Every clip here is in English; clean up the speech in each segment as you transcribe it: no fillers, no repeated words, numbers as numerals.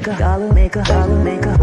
maker, dollar maker, dollar maker.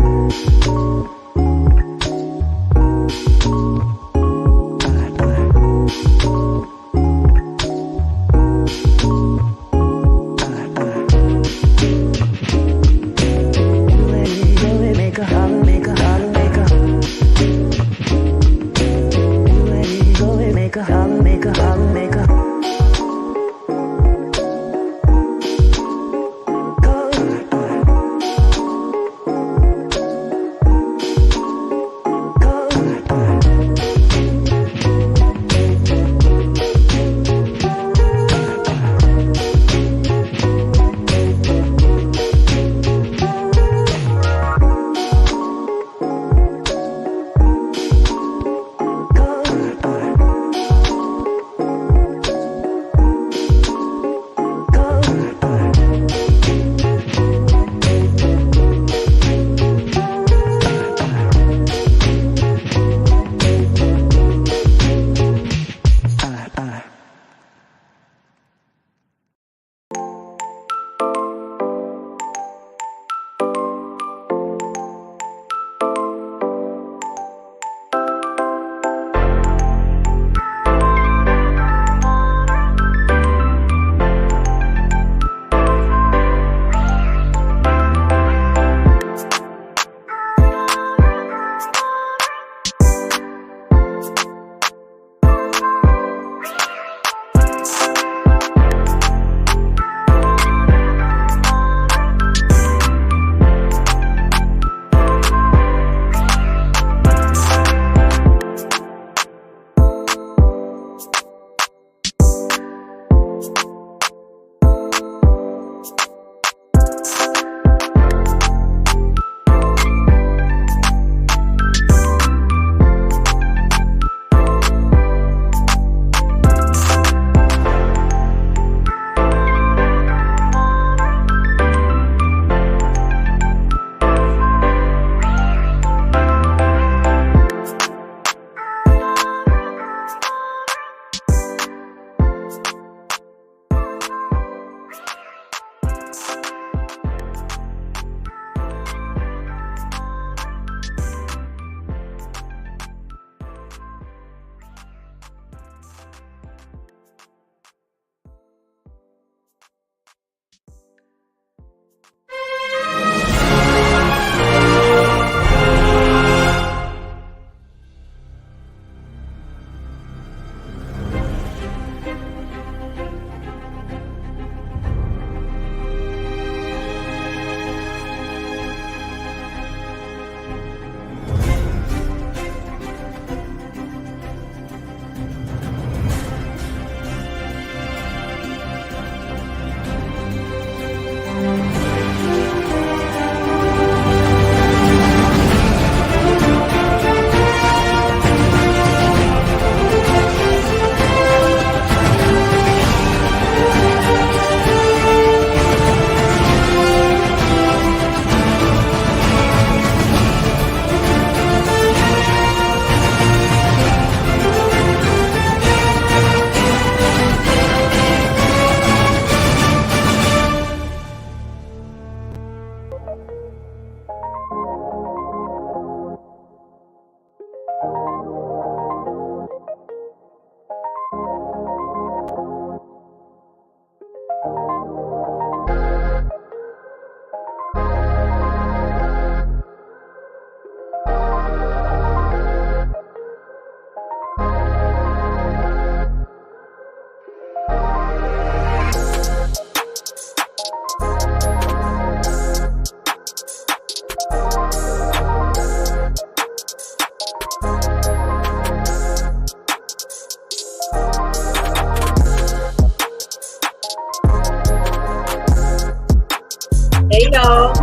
Hey y'all,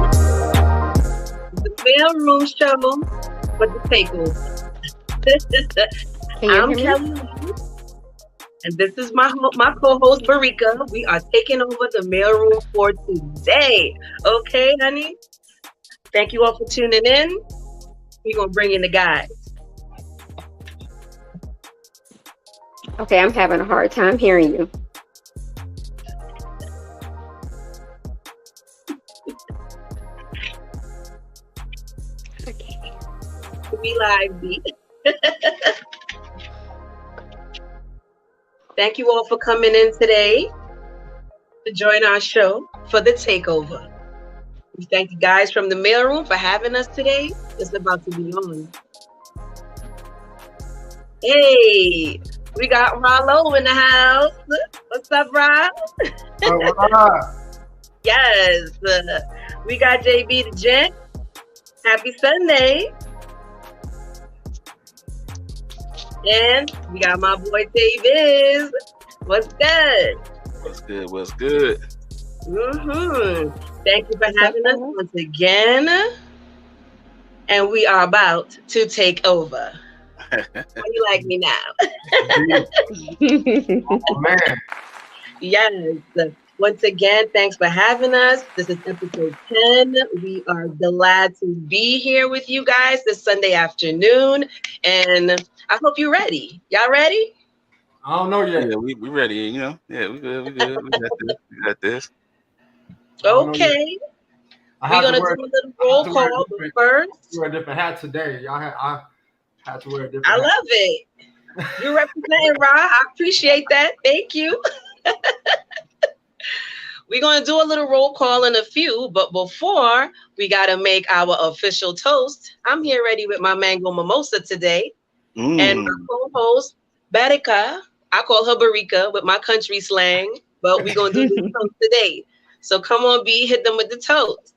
the MALEROOM Show for the takeover. I'm Kelly, and this is my co-host Barika. We are taking over the mailroom for today. Okay, honey. Thank you all for tuning in. We're gonna bring in the guys. Okay, I'm having a hard time hearing you. Okay. We live, B. Thank you all for coming in today to join our show for the takeover. We thank you guys from the mailroom for having us today. It's about to be on. Hey, we got Rollo in the house. What's up, Rob? What up? Yes. We got JB the Gent. Happy Sunday. And we got my boy Davis. What's good? What's good? What's good? Thank you for having us once again. And we are about to take over. How you like me now? Oh, man. Yes. Once again, thanks for having us. This is episode 10. We are glad to be here with you guys this Sunday afternoon. And I hope you're ready. Y'all ready? I don't know yet. Yeah, we ready, you know. Yeah, we good. We got this. Okay. We're going to do a little roll call, but first. Wear a different hat today. I had to wear a different hat. I love it. You're representing Ra. I appreciate that. Thank you. We're going to do a little roll call in a few, but before we got to make our official toast, I'm here ready with my mango mimosa today. And my co-host, Barika, I call her Barika with my country slang, but we're going to do this toast today. So come on, B, hit them with the toast.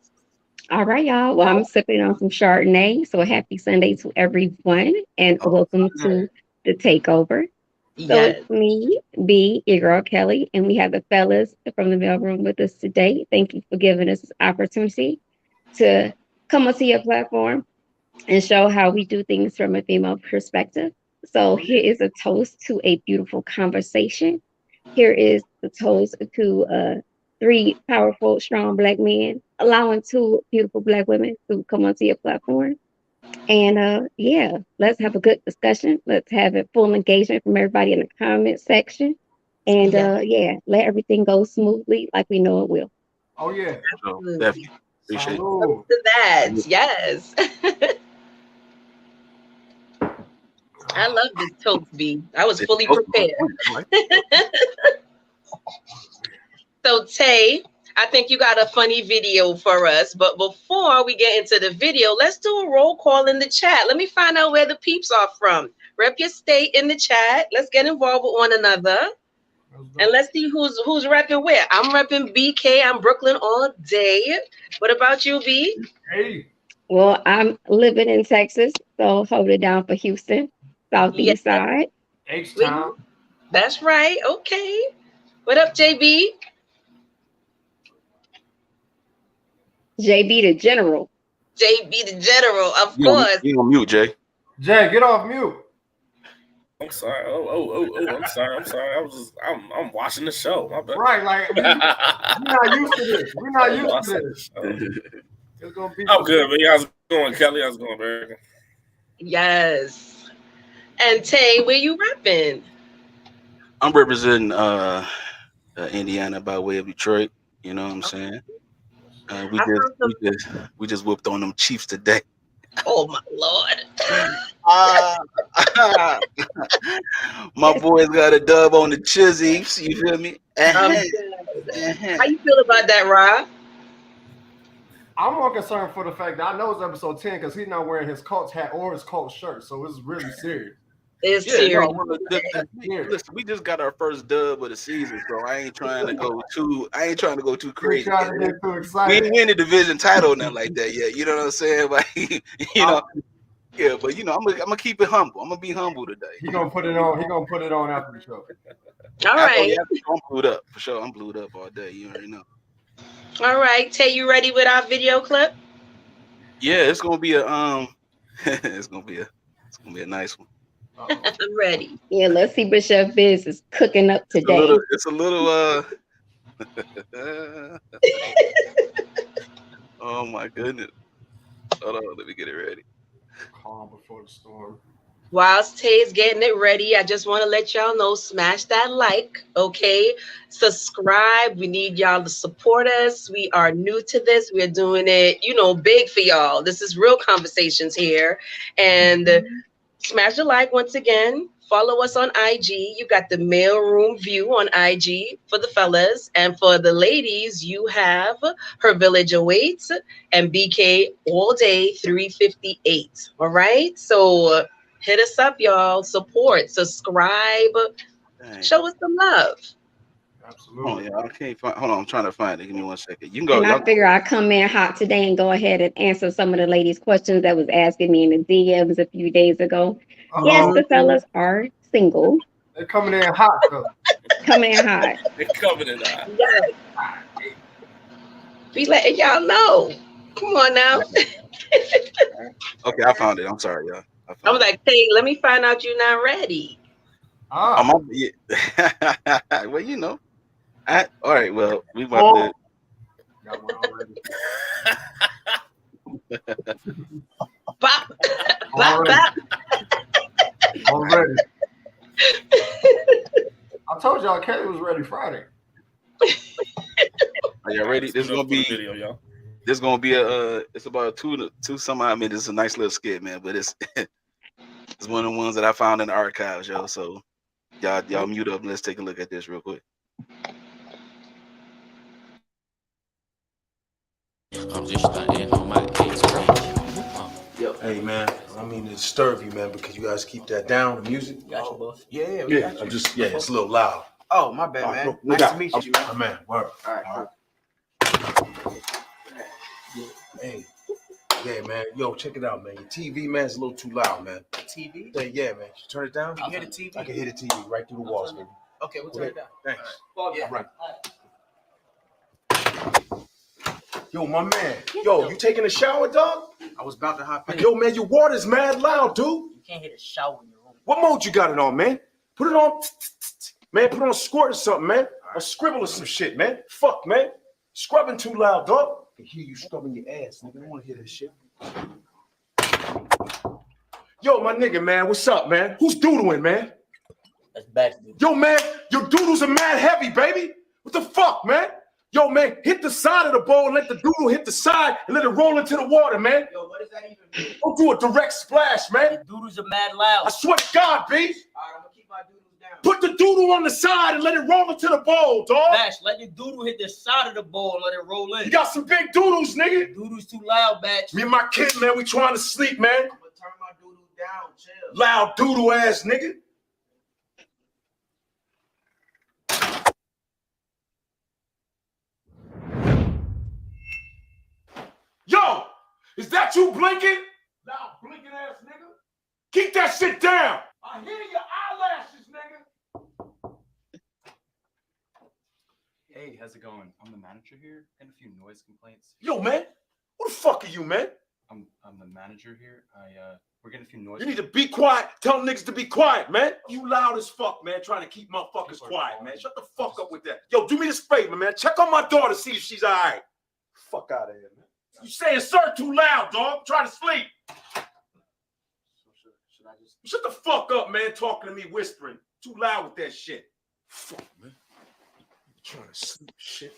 All right, y'all. Well, I'm sipping on some Chardonnay. So happy Sunday to everyone, and welcome to the takeover. So it's me, B, your girl Kelly, and we have the fellas from the mailroom with us today. Thank you for giving us this opportunity to come onto your platform and show how we do things from a female perspective. So here is a toast to a beautiful conversation. Here is the toast to 3 powerful, strong Black men, allowing 2 beautiful Black women to come onto your platform. And yeah, let's have a good discussion. Let's have a full engagement from everybody in the comment section. And yeah, let everything go smoothly like we know it will. Oh, yeah. Definitely. Appreciate it. To that. Yes. I love this toast, B. I was fully prepared. So, Tay, I think you got a funny video for us. But before we get into the video, let's do a roll call in the chat. Let me find out where the peeps are from. Rep your state in the chat. Let's get involved with one another. And let's see who's repping where. I'm repping BK. I'm Brooklyn all day. What about you, B? Hey. Well, I'm living in Texas, so hold it down for Houston, southeast side. H-Town. That's right. Okay. What up, JB? JB the General. JB the General, of course. You on mute, Jay. Jay, get off mute. I'm sorry. I'm sorry. I'm watching the show. My bad. Right, like we're not used to this. We're not used to this. It's gonna be. I'm good, man. How's it going, Kelly? How's it going, Barry? Yes. And Tay, where you repping? I'm representing Indiana by way of Detroit. You know what I'm saying? We just whooped on them Chiefs today. Oh my Lord. My boys got a dub on the Chiefs. You feel me? How you feel about that, Rob? I'm more concerned for the fact that I know it's episode 10 because he's not wearing his Colts hat or his Colts shirt, so it's really serious. It's serious. Listen, we just got our first dub of the season, so I ain't trying to go too crazy. Trying to get too excited. We ain't win the division title, nothing like that yet. You know what I'm saying? Like, you know, yeah, but you know, I'm gonna keep it humble. I'm gonna be humble today. He gonna put it on. He gonna put it on after the show. All right. I'm blued up for sure. I'm blued up all day. You already know. All right, Tay, you ready with our video clip? Yeah, it's gonna be a it's gonna be a nice one. I'm ready. Yeah, let's see what Chef Biz is cooking up today. It's a little oh my goodness. Hold on, let me get it ready. Calm before the storm. Whilst Tay's getting it ready, I just want to let y'all know, smash that like, okay? Subscribe. We need y'all to support us. We are new to this. We're doing it, big for y'all. This is real conversations here. And smash the like once again. Follow us on IG. You got the Mailroom View on IG for the fellas. And for the ladies, you have Her Village Awaits and BK All Day 358. All right? So hit us up, y'all. Support, subscribe, Dang. show us some love. Absolutely. Oh yeah, I can't find. Hold on, I'm trying to find it. Give me 1 second. You can go. And I Y'all. figure I'll come in hot today and go ahead and answer some of the ladies' questions that was asking me in the DMs a few days ago. Yes, Uh-oh. the fellas are single. They're coming in hot, though. Coming in hot. They're coming in hot. Yes. Be letting y'all know. Come on now. Okay, I found it. I'm sorry, y'all. I was like, hey, let me find out you're not ready. Ah. Yeah. Well, all right. Well, we about to. Got one already. Bop. Bop, Already. bop. Already. I told y'all Kelly was ready Friday. Are y'all ready? This is gonna be. video, y'all. This is gonna be a. It's about two some odd minutes. It's a nice little skit, man. But it's it's one of the ones that I found in the archives, yo. So y'all mute up and let's take a look at this real quick. I'm just starting on my age. Hey man, I don't mean to disturb you, man, because you guys keep that down, the music. Got you, boss. Yeah, I'm just it's a little loud. Oh, my bad, man. Look Nice out. to meet you, man. Oh, man, word. All right, cool. Hey, yeah, man. Yo, check it out, man. Your TV, man, is a little too loud, man. TV? Yeah, man. You turn it down? You hear the TV? I can hear the TV right through the walls, baby. Okay, we'll turn it down. Thanks. Yeah. All right. Yo, my man. Yo, you taking a shower, dog? I was about to hop in. Yo, man, your water's mad loud, dude. You can't hit a shower in your room. What mode you got it on, man? Put it on. Man, put it on squirt or something, man. Or scribble or some shit, man. Fuck, man. Scrubbing too loud, dog. I can hear you scrubbing your ass, nigga. I don't want to hear this shit. Yo, my nigga, man. What's up, man? Who's doodling, man? That's bad. Yo, man, your doodles are mad heavy, baby. What the fuck, man? Yo, man, hit the side of the bowl and let the doodle hit the side and let it roll into the water, man. Yo, what does that even mean? Don't do a direct splash, man. The doodles are mad loud. I swear to God, B. All right, I'm gonna keep my doodles down. Put the doodle on the side and let it roll into the bowl, dog. Bash, let the doodle hit the side of the bowl and let it roll in. You got some big doodles, nigga. Doodles too loud, Bash. Me and my kid, man, we trying to sleep, man. I'm gonna turn my doodle down, chill. Loud doodle ass nigga. Yo, is that you blinking? Loud blinking ass nigga. Keep that shit down. I hear your eyelashes, nigga. Hey, how's it going? I'm the manager here. Got a few noise complaints. Yo, man, who the fuck are you, man? I'm the manager here. We're getting a few noise. You need to be quiet. Tell niggas to be quiet, man. You loud as fuck, man. Trying to keep motherfuckers quiet, man. Shut the fuck up with that. Yo, do me this favor, man. Check on my daughter, see if she's all right. Fuck out of here, man. You saying sir too loud, dog. I'm trying to sleep. Should I just shut the fuck up, man? Talking to me, whispering. Too loud with that shit. Fuck, man. I'm trying to sleep, shit.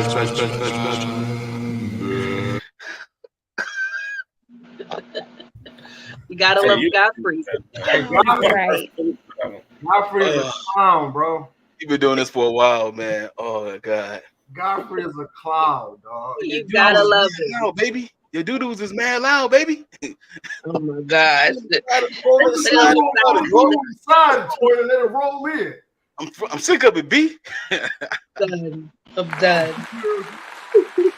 This nigga's messing. You gotta love Godfrey. Right. Godfrey is a clown, bro. You've been doing this for a while, man. Oh my God. Godfrey is a clown, dog. You gotta love it. Loud, baby. Your doodles is mad loud, baby. Oh my gosh. Side toilet, let it roll in. I'm sick of it, B. Done. I'm done.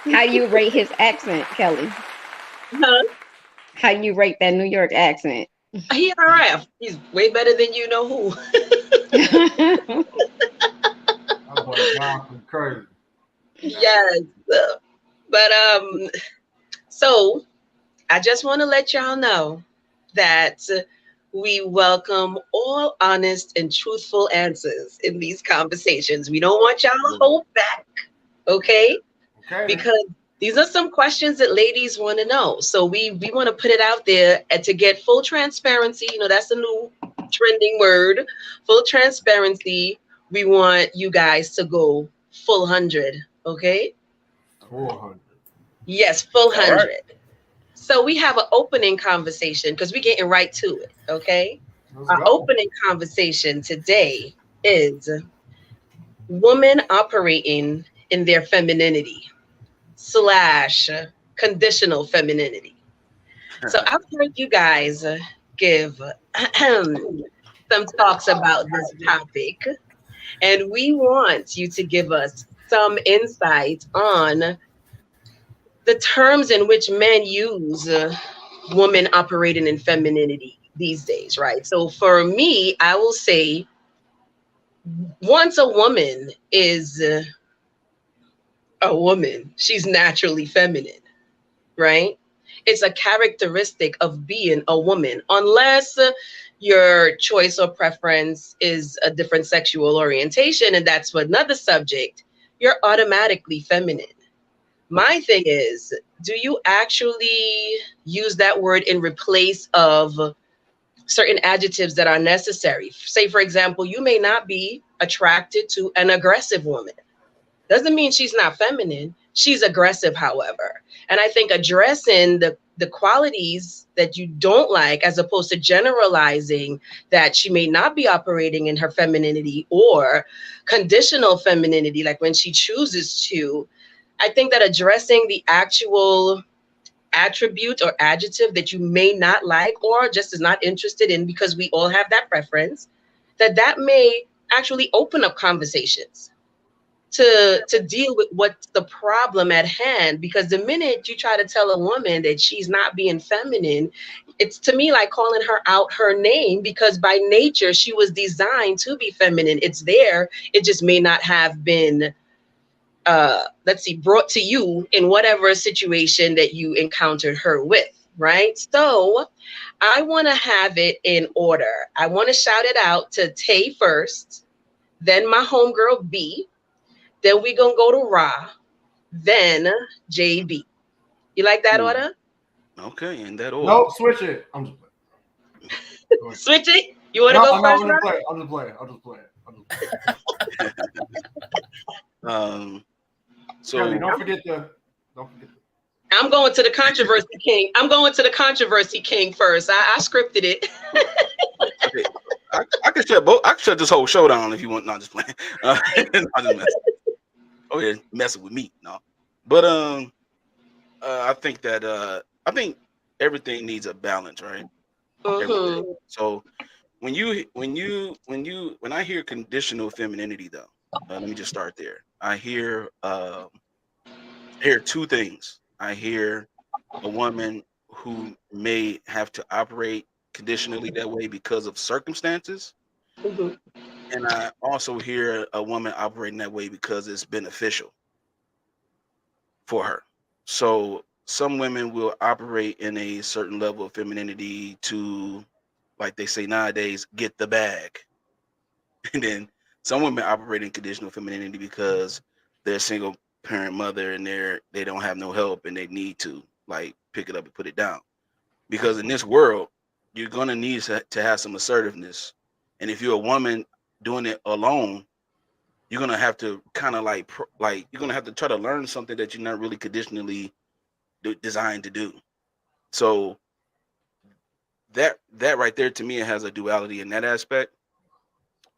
How you rate his accent, Kelly? Huh? How you rate that New York accent? He all right. He's way better than you know who. That boy Godfrey crazy. Yes. But so I just want to let y'all know that we welcome all honest and truthful answers in these conversations. We don't want y'all to hold back, okay? Okay. Because these are some questions that ladies want to know. So we want to put it out there and to get full transparency. You know, that's a new trending word. Full transparency. We want you guys to go full 100, okay? 400. Yes, full All right. 100. So we have an opening conversation because we're getting right to it, okay? Let's Our go. opening conversation today is women operating in their femininity / conditional femininity. So I've heard you guys give some talks about this topic, and we want you to give us some insight on the terms in which men use woman operating in femininity these days, right? So for me, I will say once a woman is a woman, she's naturally feminine, right? It's a characteristic of being a woman, unless your choice or preference is a different sexual orientation, and that's another subject. You're automatically feminine. My thing is, do you actually use that word in replace of certain adjectives that are necessary? Say, for example, you may not be attracted to an aggressive woman. Doesn't mean she's not feminine. She's aggressive, however. And I think addressing the qualities that you don't like, as opposed to generalizing that she may not be operating in her femininity or conditional femininity, like when she chooses to, I think that addressing the actual attribute or adjective that you may not like or just is not interested in, because we all have that preference, that may actually open up conversations to deal with what's the problem at hand. Because the minute you try to tell a woman that she's not being feminine, it's to me like calling her out her name, because by nature she was designed to be feminine. It's there, it just may not have been brought to you in whatever situation that you encountered her with, right? So I want to have it in order. I want to shout it out to Tay first, then my homegirl B, then we gonna go to Ra, then JB. You like that order? Okay, in that order. Nope, switch it. I'm just playing. Switch it? You want to go first, Ra? I'm just playing. So Kelly, don't forget. I'm going to the controversy king. I'm going to the controversy king first. I scripted it. okay, I can shut both. I can shut this whole show down if you want. Not just playing. Messing with me. No, but I think that I think everything needs a balance, right? Mm-hmm. So when I hear conditional femininity, though, let me just start there. I hear two things. I hear a woman who may have to operate conditionally that way because of circumstances. Mm-hmm. And I also hear a woman operating that way because it's beneficial for her. So some women will operate in a certain level of femininity to, like they say nowadays, get the bag. And then some women operate in conditional femininity because they're a single parent mother and they don't have no help and they need to like pick it up and put it down. Because in this world, you're gonna need to have some assertiveness. And if you're a woman doing it alone, you're gonna have to kind of like you're gonna have to try to learn something that you're not really conditionally designed to do. So that right there, to me, it has a duality in that aspect.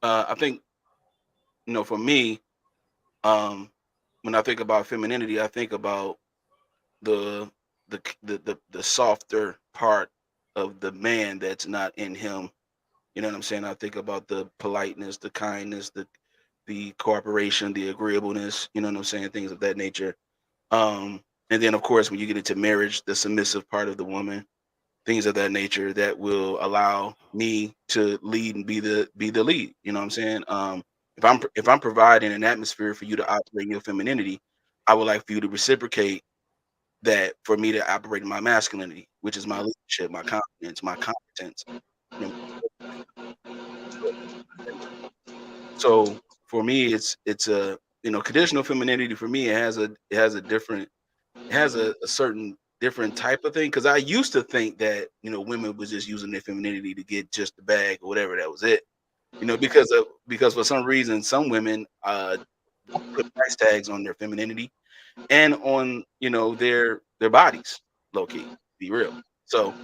I think, for me, when I think about femininity, I think about the softer part of the man that's not in him. You know what I'm saying? I think about the politeness, the kindness, the cooperation, the agreeableness, you know what I'm saying? Things of that nature. And then of course, when you get into marriage, the submissive part of the woman, things of that nature that will allow me to lead and be the lead. You know what I'm saying? If I'm providing an atmosphere for you to operate in your femininity, I would like for you to reciprocate that for me to operate in my masculinity, which is my leadership, my confidence, my competence. So for me, it's a conditional femininity. For me, it has a different it has a certain different type of thing. Because I used to think that women was just using their femininity to get just the bag or whatever, that was it. Because for some reason some women put price tags on their femininity and on their bodies, low key, be real. So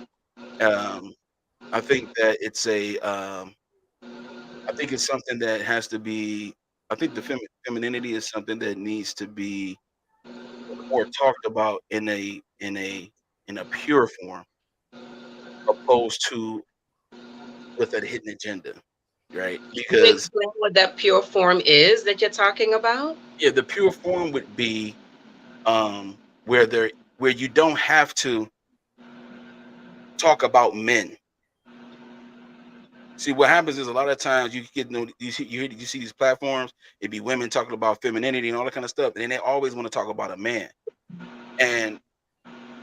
um I think that I think it's something that has to be. I think the femininity is something that needs to be more talked about in a pure form, opposed to with a hidden agenda, right? Can you Because explain what that pure form is that you're talking about? yeah, the pure form would be where you don't have to talk about men. See, what happens is a lot of times you get you see these platforms, it'd be women talking about femininity and all that kind of stuff, and then they always want to talk about a man. And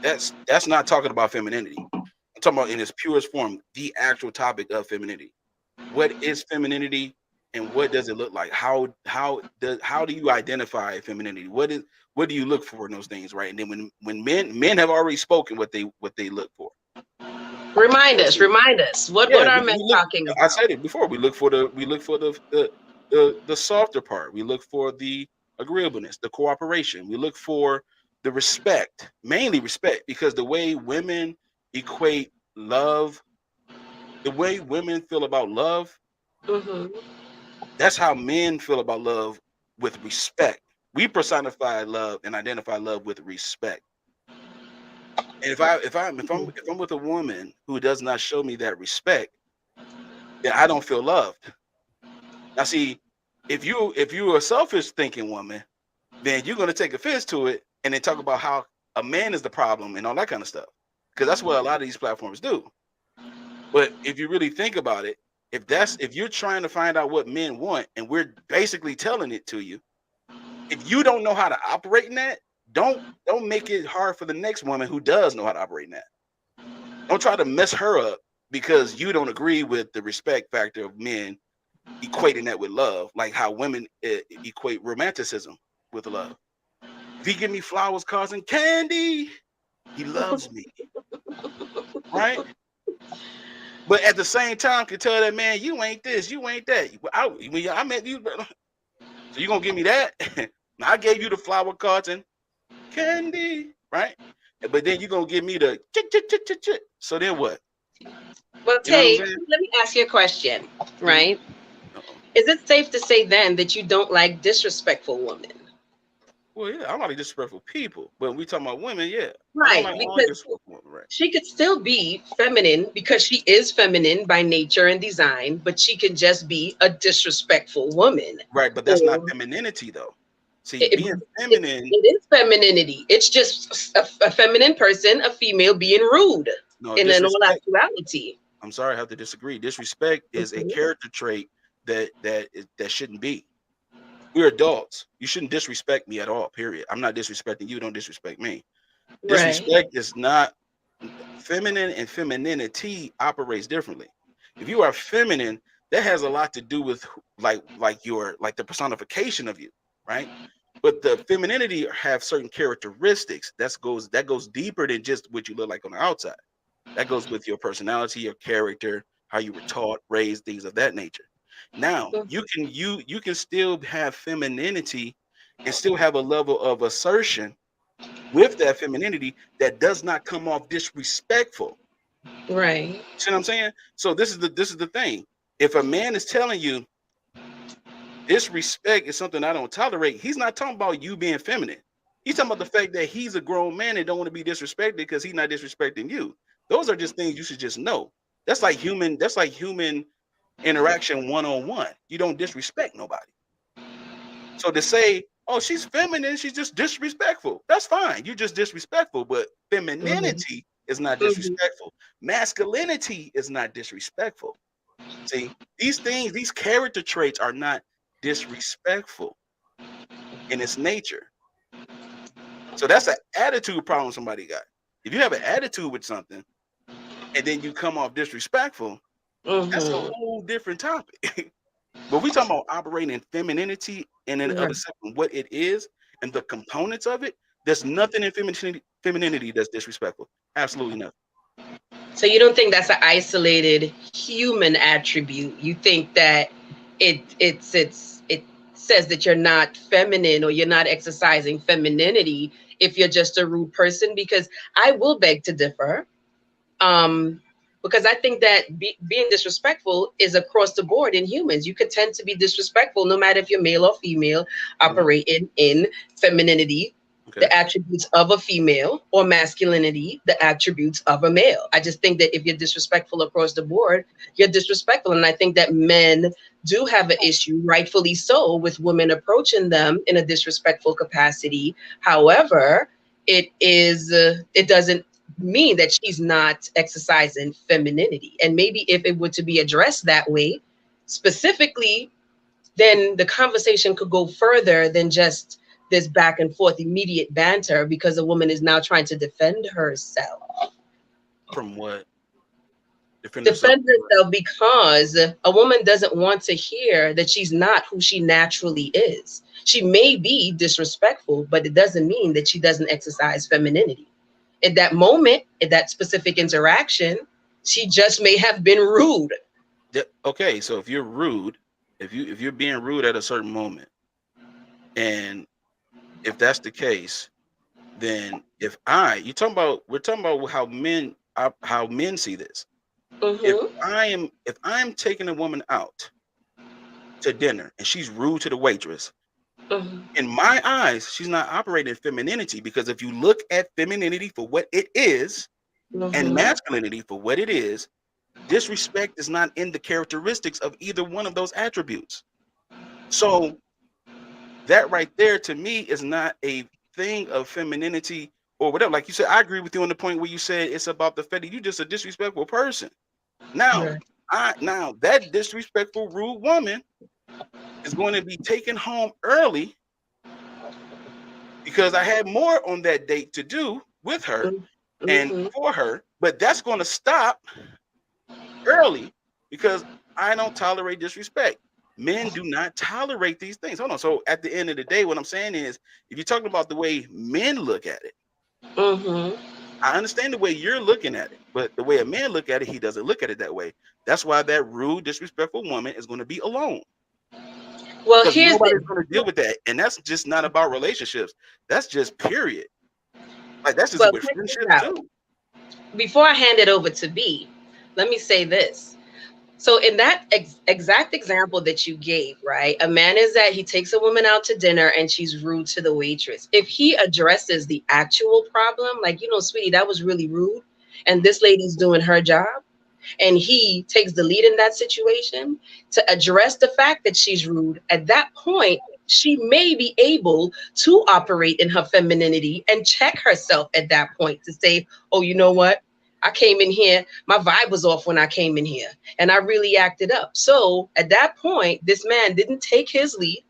that's not talking about femininity. I'm talking about in its purest form, the actual topic of femininity. What is femininity and what does it look like? How do you identify femininity? What do you look for in those things, right? And then when men have already spoken what they look for. Remind us. Remind us. What Yeah, are we men look. talking I about? said it before. We look for the softer part. We look for the agreeableness, the cooperation. We look for the respect, mainly respect, because the way women equate love, the way women feel about love, Hmm. that's how men feel about love with respect. We personify love and identify love with respect. And if I'm with a woman who does not show me that respect, then I don't feel loved. Now, see, if you're a selfish thinking woman, then you're gonna take offense to it and then talk about how a man is the problem and all that kind of stuff. Because that's what a lot of these platforms do. But if you really think about it, if you're trying to find out what men want and we're basically telling it to you, if you don't know how to operate in that, don't make it hard for the next woman who does know how to operate in that. Don't try to mess her up because you don't agree with the respect factor of men equating that with love, like how women equate romanticism with love. If he give me flowers, cards, and candy, he loves me, right? But at the same time, can tell that man, you ain't this, you ain't that. When I met you, so you gonna give me that? Now I gave you the flower cards and candy, right? But then you gonna give me the chit chit chit chit chit. So then what? Well, You know what I'm Tay, saying? let me ask you a question, Mhm. right? Uh-oh. Is it safe to say then that you don't like disrespectful women? Well, yeah, I like disrespectful people, but we talking about women, yeah. I don't Right, like all because disrespectful women, right? she could still be feminine because she is feminine by nature and design, but she can just be a disrespectful woman. Right, but that's not Or femininity though. See, it, being it, feminine, it is femininity. It's just a feminine person, a female being rude no in all disrespect. actuality. I'm sorry, I have to disagree. Disrespect is a Mhm. character trait that shouldn't be. We're adults. You shouldn't disrespect me at all. Period. I'm not disrespecting you. Don't disrespect me. Right. Disrespect is not feminine, and femininity operates differently. If you are feminine, that has a lot to do with like the personification of you, right? But the femininity have certain characteristics that goes deeper than just what you look like on the outside. That goes with your personality, your character, how you were taught, raised, things of that nature. Now, you can still have femininity and still have a level of assertion with that femininity that does not come off disrespectful. Right. See what I'm saying? So this is the thing. If a man is telling you disrespect is something I don't tolerate, he's not talking about you being feminine. He's talking about the fact that he's a grown man and don't want to be disrespected because he's not disrespecting you. Those are just things you should just know. That's like human interaction one on one. You don't disrespect nobody. So to say, oh, she's feminine, she's just disrespectful. That's fine. You're just disrespectful, but Mhm. femininity is not Mhm. disrespectful. Masculinity is not disrespectful. See, these things, these character traits are not disrespectful in its nature. So that's an attitude problem somebody got. If you have an attitude with something and then you come off disrespectful, That's a Mhm. whole different topic. But we talking about operating in femininity and then the Right. other second, what it is and the components of it. There's nothing in femininity that's disrespectful. Absolutely nothing. So you don't think that's an isolated human attribute? You think that it says that you're not feminine or you're not exercising femininity if you're just a rude person? Because I will beg to differ. Um, because I think that being disrespectful is across the board in humans. You could tend to be disrespectful no matter if you're male or female, operating in femininity, Okay. the attributes of a female, or masculinity, the attributes of a male. I just think that if you're disrespectful across the board, you're disrespectful. And I think that men do have an issue, rightfully so, with women approaching them in a disrespectful capacity. However, it doesn't mean that she's not exercising femininity. And maybe if it were to be addressed that way, specifically, then the conversation could go further than just this back and forth immediate banter because a woman is now trying to defend herself. From what? Defend herself. Defend herself because a woman doesn't want to hear that she's not who she naturally is. She may be disrespectful, but it doesn't mean that she doesn't exercise femininity. At that moment, at that specific interaction, she just may have been rude. Okay, so if you're rude, if you're being rude at a certain moment, and if that's the case, then we're talking about how men see this. Mhm. If I'm taking a woman out to dinner and she's rude to the waitress, Mhm. in my eyes, she's not operating femininity, because if you look at femininity for what it is and Mhm. masculinity for what it is, disrespect is not in the characteristics of either one of those attributes. So that right there to me is not a thing of femininity or whatever. Like you said, I agree with you on the point where you said it's about the fact that you're just a disrespectful person. Now, Right. that disrespectful rude woman is going to be taken home early because I had more on that date to do with her and Mhm. for her, but that's going to stop early because I don't tolerate disrespect. Men do not tolerate these things. Hold on. So at the end of the day, what I'm saying is, if you're talking about the way men look at it, Mhm. I understand the way you're looking at it, but the way a man look at it, he doesn't look at it that way. That's why that rude, disrespectful woman is going to be alone Well, because here's nobody's the going to deal with that, and that's just not about relationships. That's just period. Like that's just well, with check this friendships out. too. Before I hand it over to B, let me say this. So in that exact example that you gave, right? A man is that he takes a woman out to dinner and she's rude to the waitress. If he addresses the actual problem, like, sweetie, that was really rude, and this lady's doing her job, and he takes the lead in that situation to address the fact that she's rude, at that point, she may be able to operate in her femininity and check herself at that point to say, oh, you know what? I came in here, my vibe was off when I came in here, and I really acted up. So at that point, this man didn't take his lead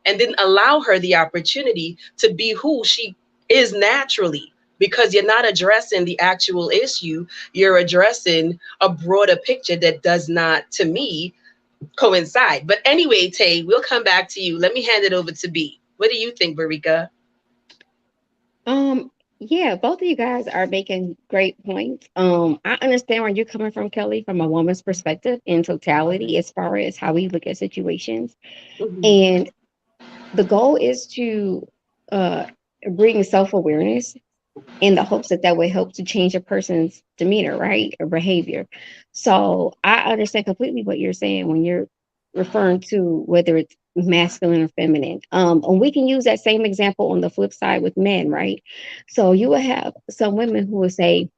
and didn't allow her the opportunity to be who she is naturally, because you're not addressing the actual issue. You're addressing a broader picture that does not, to me, coincide. But anyway, Tay, we'll come back to you. Let me hand it over to B. What do you think, Barika? Yeah, both of you guys are making great points. I understand where you're coming from, Kelly, from a woman's perspective in totality, as far as how we look at situations. Mhm. And the goal is to uh, bring self-awareness in the hopes that that would help to change a person's demeanor, right, or behavior. So I understand completely what you're saying when you're referring to whether it's masculine or feminine. And we can use that same example on the flip side with men, right? So you will have some women who will say,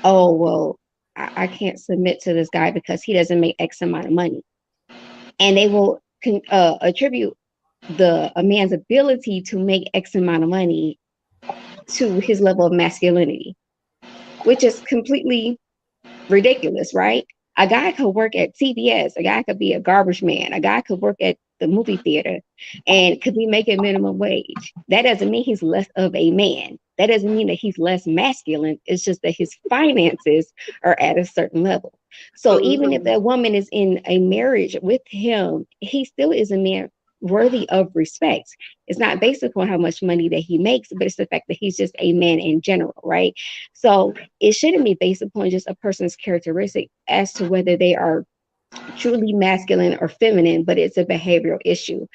"Oh, well, I can't submit to this guy because he doesn't make X amount of money," and they will attribute a man's ability to make X amount of money to his level of masculinity, which is completely ridiculous, right? A guy could work at CBS, a guy could be a garbage man, a guy could work at the movie theater and could be making minimum wage. That doesn't mean he's less of a man. That doesn't mean that he's less masculine. It's just that his finances are at a certain level. So even if that woman is in a marriage with him, he still is a man worthy of respect. It's not based upon how much money that he makes, but it's the fact that he's just a man in general, right? So it shouldn't be based upon just a person's characteristic as to whether they are truly masculine or feminine, but it's a behavioral issue.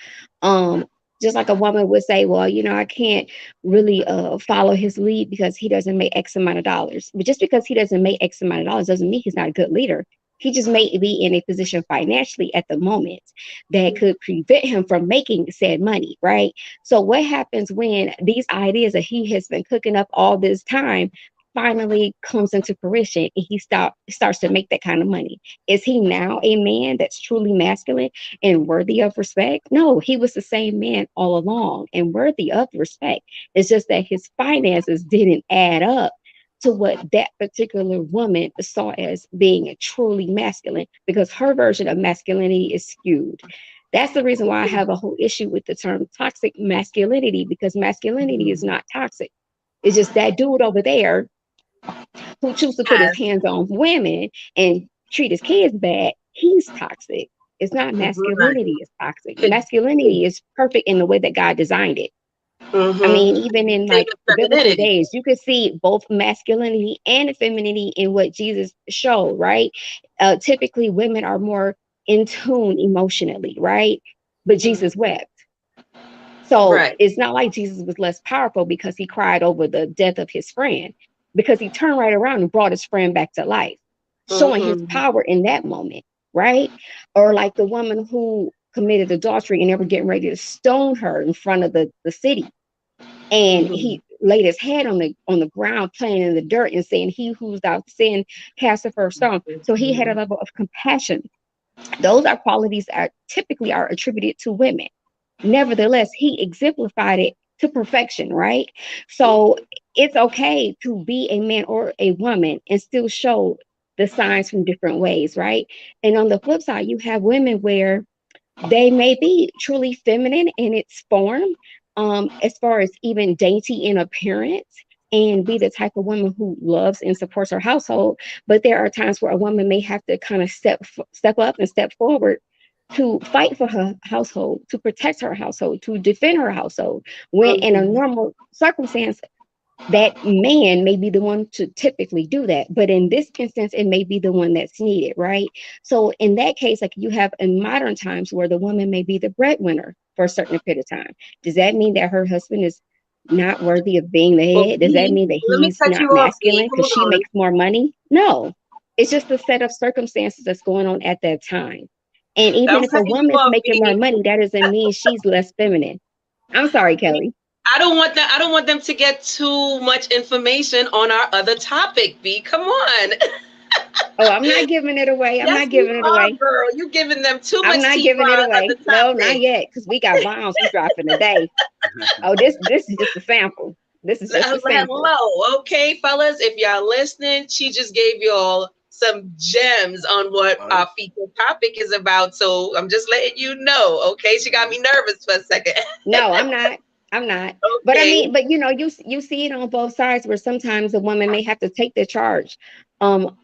Just like a woman would say, well, I can't really follow his lead because he doesn't make X amount of dollars. But just because he doesn't make X amount of dollars doesn't mean he's not a good leader. He just may be in a position financially at the moment that could prevent him from making said money, right? So what happens when these ideas that he has been cooking up all this time finally comes into fruition and he starts to make that kind of money? Is he now a man that's truly masculine and worthy of respect? No, he was the same man all along and worthy of respect. It's just that his finances didn't add up to what that particular woman saw as being truly masculine, because her version of masculinity is skewed. That's the reason why I have a whole issue with the term toxic masculinity, because masculinity is not toxic. It's just that dude over there who chooses to put his hands on women and treat his kids bad, he's toxic. It's not masculinity is toxic. Masculinity is perfect in the way that God designed it. I mean, even in like biblical days, you could see both masculinity and femininity in what Jesus showed, right? Typically, women are more in tune emotionally, right? But Jesus wept. So it's not like Jesus was less powerful because he cried over the death of his friend, because he turned right around and brought his friend back to life, showing his power in that moment, right? Or like the woman who committed adultery and they were getting ready to stone her in front of the city. And he laid his head on the ground, playing in the dirt and saying, "He who's without sin cast the first stone." So he had a level of compassion. Those are qualities that typically are attributed to women. Nevertheless, he exemplified it to perfection, right? So it's okay to be a man or a woman and still show the signs from different ways, right? And on the flip side, you have women where they may be truly feminine in its form, as far as even dainty in appearance, and be the type of woman who loves and supports her household. But there are times where a woman may have to kind of step up and step forward to fight for her household, to protect her household, to defend her household, when in a normal circumstance, that man may be the one to typically do that. But in this instance, it may be the one that's needed, right? So in that case, like you have in modern times where the woman may be the breadwinner for a certain period of time. Does that mean that her husband is not worthy of being the head? Does that mean that he's not masculine because she makes more money? No, it's just a set of circumstances that's going on at that time. And even if a woman is making more money, that doesn't mean she's less feminine. I'm sorry, Kelly. I don't want them to get too much information on our other topic, B. Come on. Oh, I'm not giving it away. I'm not giving it away. Girl, you giving them too much. I'm not giving it away. No, not yet, because we got bombs we dropping today. Oh, this is just a sample. This is just a sample. Hello, okay, fellas. If y'all listening, she just gave y'all some gems on what our feature topic is about. So I'm just letting you know. Okay, she got me nervous for a second. No, I'm not. Okay. But I mean, but you see it on both sides, where sometimes a woman may have to take the charge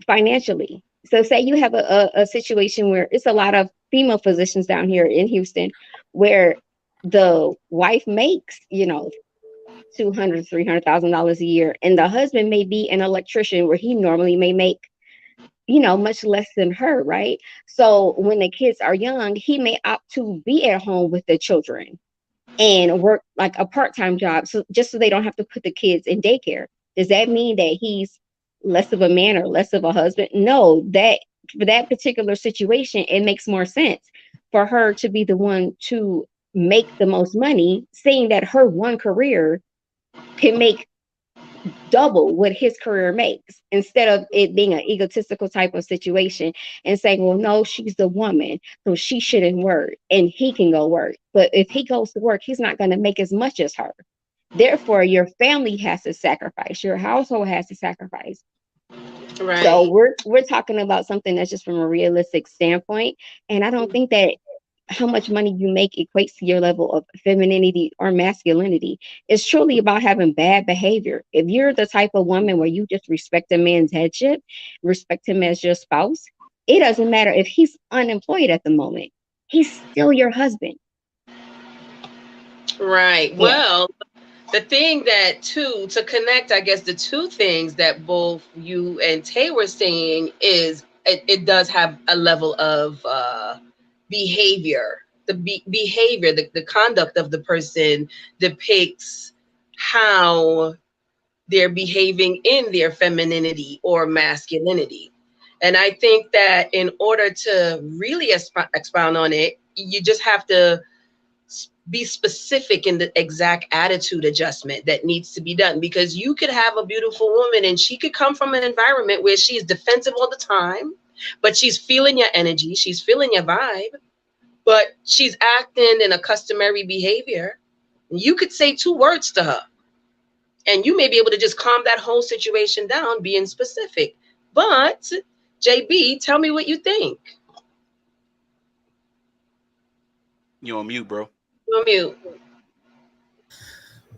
financially. So say you have a situation where it's a lot of female physicians down here in Houston where the wife makes, $200,000, $300,000 a year, and the husband may be an electrician where he normally may make much less than her, right? So when the kids are young, he may opt to be at home with the children and work like a part-time job, so just so they don't have to put the kids in daycare. Does that mean that he's less of a man or less of a husband? No, that for that particular situation, it makes more sense for her to be the one to make the most money, seeing that her one career can make double what his career makes, instead of it being an egotistical type of situation and saying, well, no, she's the woman, so she shouldn't work and he can go work. But if he goes to work, he's not going to make as much as her. Therefore, your family has to sacrifice, your household has to sacrifice. Right. So we're talking about something that's just from a realistic standpoint. And I don't think that how much money you make equates to your level of femininity or masculinity. It's truly about having bad behavior. If you're the type of woman where you just respect a man's headship, respect him as your spouse, it doesn't matter if he's unemployed at the moment. He's still your husband. Right. Yeah. Well, the thing that to connect, I guess the two things that both you and Tay were saying is it does have a level of behavior. Behavior, the conduct of the person depicts how they're behaving in their femininity or masculinity. And I think that in order to really expound on it, you just have to be specific in the exact attitude adjustment that needs to be done, because you could have a beautiful woman and she could come from an environment where she's defensive all the time, but she's feeling your energy, she's feeling your vibe, but she's acting in a customary behavior. You could say 2 words to her and you may be able to just calm that whole situation down being specific. But JB, tell me what you think. You on mute, bro. You're on mute.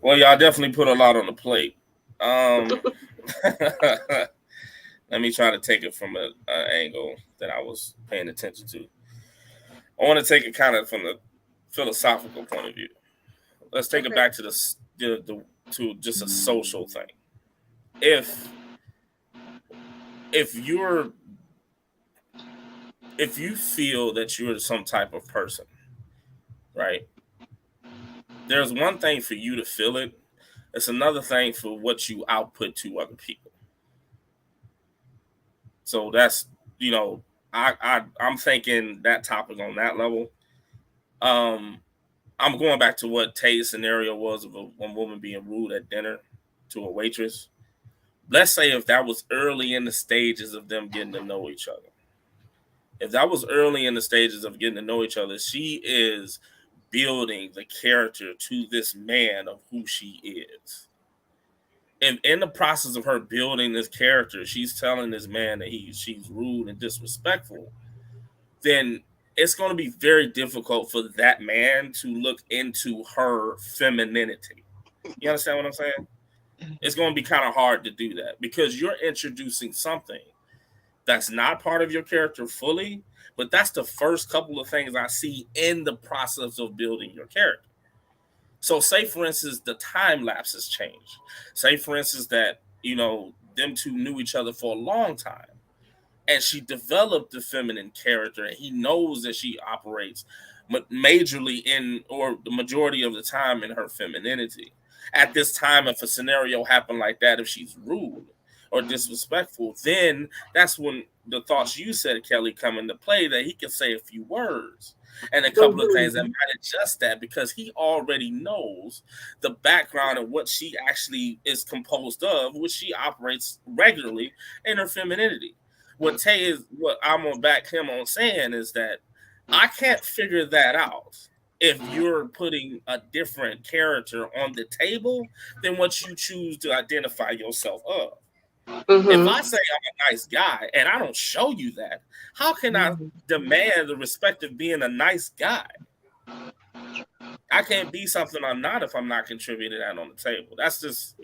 Well, y'all definitely put a lot on the plate. Let me try to take it from an angle that I was paying attention to. I want to take it kind of from the philosophical point of view. Let's take it back to to just a social thing. If you feel that you're some type of person, right? There's one thing for you to feel it. It's another thing for what you output to other people. So that's, I'm thinking that topic on that level. I'm going back to what Tay's scenario was of a woman being rude at dinner to a waitress. Let's say if that was early in the stages of them getting to know each other. If that was early in the stages of getting to know each other, she is building the character to this man of who she is. And in the process of her building this character, she's telling this man that she's rude and disrespectful. Then it's going to be very difficult for that man to look into her femininity. You understand what I'm saying? It's going to be kind of hard to do that because you're introducing something that's not part of your character fully, but that's the first couple of things I see in the process of building your character. So say, for instance, the time lapses change. Say, for instance, that, them two knew each other for a long time and she developed the feminine character and he knows that she operates majorly in, or the majority of the time, in her femininity. At this time, if a scenario happened like that, if she's rude or disrespectful, then that's when the thoughts you said, Kelly, come into play, that he can say a few words and a couple of things that might adjust that, because he already knows the background of what she actually is composed of, which she operates regularly in her femininity. What I'm gonna back him on saying is that I can't figure that out if you're putting a different character on the table than what you choose to identify yourself of. If I say I'm a nice guy and I don't show you that, how can I demand the respect of being a nice guy? I can't be something I'm not if I'm not contributing that on the table. That's just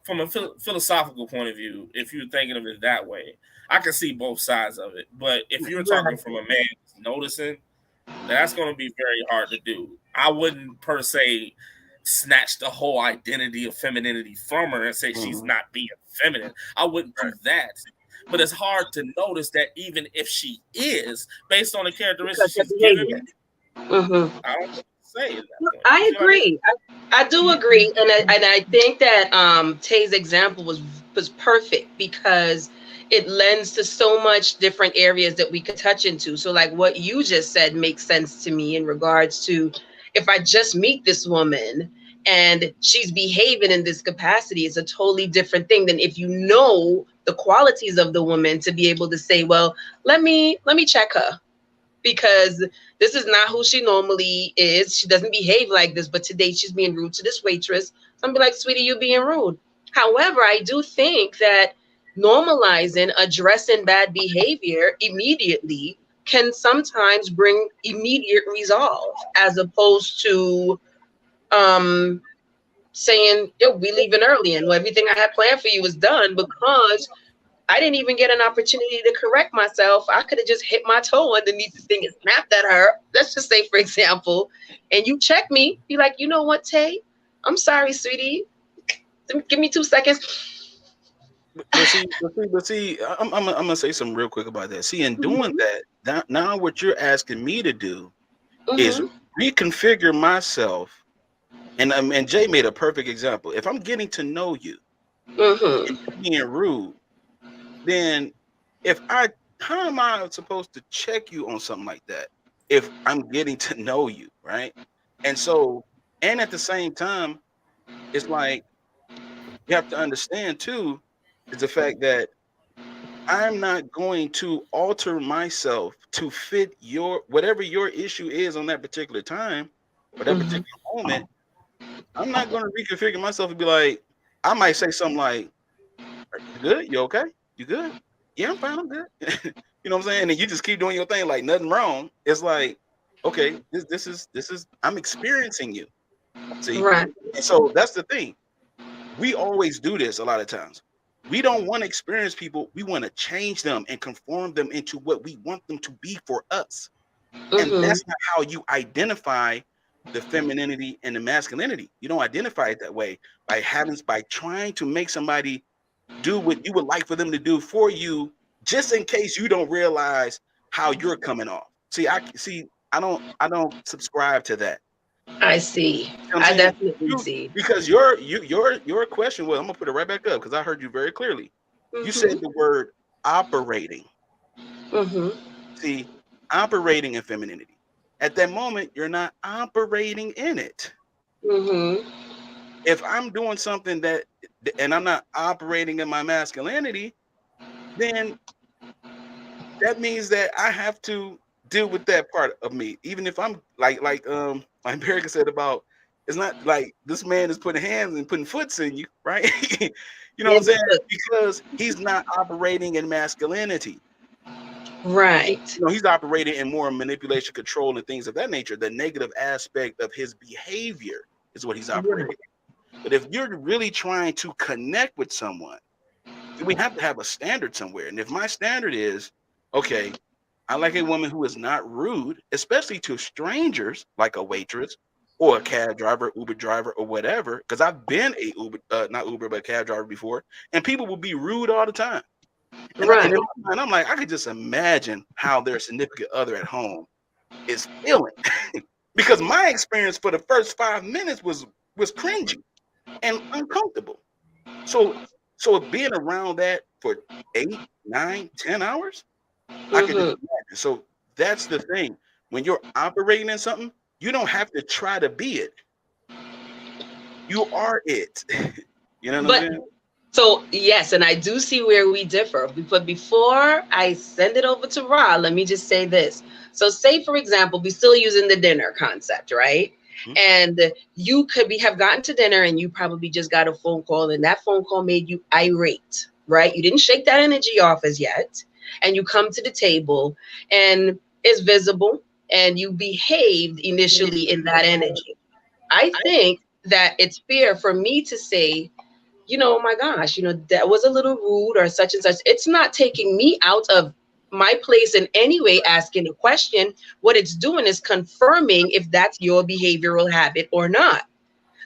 from a philosophical point of view. If you're thinking of it that way, I can see both sides of it. But if you're talking from a man who's noticing, that's going to be very hard to do. I wouldn't per se snatch the whole identity of femininity from her and say she's not being feminine. I wouldn't do that. But it's hard to notice that even if she is, based on the characteristics she's giving me, I don't say that. I agree. I do agree, and I think that Tay's example was perfect because it lends to so much different areas that we could touch into. So like what you just said makes sense to me in regards to, if I just meet this woman and she's behaving in this capacity, it's a totally different thing than if you know the qualities of the woman to be able to say, well, let me check her, because this is not who she normally is. She doesn't behave like this, but today she's being rude to this waitress. So I'm be like, sweetie, you being rude. However, I do think that normalizing, addressing bad behavior immediately can sometimes bring immediate resolve, as opposed to saying, yo, we leaving early and everything I had planned for you is done because I didn't even get an opportunity to correct myself. I could have just hit my toe underneath the thing and snapped at her. Let's just say, for example, and you check me, be like, you know what, Tay? I'm sorry, sweetie. Give me 2 seconds. But see, I'm gonna say something real quick about that. See, in doing that, now what you're asking me to do is reconfigure myself. And Jay made a perfect example. If I'm getting to know you, and being rude, then how am I supposed to check you on something like that if I'm getting to know you, right? And so, and at the same time, it's like you have to understand too, is the fact that I'm not going to alter myself to fit whatever your issue is on that particular time or that particular moment. I'm not going to reconfigure myself and be like, I might say something like, "You good? You okay? You good? Yeah, I'm fine. I'm good." You know what I'm saying? And you just keep doing your thing like nothing wrong. It's like, okay, this is I'm experiencing you. See, Right. and so that's the thing. We always do this a lot of times. We don't want to experience people. We want to change them and conform them into what we want them to be for us. And that's not how you identify the femininity and the masculinity. You don't identify it that way by trying to make somebody do what you would like for them to do for you, just in case you don't realize how you're coming off. I don't subscribe to that. I see. You know what I'm I saying? definitely see. Because your question was, I'm gonna put it right back up because I heard you very clearly. You said the word operating. See, operating in femininity. At that moment, you're not operating in it. If I'm doing something and I'm not operating in my masculinity, then that means that I have to deal with that part of me. Even if I'm like America said about, it's not like this man is putting hands and putting foots in you, right? You know what I'm saying? Because he's not operating in masculinity. Right. You know, he's operating in more manipulation, control, and things of that nature. The negative aspect of his behavior is what he's operating in. But if you're really trying to connect with someone, we have to have a standard somewhere. And if my standard is, okay, I like a woman who is not rude, especially to strangers, like a waitress or a cab driver, Uber driver, or whatever, because I've been a not Uber, but cab driver before, and people will be rude all the time. And in my mind, I'm like, I could just imagine how their significant other at home is feeling. Because my experience for the first 5 minutes was cringy and uncomfortable. So being around that for 8, 9, 10 hours, I can just imagine. So that's the thing. When you're operating in something, you don't have to try to be it. You are it. You know what I'm saying? So yes, and I do see where we differ. But before I send it over to Ra, let me just say this. So say, for example, we're still using the dinner concept, right? And you could have gotten to dinner and you probably just got a phone call and that phone call made you irate, right? You didn't shake that energy off as yet. And you come to the table and it's visible and you behaved initially in that energy. I think that it's fair for me to say, you know, oh my gosh, you know, that was a little rude or such and such. It's not taking me out of my place in any way asking a question. What it's doing is confirming if that's your behavioral habit or not.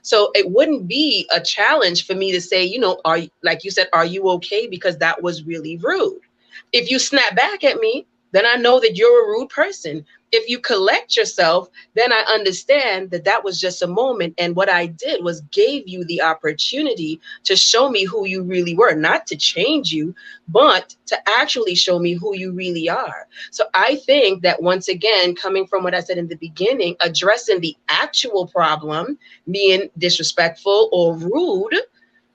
So it wouldn't be a challenge for me to say, you know, like you said, are you okay? Because that was really rude. If you snap back at me, then I know that you're a rude person. If you collect yourself, then I understand that that was just a moment. And what I did was gave you the opportunity to show me who you really were, not to change you, but to actually show me who you really are. So I think that once again, coming from what I said in the beginning, addressing the actual problem, being disrespectful or rude,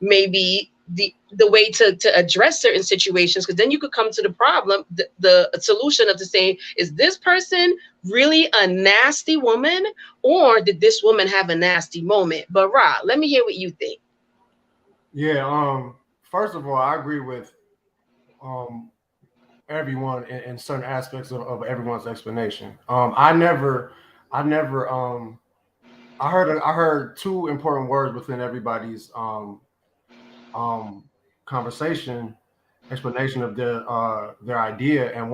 may be the way to address certain situations, because then you could come to the problem, the solution of to say, is this person really a nasty woman, or did this woman have a nasty moment? But Ra, let me hear what you think. Yeah, first of all, I agree with everyone in certain aspects of everyone's explanation. I heard two important words within everybody's conversation, explanation of their idea. And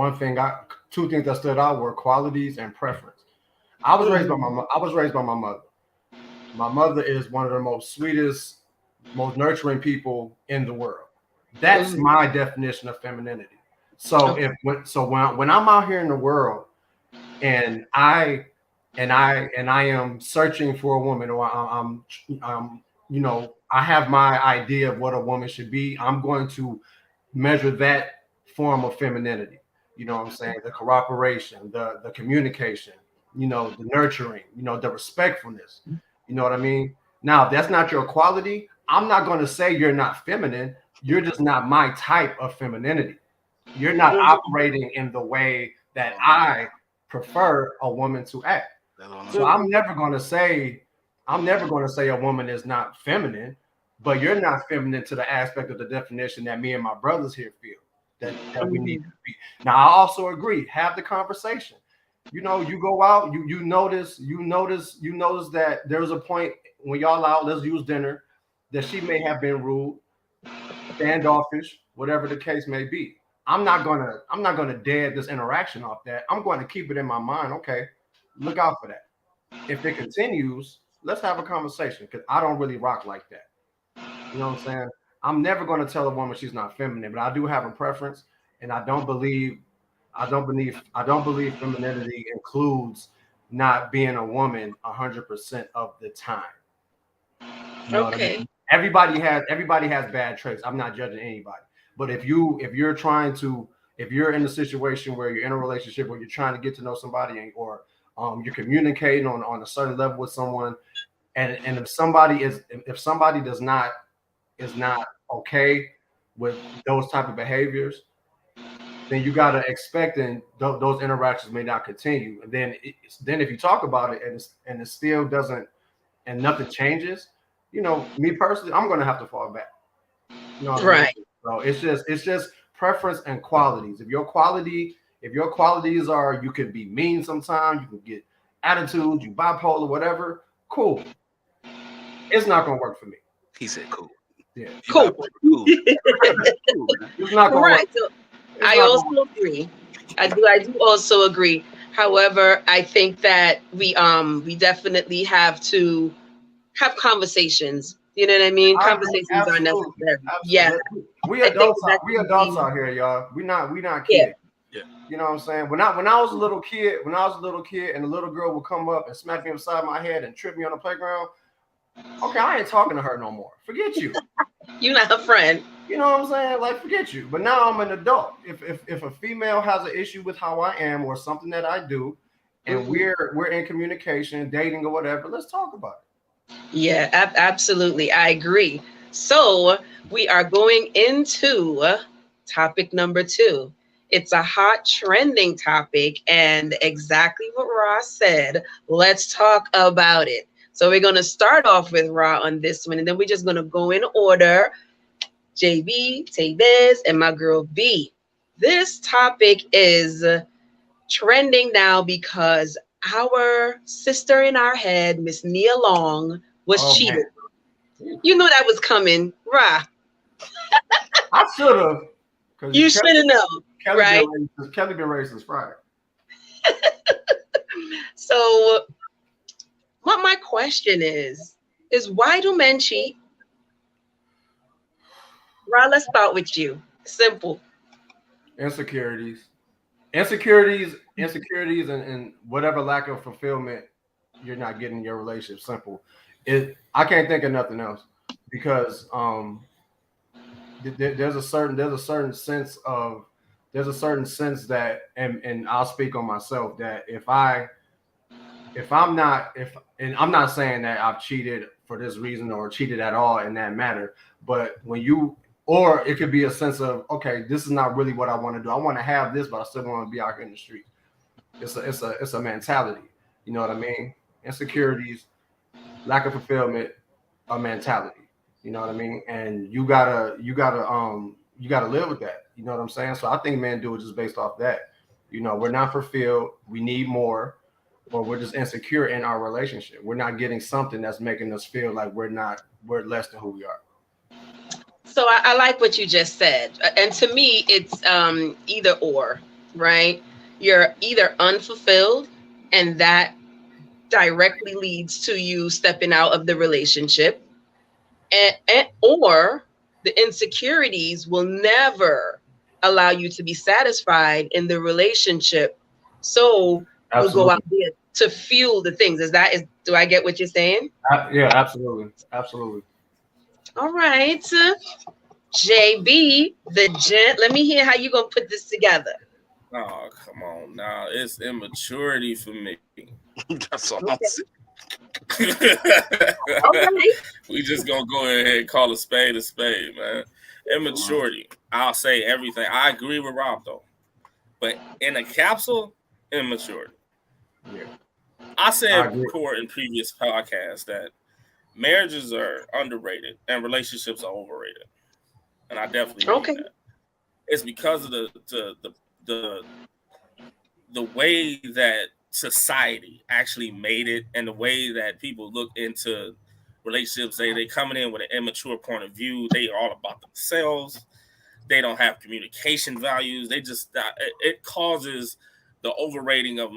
two things that stood out were qualities and preference. I was raised by my mother. My mother is one of the most sweetest, most nurturing people in the world. That's my definition of femininity. So when I'm out here in the world and I am searching for a woman, or I'm I have my idea of what a woman should be, I'm going to measure that form of femininity. You know what I'm saying? The cooperation, the communication, the nurturing, the respectfulness. You know what I mean? Now, if that's not your quality, I'm not going to say you're not feminine. You're just not my type of femininity. You're not operating in the way that I prefer a woman to act. So I'm never going to say a woman is not feminine, but you're not feminine to the aspect of the definition that me and my brothers here feel that we need to be. Now, I also agree. Have the conversation. You go out, you notice that there's a point when y'all out, let's use dinner, that she may have been rude, standoffish, whatever the case may be. I'm not gonna dead this interaction off that. I'm going to keep it in my mind. Okay, look out for that. If it continues, let's have a conversation, because I don't really rock like that. You know what I'm saying? I'm never going to tell a woman she's not feminine, but I do have a preference, and I don't believe femininity includes not being a woman 100% of the time. You know what I mean? Everybody has bad traits. I'm not judging anybody, but if you're in a situation where you're in a relationship where you're trying to get to know somebody, or you're communicating on a certain level with someone, and if somebody is not okay with those type of behaviors, then you got to expect those interactions may not continue. And then if you talk about it and it still doesn't, and nothing changes, me personally, I'm going to have to fall back. You know what I mean? So it's just preference and qualities. If your qualities are, you can be mean sometimes, you can get attitude, you bipolar, whatever, cool. It's not going to work for me. He said cool. Yeah. Cool. It's not going to work. So I also agree. I do also agree. However, I think that we definitely have to have conversations. You know what I mean? Conversations are necessary. Absolutely. Yeah. We adults out here, y'all. We not kids. Yeah. You know what I'm saying? When I was a little kid, and a little girl would come up and smack me upside my head and trip me on the playground, okay, I ain't talking to her no more. Forget you. You're not a friend. You know what I'm saying? Like, forget you. But now I'm an adult. If a female has an issue with how I am or something that I do, and we're in communication, dating or whatever, let's talk about it. Yeah, absolutely. I agree. So we are going into topic number 2. It's a hot trending topic, and exactly what Ross said. Let's talk about it. So we're going to start off with Ra on this one, and then we're just going to go in order. JB, Tavez, and my girl B. This topic is trending now because our sister in our head, Miss Nia Long, was cheated. Man. You know that was coming, Ra. I should have. You should have known, right? Kelly been racist Friday. So what my question is why do men cheat? Ra, let's start with you. Simple. Insecurities, and whatever lack of fulfillment you're not getting in your relationship. Simple. I can't think of nothing else, because there's a certain sense that, and I'll speak on myself, that I'm not saying that I've cheated for this reason or cheated at all in that matter, but or it could be a sense of, okay, this is not really what I want to do. I want to have this, but I still want to be out here in the street. It's a mentality. You know what I mean? Insecurities, lack of fulfillment, a mentality. You know what I mean? And you gotta live with that. You know what I'm saying? So I think men do it just based off that. We're not fulfilled. We need more, or we're just insecure in our relationship. We're not getting something that's making us feel like we're less than who we are. So I like what you just said. And to me, it's either or, right? You're either unfulfilled, and that directly leads to you stepping out of the relationship, or the insecurities will never allow you to be satisfied in the relationship. So you go out Absolutely. there to fuel the things. Do I get what you're saying? Yeah, absolutely. Absolutely. All right. JB, the gent. Let me hear how you gonna put this together. Oh, come on now. It's immaturity for me. That's all I'm saying. All right. We just gonna go ahead and call a spade, man. Immaturity. I'll say everything. I agree with Rob though. But in a capsule, immaturity. Yeah. I I said agree. before in previous podcasts that marriages are underrated and relationships are overrated. And I definitely believe that. It's because of the way that society actually made it, and the way that people look into relationships. They coming in with an immature point of view. They are all about themselves. They don't have communication values. They just it causes the overrating of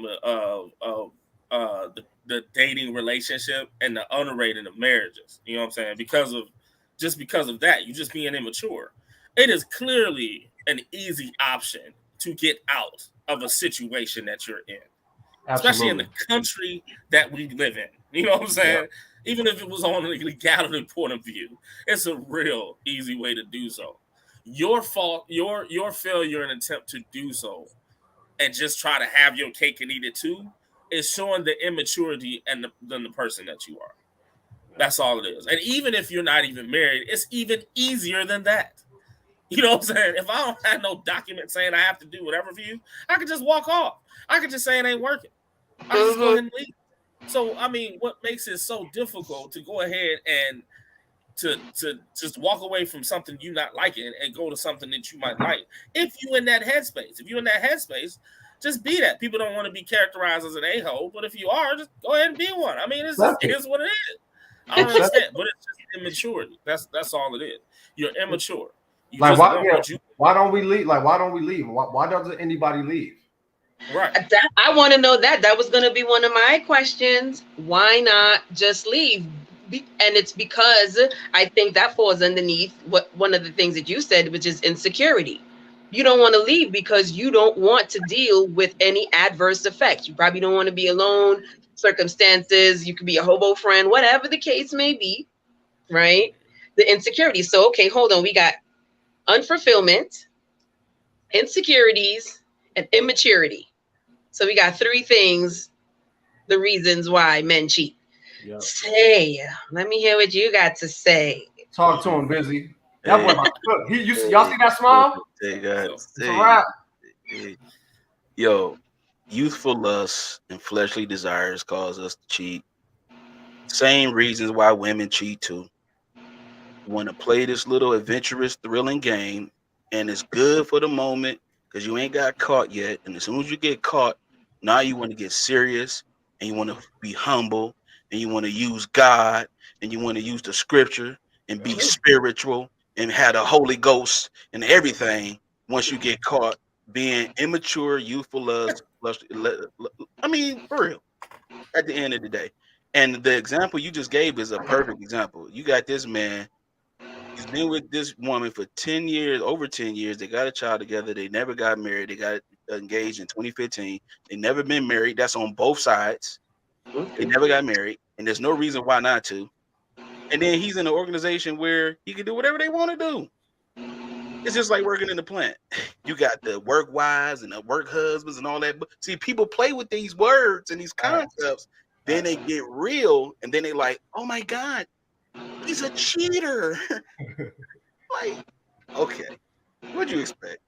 the dating relationship and the underrating of marriages. You know what I'm saying? Because of that, you just being immature. It is clearly an easy option to get out of a situation that you're in, especially in the country that we live in. You know what I'm saying? Yeah. Even if it was on a legality point of view, it's a real easy way to do so. Your fault, your failure and attempt to do so, and just try to have your cake and eat it too, is showing the immaturity and the person that you are. That's all it is. And even if you're not even married, it's even easier than that. You know what I'm saying? If I don't have no document saying I have to do whatever for you, I could just walk off. I could just say it ain't working. I just go ahead and leave. So, I mean, what makes it so difficult to go ahead and to just walk away from something you not liking and go to something that you might like? If you in that headspace, just be that. People don't want to be characterized as an a-hole, but if you are, just go ahead and be one. I mean, it is what it is. I don't understand, but it's just immaturity. That's all it is. You're immature. Like why don't we leave? Like why don't we leave? Why doesn't anybody leave? Right. I want to know that. That was going to be one of my questions. Why not just leave? And it's because I think that falls underneath one of the things that you said, which is insecurity. You don't want to leave because you don't want to deal with any adverse effects. You probably don't want to be alone. Circumstances. You could be a hobo friend, whatever the case may be. Right. The insecurity. So, okay, hold on. We got unfulfillment, insecurities, and immaturity. So we got three things, the reasons why men cheat. Yep. Let me hear what you got to say. Talk to him, Busy. That boy, look, y'all see that smile? Yo, youthful lust and fleshly desires cause us to cheat. Same reasons why women cheat too. You want to play this little adventurous, thrilling game, and it's good for the moment because you ain't got caught yet. And as soon as you get caught, now you want to get serious and you want to be humble and you want to use God and you want to use the scripture and be spiritual and have the Holy Ghost and everything. Once you get caught being immature, youthful lust, I mean, for real, at the end of the day. And the example you just gave is a perfect example. You got this man. He's been with this woman for 10 years, over 10 years. They got a child together. They never got married. They got engaged in 2015. They never been married. That's on both sides. They never got married. And there's no reason why not to. And then he's in an organization where he can do whatever they want to do. It's just like working in the plant. You got the work wives and the work husbands and all that. But see, people play with these words and these concepts. Then they get real. And then they like, oh my God, he's a cheater. Like, okay, what'd you expect?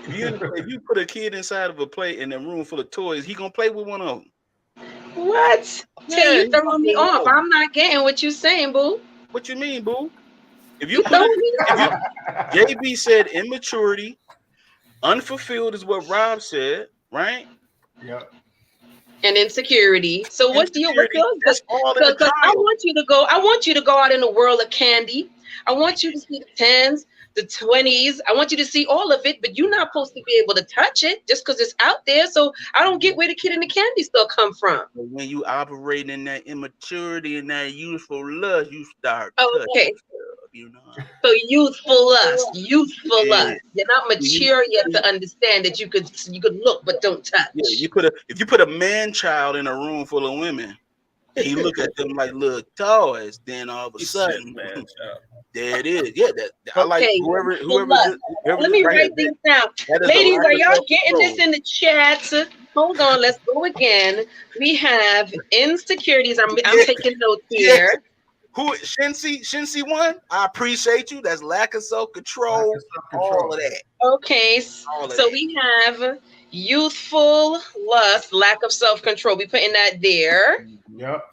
If you put a kid inside of a play in a room full of toys, he gonna play with one of them. What? Yeah, you throwing me off. I'm not getting what you saying, boo. What you mean, boo? If you put JB said immaturity, unfulfilled is what Rob said, right? Yeah. And insecurity. So what's your? Because I want you to go out in the world of candy. I want you to see the 10s, the 20s. I want you to see all of it, but you're not supposed to be able to touch it just because it's out there. So I don't get where the kid in the candy store come from. But when you operate in that immaturity and that youthful lust, you start Oh, touching okay. stuff, you know. So youthful lust, youthful Yeah. lust. You're not mature yet to understand that you could look but don't touch. Yeah, if you put a man child in a room full of women, and he look at them like little toys, then all of a sudden, there it is. Yeah, I like Okay, whoever lust. Let me write these down. Ladies, are y'all getting this in the chat? Hold on, let's go again. We have insecurities. I'm taking notes here. Who Shinsi one? I appreciate you. That's lack of self-control. All of that. Okay, so we have youthful lust, lack of self-control. We putting that there. Yep.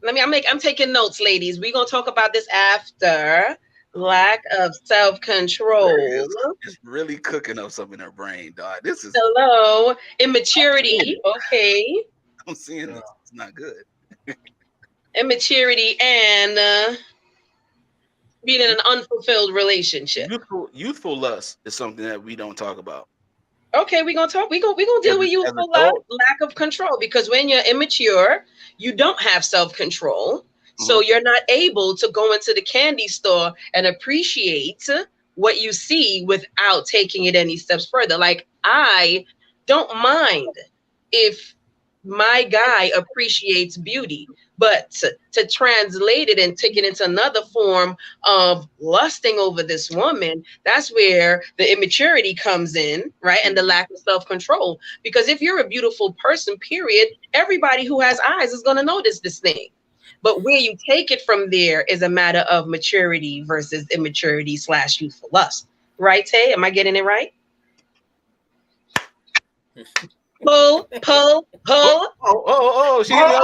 I'm taking notes, ladies. We're gonna talk about this after. Lack of self-control. It's really cooking up something in her brain, dog. This is hello. Immaturity. Okay. I'm seeing this. It's not good. Immaturity and being in an unfulfilled relationship. Youthful lust is something that we don't talk about. Okay, we're gonna talk. We're gonna deal with youthful lust, lack of control, because when you're immature, you don't have self-control. So you're not able to go into the candy store and appreciate what you see without taking it any steps further. Like, I don't mind if my guy appreciates beauty, but to translate it and take it into another form of lusting over this woman, that's where the immaturity comes in, right? And the lack of self-control. Because if you're a beautiful person, period, everybody who has eyes is going to notice this thing. But where you take it from there is a matter of maturity versus immaturity / youthful lust. Right, Tay? Am I getting it right? Pull. She did it.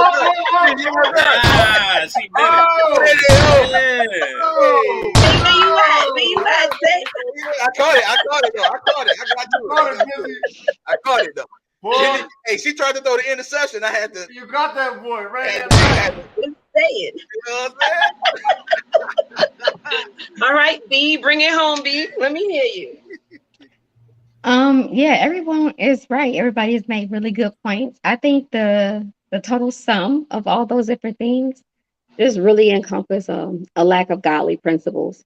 I caught it though. Boy. Hey, she tried to throw the interception. I had to. You got that boy right. Say it. You know what I'm saying? All right, B, bring it home, B. Let me hear you. Yeah, everyone is right. Everybody has made really good points. I think the total sum of all those different things just really encompass a lack of godly principles.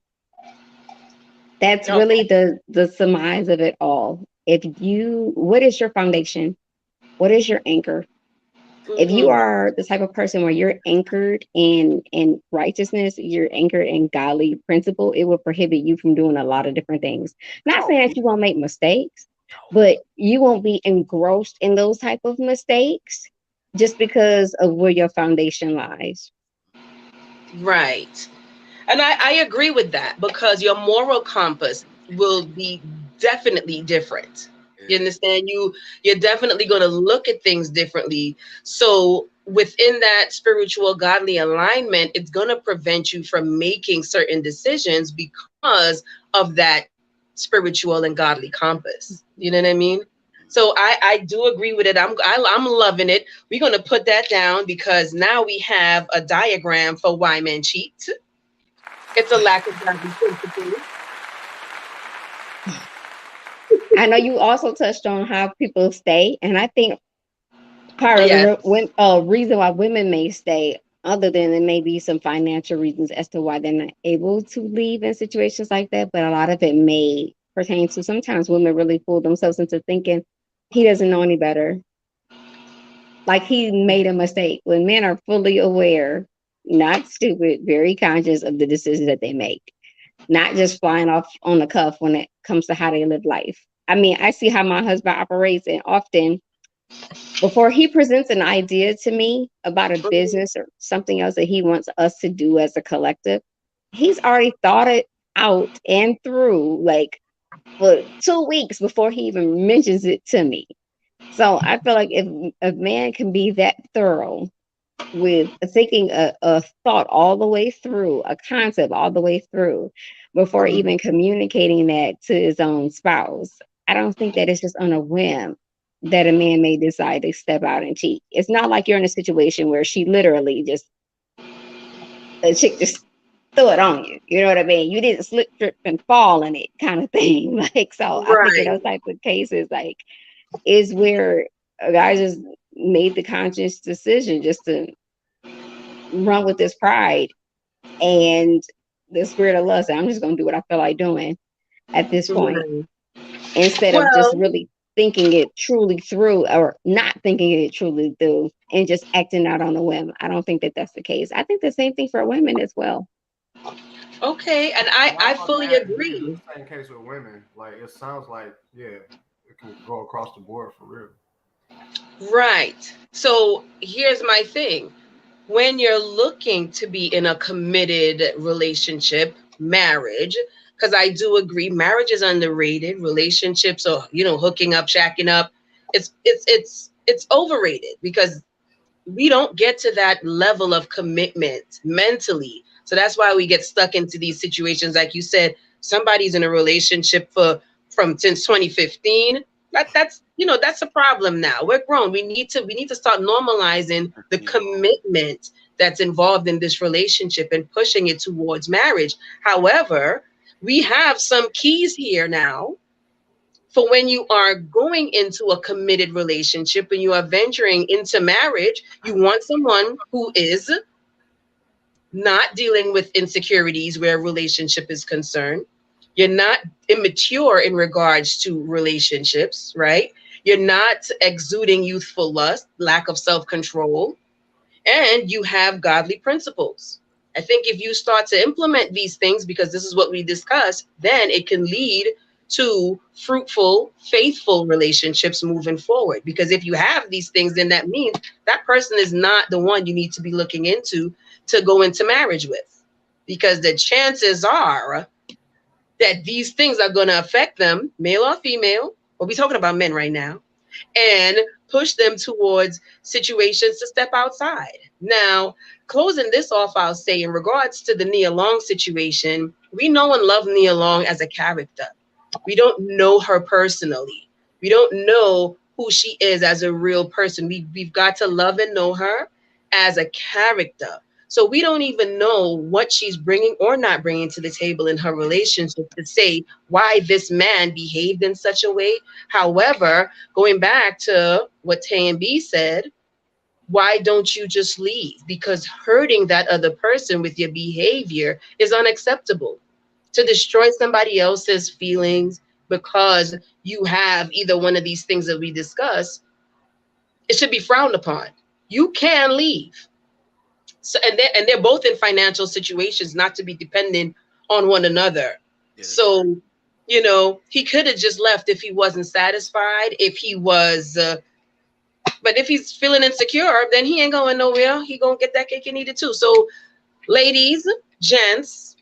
That's really the surmise of it all. What is your foundation? What is your anchor? If you are the type of person where you're anchored in righteousness, you're anchored in godly principle, it will prohibit you from doing a lot of different things. Not saying that you won't make mistakes, but you won't be engrossed in those type of mistakes just because of where your foundation lies. Right. And I agree with that, because your moral compass will be definitely different. You understand? You're definitely going to look at things differently. So within that spiritual godly alignment, it's going to prevent you from making certain decisions because of that spiritual and godly compass. You know what I mean? So I do agree with it. I'm loving it. We're going to put that down, because now we have a diagram for why men cheat. It's a lack of godly principle. I know you also touched on how people stay, and I think part of the reason why women may stay, other than there may be some financial reasons as to why they're not able to leave in situations like that, but a lot of it may pertain to sometimes women really fool themselves into thinking he doesn't know any better. Like he made a mistake, when men are fully aware, not stupid, very conscious of the decisions that they make, not just flying off on the cuff when it comes to how they live life. I mean, I see how my husband operates, and often before he presents an idea to me about a business or something else that he wants us to do as a collective, he's already thought it out and through, like for 2 weeks before he even mentions it to me. So I feel like if a man can be that thorough with thinking a thought all the way through, a concept all the way through, before even communicating that to his own spouse, I don't think that it's just on a whim that a man may decide to step out and cheat. It's not like you're in a situation where she literally a chick just threw it on you. You know what I mean? You didn't slip, trip, and fall in it, kind of thing. Like, so I think in Right. those type of cases, like, is where a guy just made the conscious decision just to run with this pride and the spirit of lust. I'm just gonna do what I feel like doing at this point, Right. instead of just Well, really thinking it truly through, or not thinking it truly through, and just acting out on a whim. I don't think that that's the case. I think the same thing for women as well. okay, and Well, I I fully imagine it's agree. the same case with women. Like it sounds like, yeah, it can go across the board for real. Right. So here's my thing. When you're looking to be in a committed relationship, marriage, because I do agree, marriage is underrated. Relationships, or hooking up, shacking up, it's overrated because we don't get to that level of commitment mentally. So that's why we get stuck into these situations. Like you said, somebody's in a relationship from since 2015. That's a problem now. We're grown. We need to start normalizing the commitment that's involved in this relationship and pushing it towards marriage. However, we have some keys here now for when you are going into a committed relationship and you are venturing into marriage. You want someone who is not dealing with insecurities where a relationship is concerned. You're not immature in regards to relationships, right? You're not exuding youthful lust, lack of self-control, and you have godly principles. I think if you start to implement these things, because this is what we discussed, then it can lead to fruitful, faithful relationships moving forward. Because if you have these things, then that means that person is not the one you need to be looking into to go into marriage with. Because the chances are that these things are going to affect them, male or female, but we're talking about men right now, and push them towards situations to step outside. Now, closing this off, I'll say in regards to the Nia Long situation, we know and love Nia Long as a character. We don't know her personally. We don't know who she is as a real person. We've got to love and know her as a character. So we don't even know what she's bringing or not bringing to the table in her relationship to say why this man behaved in such a way. However, going back to what Tay and B said, why don't you just leave? Because hurting that other person with your behavior is unacceptable. To destroy somebody else's feelings because you have either one of these things that we discuss, it should be frowned upon. You can leave. So, and they're both in financial situations, not to be dependent on one another. Yeah. So, he could have just left if he wasn't satisfied, if he was, but if he's feeling insecure, then he ain't going nowhere. He gonna get that cake and eat it too. So, ladies, gents,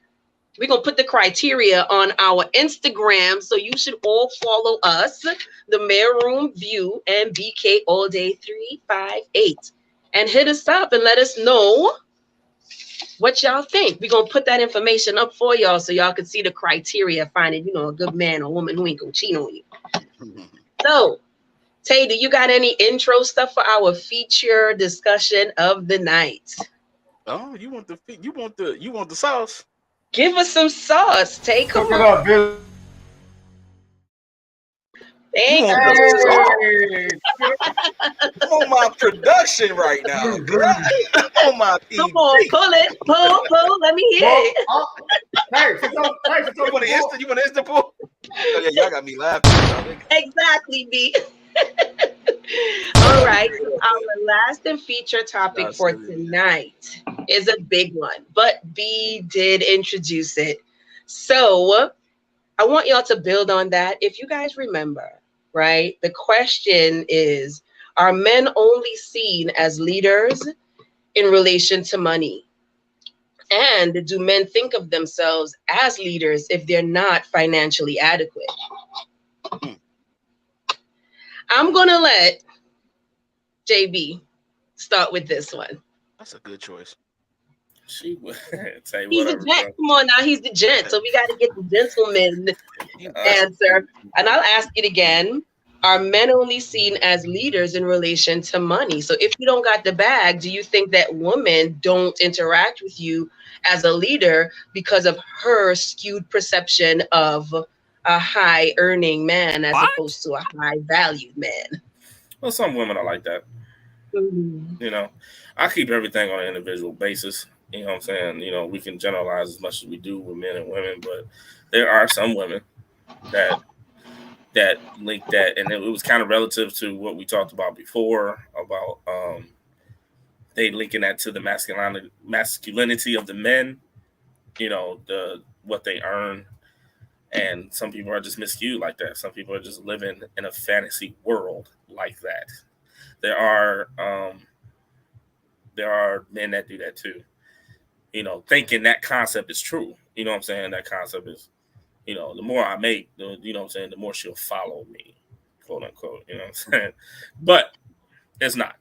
we're gonna put the criteria on our Instagram, so you should all follow us, the Mailroom View and BK All Day 358, and hit us up and let us know what y'all think. We're gonna put that information up for y'all so y'all can see the criteria, finding a good man or woman who ain't gonna cheat on you. So, Tay, do you got any intro stuff for our feature discussion of the night? Oh, you want the sauce? Give us some sauce, Tay. Come Cook it on. up, Bill. Thank You you. I'm on my production right now, girl. I'm on my PD. Come on, pull it. Pull. Let me hear it. Hey, You want to instant pull? Oh, yeah, y'all got me laughing. Exactly, B. All right. So our last and feature topic for tonight is a big one, but B did introduce it. So I want y'all to build on that. If you guys remember, right, the question is, are men only seen as leaders in relation to money? And do men think of themselves as leaders if they're not financially adequate? I'm going to let JB start with this one. That's a good choice. She would say He's whatever. a gent. Come on now, he's the gent. So we got to get the gentleman answer. And I'll ask it again. are men only seen as leaders in relation to money? So if you don't got the bag, do you think that women don't interact with you as a leader because of her skewed perception of a high earning man as opposed to a high valued man? Well, some women are like that. Mhm. You know, I keep everything on an individual basis. You know what I'm saying? You know, we can generalize as much as we do with men and women, but there are some women that link that, and it was kind of relative to what we talked about before about they linking that to the masculinity of the men. You know, the what they earn, and some people are just miscued like that. Some people are just living in a fantasy world like that. There are men that do that too. You know, thinking that concept is true. You know what I'm saying? That concept is, you know, the more I make, you know what I'm saying, the more she'll follow me, quote unquote. You know what I'm saying? But it's not.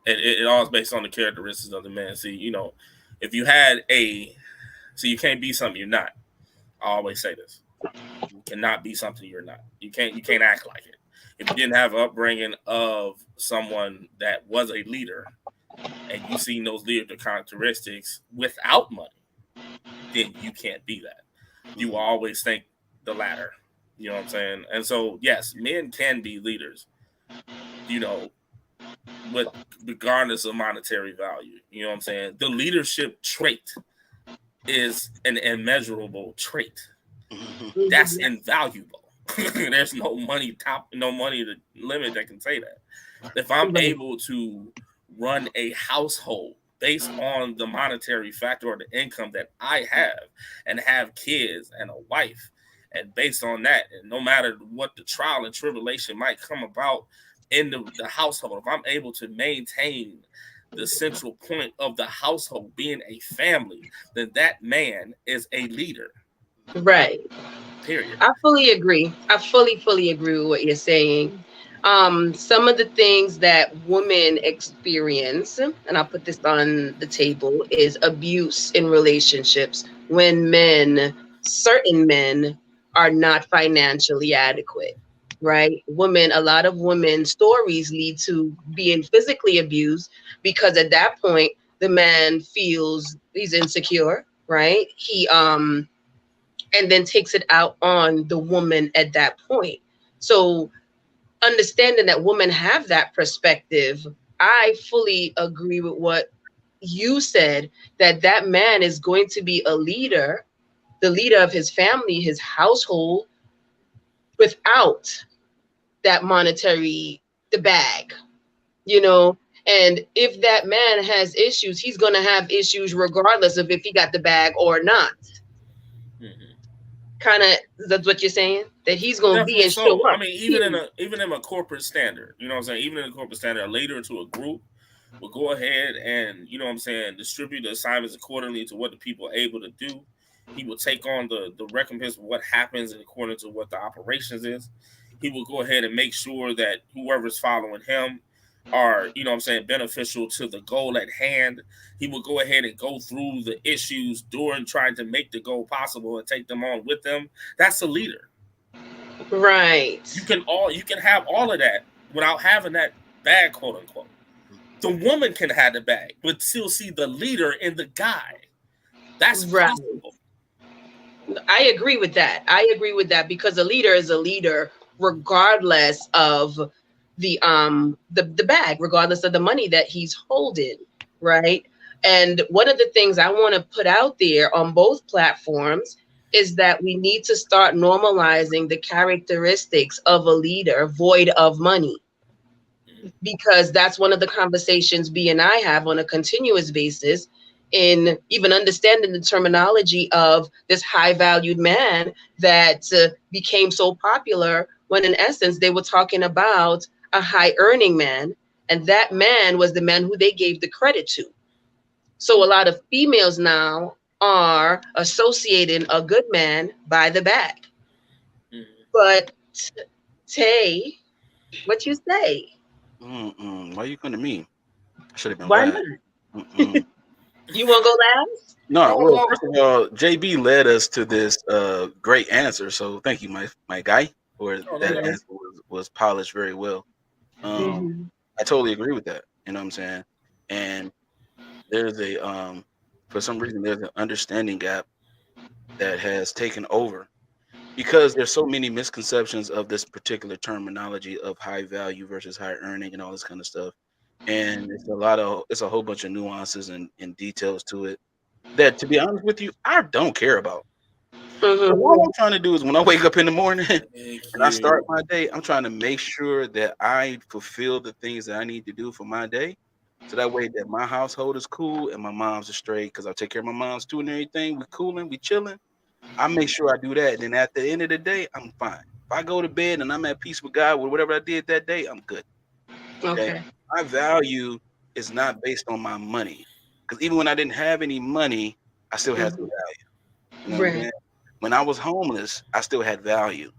It all is based on the characteristics of the man. See, you know, if you had so you can't be something you're not. I always say this. You cannot be something you're not. You can't act like it. If you didn't have an upbringing of someone that was a leader, and you seen those leader characteristics without money, then you can't be that. You will always think the latter. You know what I'm saying? And so, yes, men can be leaders, you know, regardless of monetary value. You know what I'm saying? The leadership trait is an immeasurable trait. That's invaluable. There's no money to limit that can say that. If I'm able to run a household based on the monetary factor or the income that I have and have kids and a wife, and based on that, and no matter what the trial and tribulation might come about in the household, if I'm able to maintain the central point of the household being a family, then that man is a leader. Right. Period. I fully agree. I fully agree with what you're saying. Some of the things that women experience, and I'll put this on the table, is abuse in relationships when certain men are not financially adequate, right? A lot of women's stories lead to being physically abused because at that point, the man feels he's insecure, right? And then takes it out on the woman at that point. So understanding that women have that perspective, I fully agree with what you said, that man is going to be a leader, the leader of his family, his household, without that the bag, you know. And if that man has issues, he's going to have issues regardless of if he got the bag or not. Kind of, that's what you're saying, that he's going to be Definitely and show so. up. I mean, even in a corporate standard, you know what I'm saying? Even in a corporate standard, a leader to a group will go ahead and, you know what I'm saying, distribute the assignments accordingly to what the people are able to do. He will take on the recompense of what happens according to what the operations is. He will go ahead and make sure that whoever's following him are, you know what I'm saying, beneficial to the goal at hand. He will go ahead and go through the issues during trying to make the goal possible and take them on with them. That's a leader. Right. You can have all of that without having that bag, quote unquote. The woman can have the bag, but still see the leader in the guy. That's right. possible. I agree with that because a leader is a leader regardless of the bag, regardless of the money that he's holding, right? And one of the things I want to put out there on both platforms is that we need to start normalizing the characteristics of a leader void of money, because that's one of the conversations B and I have on a continuous basis, in even understanding the terminology of this high valued man that became so popular, when in essence they were talking about a high earning man, and that man was the man who they gave the credit to. So a lot of females now are associating a good man by the bag. But Tay, what you say? Why are you going to me? I should have been Why last. not? You want to go last? No, well, first of all, JB led us to this great answer, so thank you, my guy. or Oh, that no. answer was polished very well. I totally agree with that. You know what I'm saying? And there's a for some reason there's an understanding gap that has taken over because there's so many misconceptions of this particular terminology of high value versus high earning and all this kind of stuff. And it's a whole bunch of nuances and details to it that, to be honest with you, I don't care about. So what I'm trying to do is when I wake up in the morning and I start my day, I'm trying to make sure that I fulfill the things that I need to do for my day. So that way that my household is cool and my mom's is straight, because I take care of my mom's too and everything. We cooling, we chilling. I make sure I do that. And then at the end of the day, I'm fine. If I go to bed and I'm at peace with God with whatever I did that day, I'm good. Okay. My value is not based on my money. Because even when I didn't have any money, I still had some value. You know what I'm saying? When I was homeless, I still had value.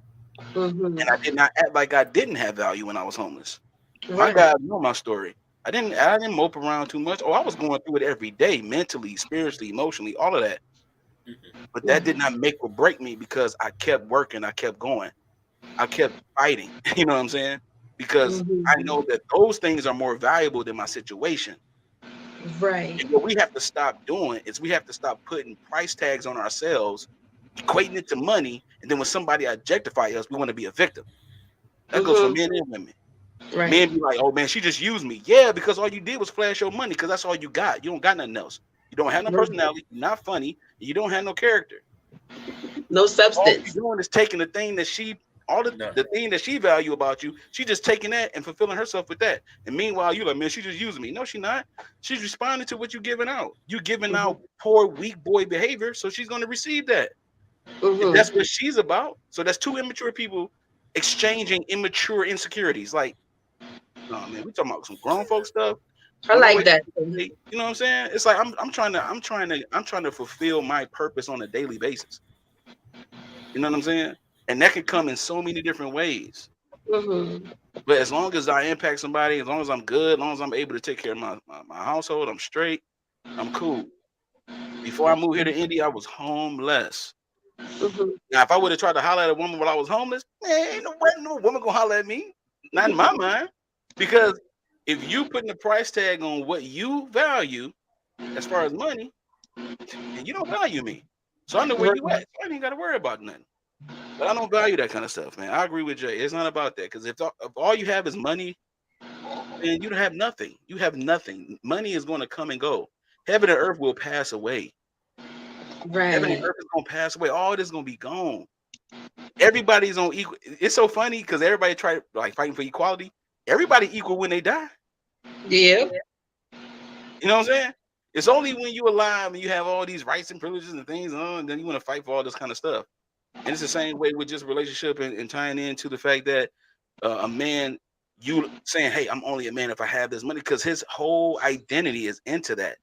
And I did not act like I didn't have value when I was homeless. My God know my story. I didn't mope around too much. Oh, I was going through it every day, mentally, spiritually, emotionally, all of that. But that did not make or break me, because I kept working, I kept going, I kept fighting. You know what I'm saying? Because I know that those things are more valuable than my situation. Right. And what we have to stop doing is we have to stop putting price tags on ourselves, equating it to money, and then when somebody objectify us, we want to be a victim. That goes for men and women. Right. Men be like, oh man, she just used me. Yeah, because all you did was flash your money, because that's all you got. You don't got nothing else. You don't have no personality, you're not funny, and you don't have no character. No All substance. you're doing is taking the thing that the thing that she value about you, she just taking that and fulfilling herself with that. And meanwhile, you like, man, she just using me. No, she not. She's responding to what you're giving out. You giving out poor, weak boy behavior, so she's going to receive that. If that's what she's about. So that's two immature people exchanging immature insecurities. Like, no, man, we talking about some grown folk stuff. I like that. You know what I'm saying? It's like I'm trying to fulfill my purpose on a daily basis. You know what I'm saying? And that can come in so many different ways. But as long as I impact somebody, as long as I'm good, as long as I'm able to take care of my household, I'm straight, I'm cool. Before I moved here to India, I was homeless. Now, if I would have tried to holler at a woman while I was homeless, man, ain't no woman gonna holler at me. Not in my mind. Because if you putting a price tag on what you value as far as money, and you don't value me. So I know where you at. So I ain't got to worry about nothing. But I don't value that kind of stuff, man. I agree with Jay. It's not about that. Because if all you have is money, then you don't have nothing. You have nothing. Money is going to come and go. Heaven and earth will pass away. Heaven and earth is going to pass away. All this is going to be gone. Everybody's on equal. It's so funny because everybody try like fighting for equality. Everybody equal when they die. Yeah. You know what I'm saying? It's only when you alive and you have all these rights and privileges and things, and then you want to fight for all this kind of stuff. And it's the same way with just relationship and tying into the fact that a man, you saying, hey, I'm only a man if I have this money, because his whole identity is into that.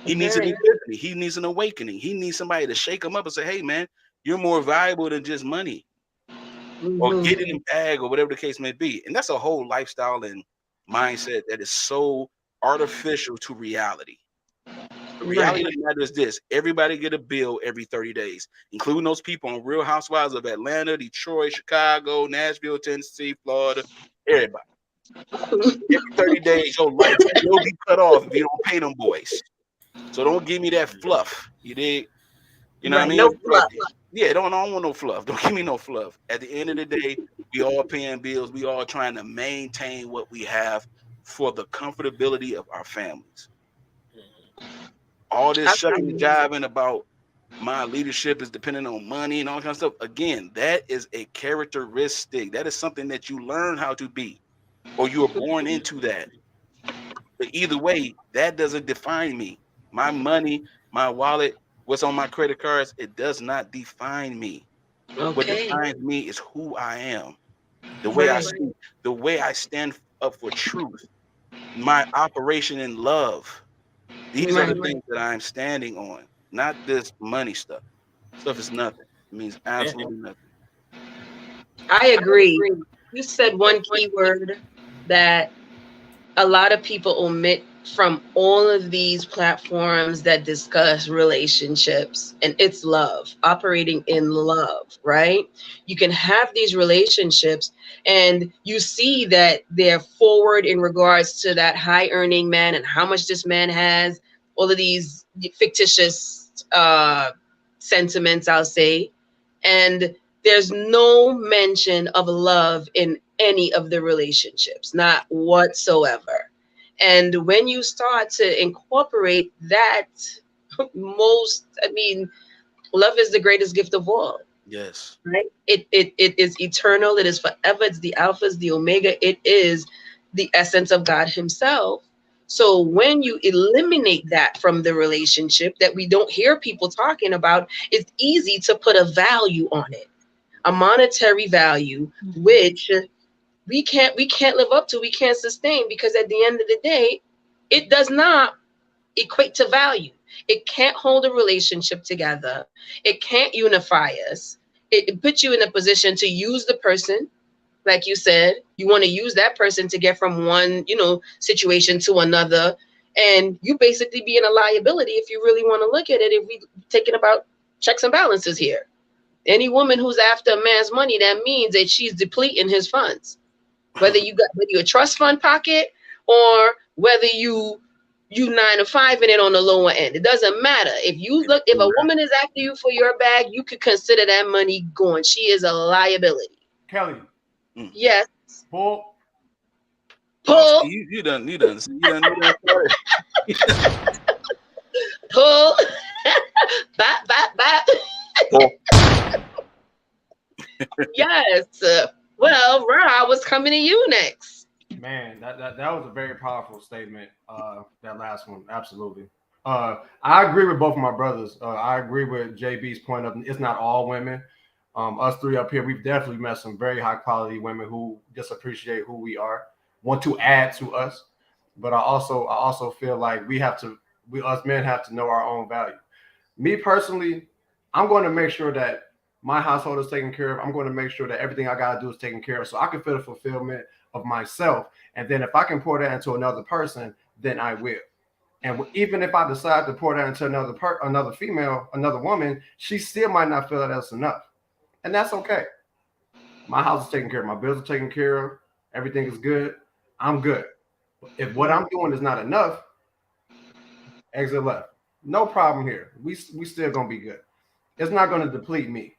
He needs an epiphany. He needs an awakening. He needs somebody to shake him up and say, hey, man, you're more valuable than just money or getting in bag or whatever the case may be. And that's a whole lifestyle and mindset that is so artificial to reality. The reality of the matter is this: everybody get a bill every 30 days, including those people on Real Housewives of Atlanta, Detroit, Chicago, Nashville, Tennessee, Florida, everybody. Every 30 days, your lights will be cut off if you don't pay them boys. So don't give me that fluff. You dig? You know what I mean? No fluff. Yeah, don't want no fluff. Don't give me no fluff. At the end of the day, we all paying bills. We all trying to maintain what we have for the comfortability of our families. All this shucking and jiving about my leadership is dependent on money and all that kind of stuff. Again, that is a characteristic. That is something that you learn how to be, or you are born into that. But either way, that doesn't define me. My money, my wallet, what's on my credit cards, it does not define me. What defines me is who I am, the way I speak, the way I stand up for truth, my operation in love. These are the things that I'm standing on, not this money stuff. Stuff is nothing. It means absolutely nothing. I agree. You said one key word that a lot of people omit from all of these platforms that discuss relationships, and it's love, operating in love, right? You can have these relationships and you see that they're forward in regards to that high earning man and how much this man has, all of these fictitious sentiments, I'll say. And there's no mention of love in any of the relationships, not whatsoever. And when you start to incorporate that, love is the greatest gift of all, Yes. right? It is eternal, it is forever, it's the Alpha, it's the Omega, it is the essence of God Himself. So when you eliminate that from the relationship that we don't hear people talking about, it's easy to put a value on it, a monetary value, which we can't live up to, we can't sustain, because at the end of the day, it does not equate to value. It can't hold a relationship together. It can't unify us. It puts you in a position to use the person. Like you said, you want to use that person to get from one, situation to another. And you basically being a liability if you really want to look at it. If we taking about checks and balances here. Any woman who's after a man's money, that means that she's depleting his funds. Whether you're a trust fund pocket or whether you 9 to 5 in it on the lower end, it doesn't matter. If a woman is after you for your bag, you could consider that money gone. She is a liability. Kelly. Yes. Pull. Pull. See, you done know that. Pull. Bap. Yes. Well, Ra, I was coming to you next. Man, that was a very powerful statement. That last one, absolutely. I agree with both of my brothers. I agree with JB's point of it's not all women. Us three up here, we've definitely met some very high quality women who just appreciate who we are, want to add to us. But I also feel like we us men have to know our own value. Me personally, I'm going to make sure that my household is taken care of. I'm going to make sure that everything I got to do is taken care of so I can feel the fulfillment of myself. And then if I can pour that into another person, then I will. And even if I decide to pour that into another female, another woman, she still might not feel that that's enough. And that's okay. My house is taken care of. My bills are taken care of. Everything is good. I'm good. If what I'm doing is not enough, exit left. No problem here. We still going to be good. It's not going to deplete me.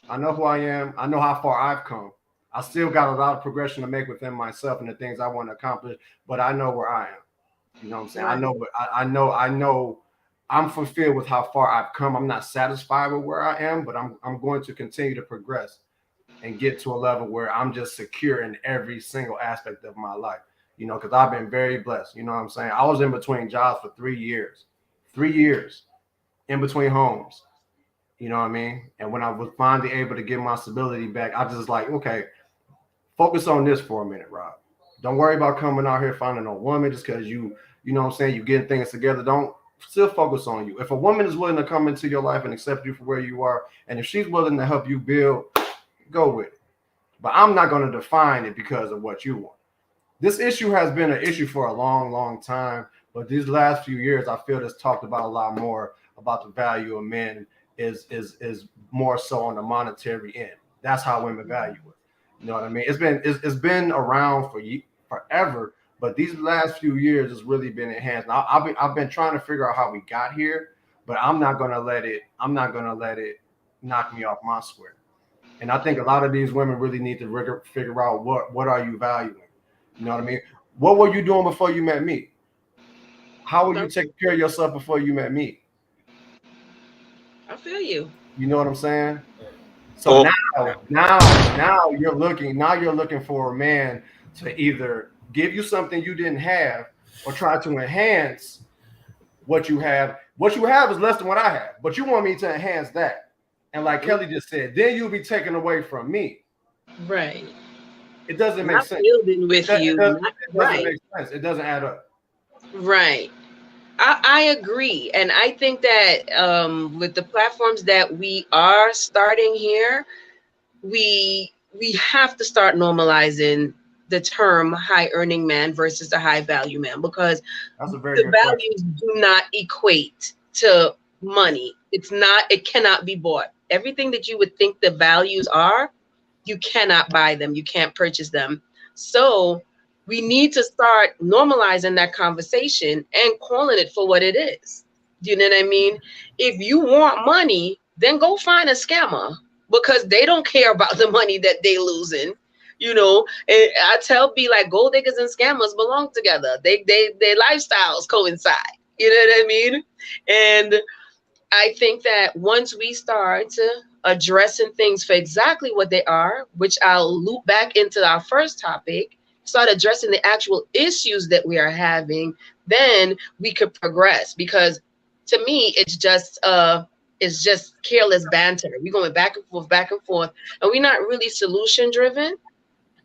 I know who I am. I know how far I've come. I still got a lot of progression to make within myself and the things I want to accomplish, but I know where I am. You know what I'm saying? I know I'm fulfilled with how far I've come. I'm not satisfied with where I am, but I'm going to continue to progress and get to a level where I'm just secure in every single aspect of my life. Because I've been very blessed. You know what I'm saying? I was in between jobs for 3 years. 3 years in between homes. You know what I mean? And when I was finally able to get my stability back, I just like, okay, focus on this for a minute, Rob. Don't worry about coming out here finding a woman just because you know what I'm saying, you getting things together. Don't still focus on you. If a woman is willing to come into your life and accept you for where you are, and if she's willing to help you build, go with it. But I'm not going to define it because of what you want. This issue has been an issue for a long, long time. But these last few years, I feel it's talked about a lot more about the value of men is more so on the monetary end. That's how women value it. You know what I mean? It's been around for forever, but these last few years has really been enhanced. Now, I've been trying to figure out how we got here, but I'm not gonna let it knock me off my square. And I think a lot of these women really need to figure out what are you valuing. You know what I mean? What were you doing before you met me? How were you taking care of yourself before you met me? I feel you. You know what I'm saying? So now you're looking for a man to either give you something you didn't have or try to enhance what you have. What you have is less than what I have, but you want me to enhance that. And like Kelly just said, then you'll be taken away from me. Right. It doesn't make sense. Building with you. It doesn't make sense. It doesn't add up. Right. I agree. And I think that with the platforms that we are starting here, we have to start normalizing the term high earning man versus a high value man, because That's a very the good question. values do not equate to money. It cannot be bought. Everything that you would think the values are, you cannot buy them. You can't purchase them. So we need to start normalizing that conversation and calling it for what it is. Do you know what I mean? If you want money, then go find a scammer, because they don't care about the money that they losing. You know, and I tell be like, gold diggers and scammers belong together. Their lifestyles coincide. You know what I mean? And I think that once we start addressing things for exactly what they are, which I'll loop back into our first topic, start addressing the actual issues that we are having, then we could progress. Because to me, it's just careless banter. We're going back and forth, and we're not really solution driven.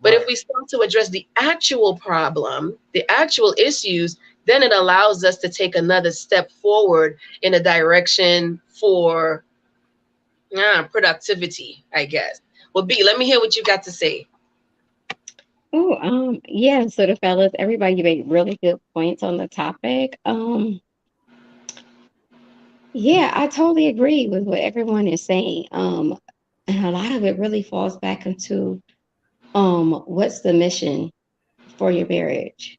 But if we start to address the actual problem, the actual issues, then it allows us to take another step forward in a direction for productivity, I guess. Well, B, let me hear what you got to say. Oh, yeah. So the fellas, everybody made really good points on the topic. Yeah, I totally agree with what everyone is saying. And a lot of it really falls back into what's the mission for your marriage?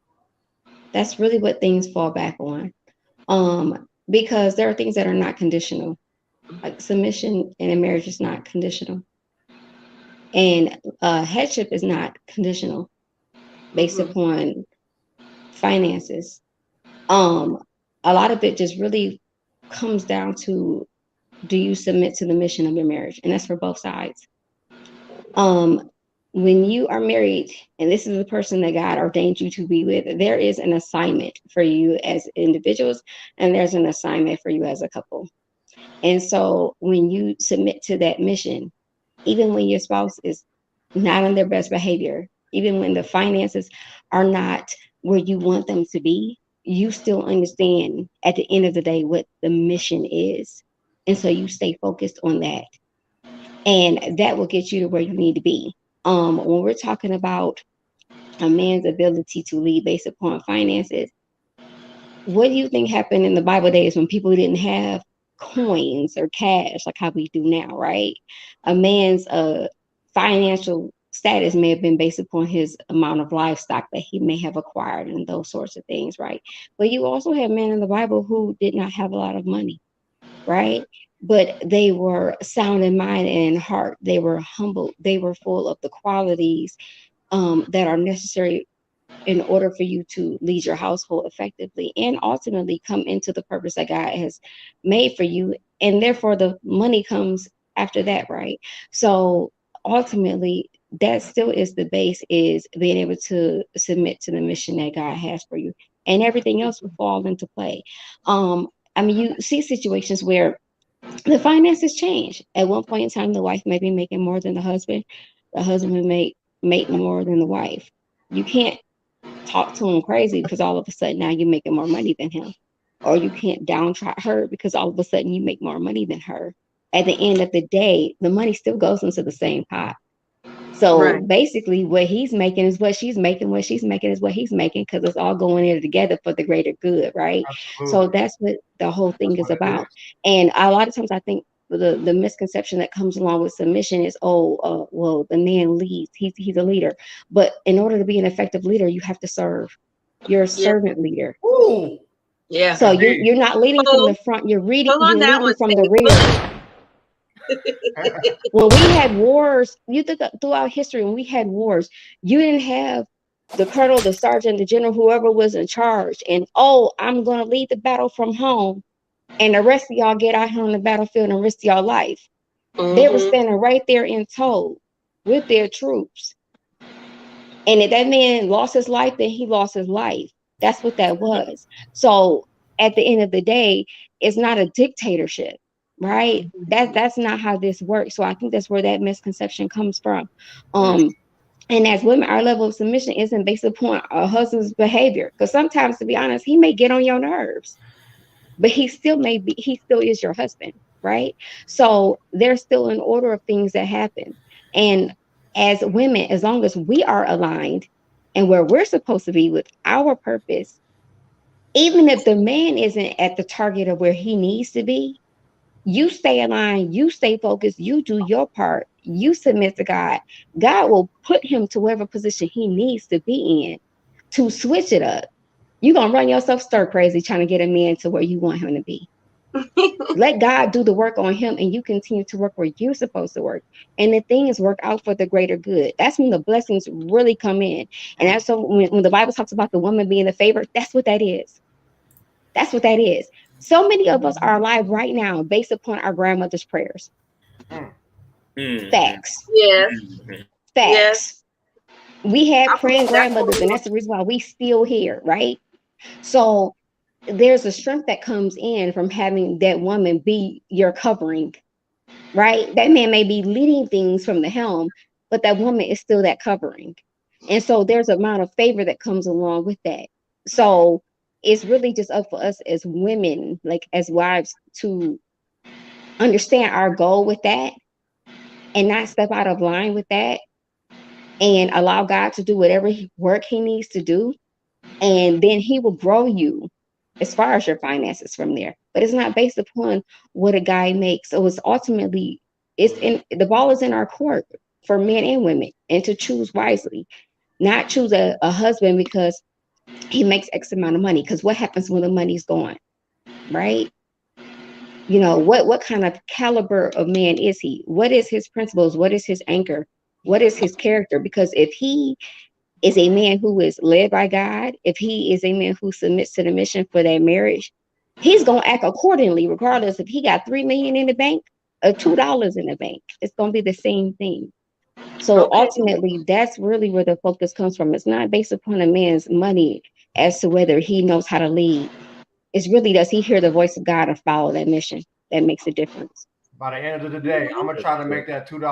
That's really what things fall back on. Because there are things that are not conditional. Like submission in a marriage is not conditional. And headship is not conditional based upon finances. A lot of it just really comes down to, do you submit to the mission of your marriage? And that's for both sides. When you are married, and this is the person that God ordained you to be with, there is an assignment for you as individuals, and there's an assignment for you as a couple. And so when you submit to that mission, even when your spouse is not on their best behavior, even when the finances are not where you want them to be, you still understand at the end of the day what the mission is. And so you stay focused on that. And that will get you to where you need to be. When we're talking about a man's ability to lead based upon finances, what do you think happened in the Bible days when people didn't have coins or cash like how we do now, right? A man's financial status may have been based upon his amount of livestock that he may have acquired and those sorts of things, right? But you also have men in the Bible who did not have a lot of money, right? But they were sound in mind and in heart. They were humble. They were full of the qualities that are necessary in order for you to lead your household effectively and ultimately come into the purpose that God has made for you. And therefore the money comes after that, right? So ultimately that still is the base, is being able to submit to the mission that God has for you, and everything else will fall into play. I mean, you see situations where the finances change. At one point in time, the wife may be making more than the husband may make more than the wife. You can't talk to him crazy because all of a sudden now you're making more money than him, or you can't downtrot her because all of a sudden you make more money than her. At the end of the day, the money still goes into the same pot. So basically what he's making is what she's making, what she's making is what he's making, because it's all going in together for the greater good, right? Absolutely. So that's what the whole thing is about. And a lot of times I think the misconception that comes along with submission is, well, the man leads, he's a leader. But in order to be an effective leader, you have to serve. You're a servant leader. Ooh. Yeah. So you're not leading from the front, you're leading from the rear. When we had wars, you think throughout history, when we had wars, you didn't have the colonel, the sergeant, the general, whoever was in charge, and I'm going to lead the battle from home, and the rest of y'all get out here on the battlefield and risk y'all life. They were standing right there in tow with their troops. And if that man lost his life, then he lost his life. That's what that was. So at the end of the day, it's not a dictatorship. Right? That's not how this works. So I think that's where that misconception comes from. And as women, our level of submission isn't based upon our husband's behavior. Because sometimes, to be honest, he may get on your nerves, but he still is your husband, right? So there's still an order of things that happen. And as women, as long as we are aligned, and where we're supposed to be with our purpose, even if the man isn't at the target of where he needs to be, you stay aligned, you stay focused, you do your part, you submit to God. God will put him to whatever position he needs to be in to switch it up. You're going to run yourself stir crazy trying to get a man to where you want him to be. Let God do the work on him, and you continue to work where you're supposed to work. And the things work out for the greater good. That's when the blessings really come in. And that's when the Bible talks about the woman being the favorite, that's what that is. That's what that is. So many of us are alive right now based upon our grandmother's prayers. Facts. Yes. Facts. Yes. We had praying grandmothers, and that's the reason why we still here, right? So there's a strength that comes in from having that woman be your covering, right? That man may be leading things from the helm, but that woman is still that covering. And so there's an amount of favor that comes along with that. So it's really just up for us as women, like as wives, to understand our goal with that and not step out of line with that, and allow God to do whatever work he needs to do. And then he will grow you as far as your finances from there. But it's not based upon what a guy makes. So it's ultimately, the ball is in our court for men and women, and to choose wisely, not choose a husband because he makes X amount of money. Because what happens when the money's gone, right? You know, what kind of caliber of man is he? What is his principles? What is his anchor? What is his character? Because if he is a man who is led by God, if he is a man who submits to the mission for their marriage, he's going to act accordingly, regardless if he got $3 million in the bank or $2 in the bank. It's going to be the same thing. So ultimately, that's really where the focus comes from. It's not based upon a man's money as to whether he knows how to lead. It's really, does he hear the voice of God and follow that mission? That makes a difference. By the end of the day, I'm gonna try to make that $2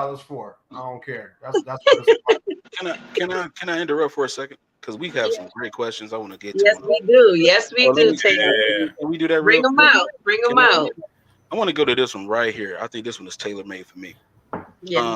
I don't care. That's what it's Can I interrupt for a second? Because we have some great questions I want to get to. Yes, we do. Yes, we do. Can we do that? Bring them out. Bring them out. I want to go to this one right here. I think this one is tailor made for me. Yeah.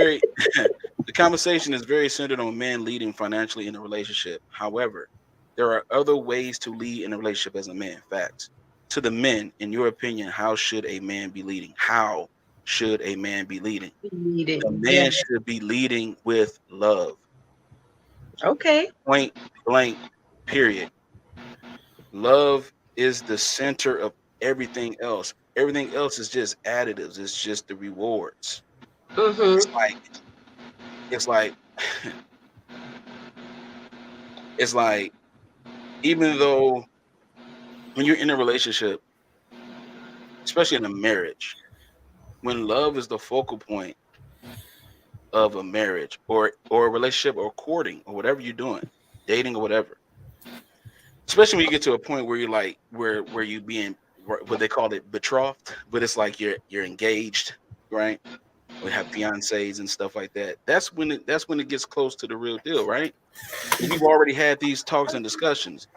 The conversation is very centered on men leading financially in a relationship. However, there are other ways to lead in a relationship as a man. Facts. To the men, in your opinion, how should a man be leading? How should a man be leading? A man should be leading with love. Okay. Point blank, period. Love is the center of everything else. Everything else is just additives. It's just the rewards. It's like it's like even though when you're in a relationship, especially in a marriage, when love is the focal point of a marriage or a relationship or courting or whatever you're doing, dating or whatever, especially when you get to a point where you're like where you being what they call it betrothed, but it's like you're engaged, right? We have fiancés and stuff like that. That's when it gets close to the real deal, right? You've already had these talks and discussions.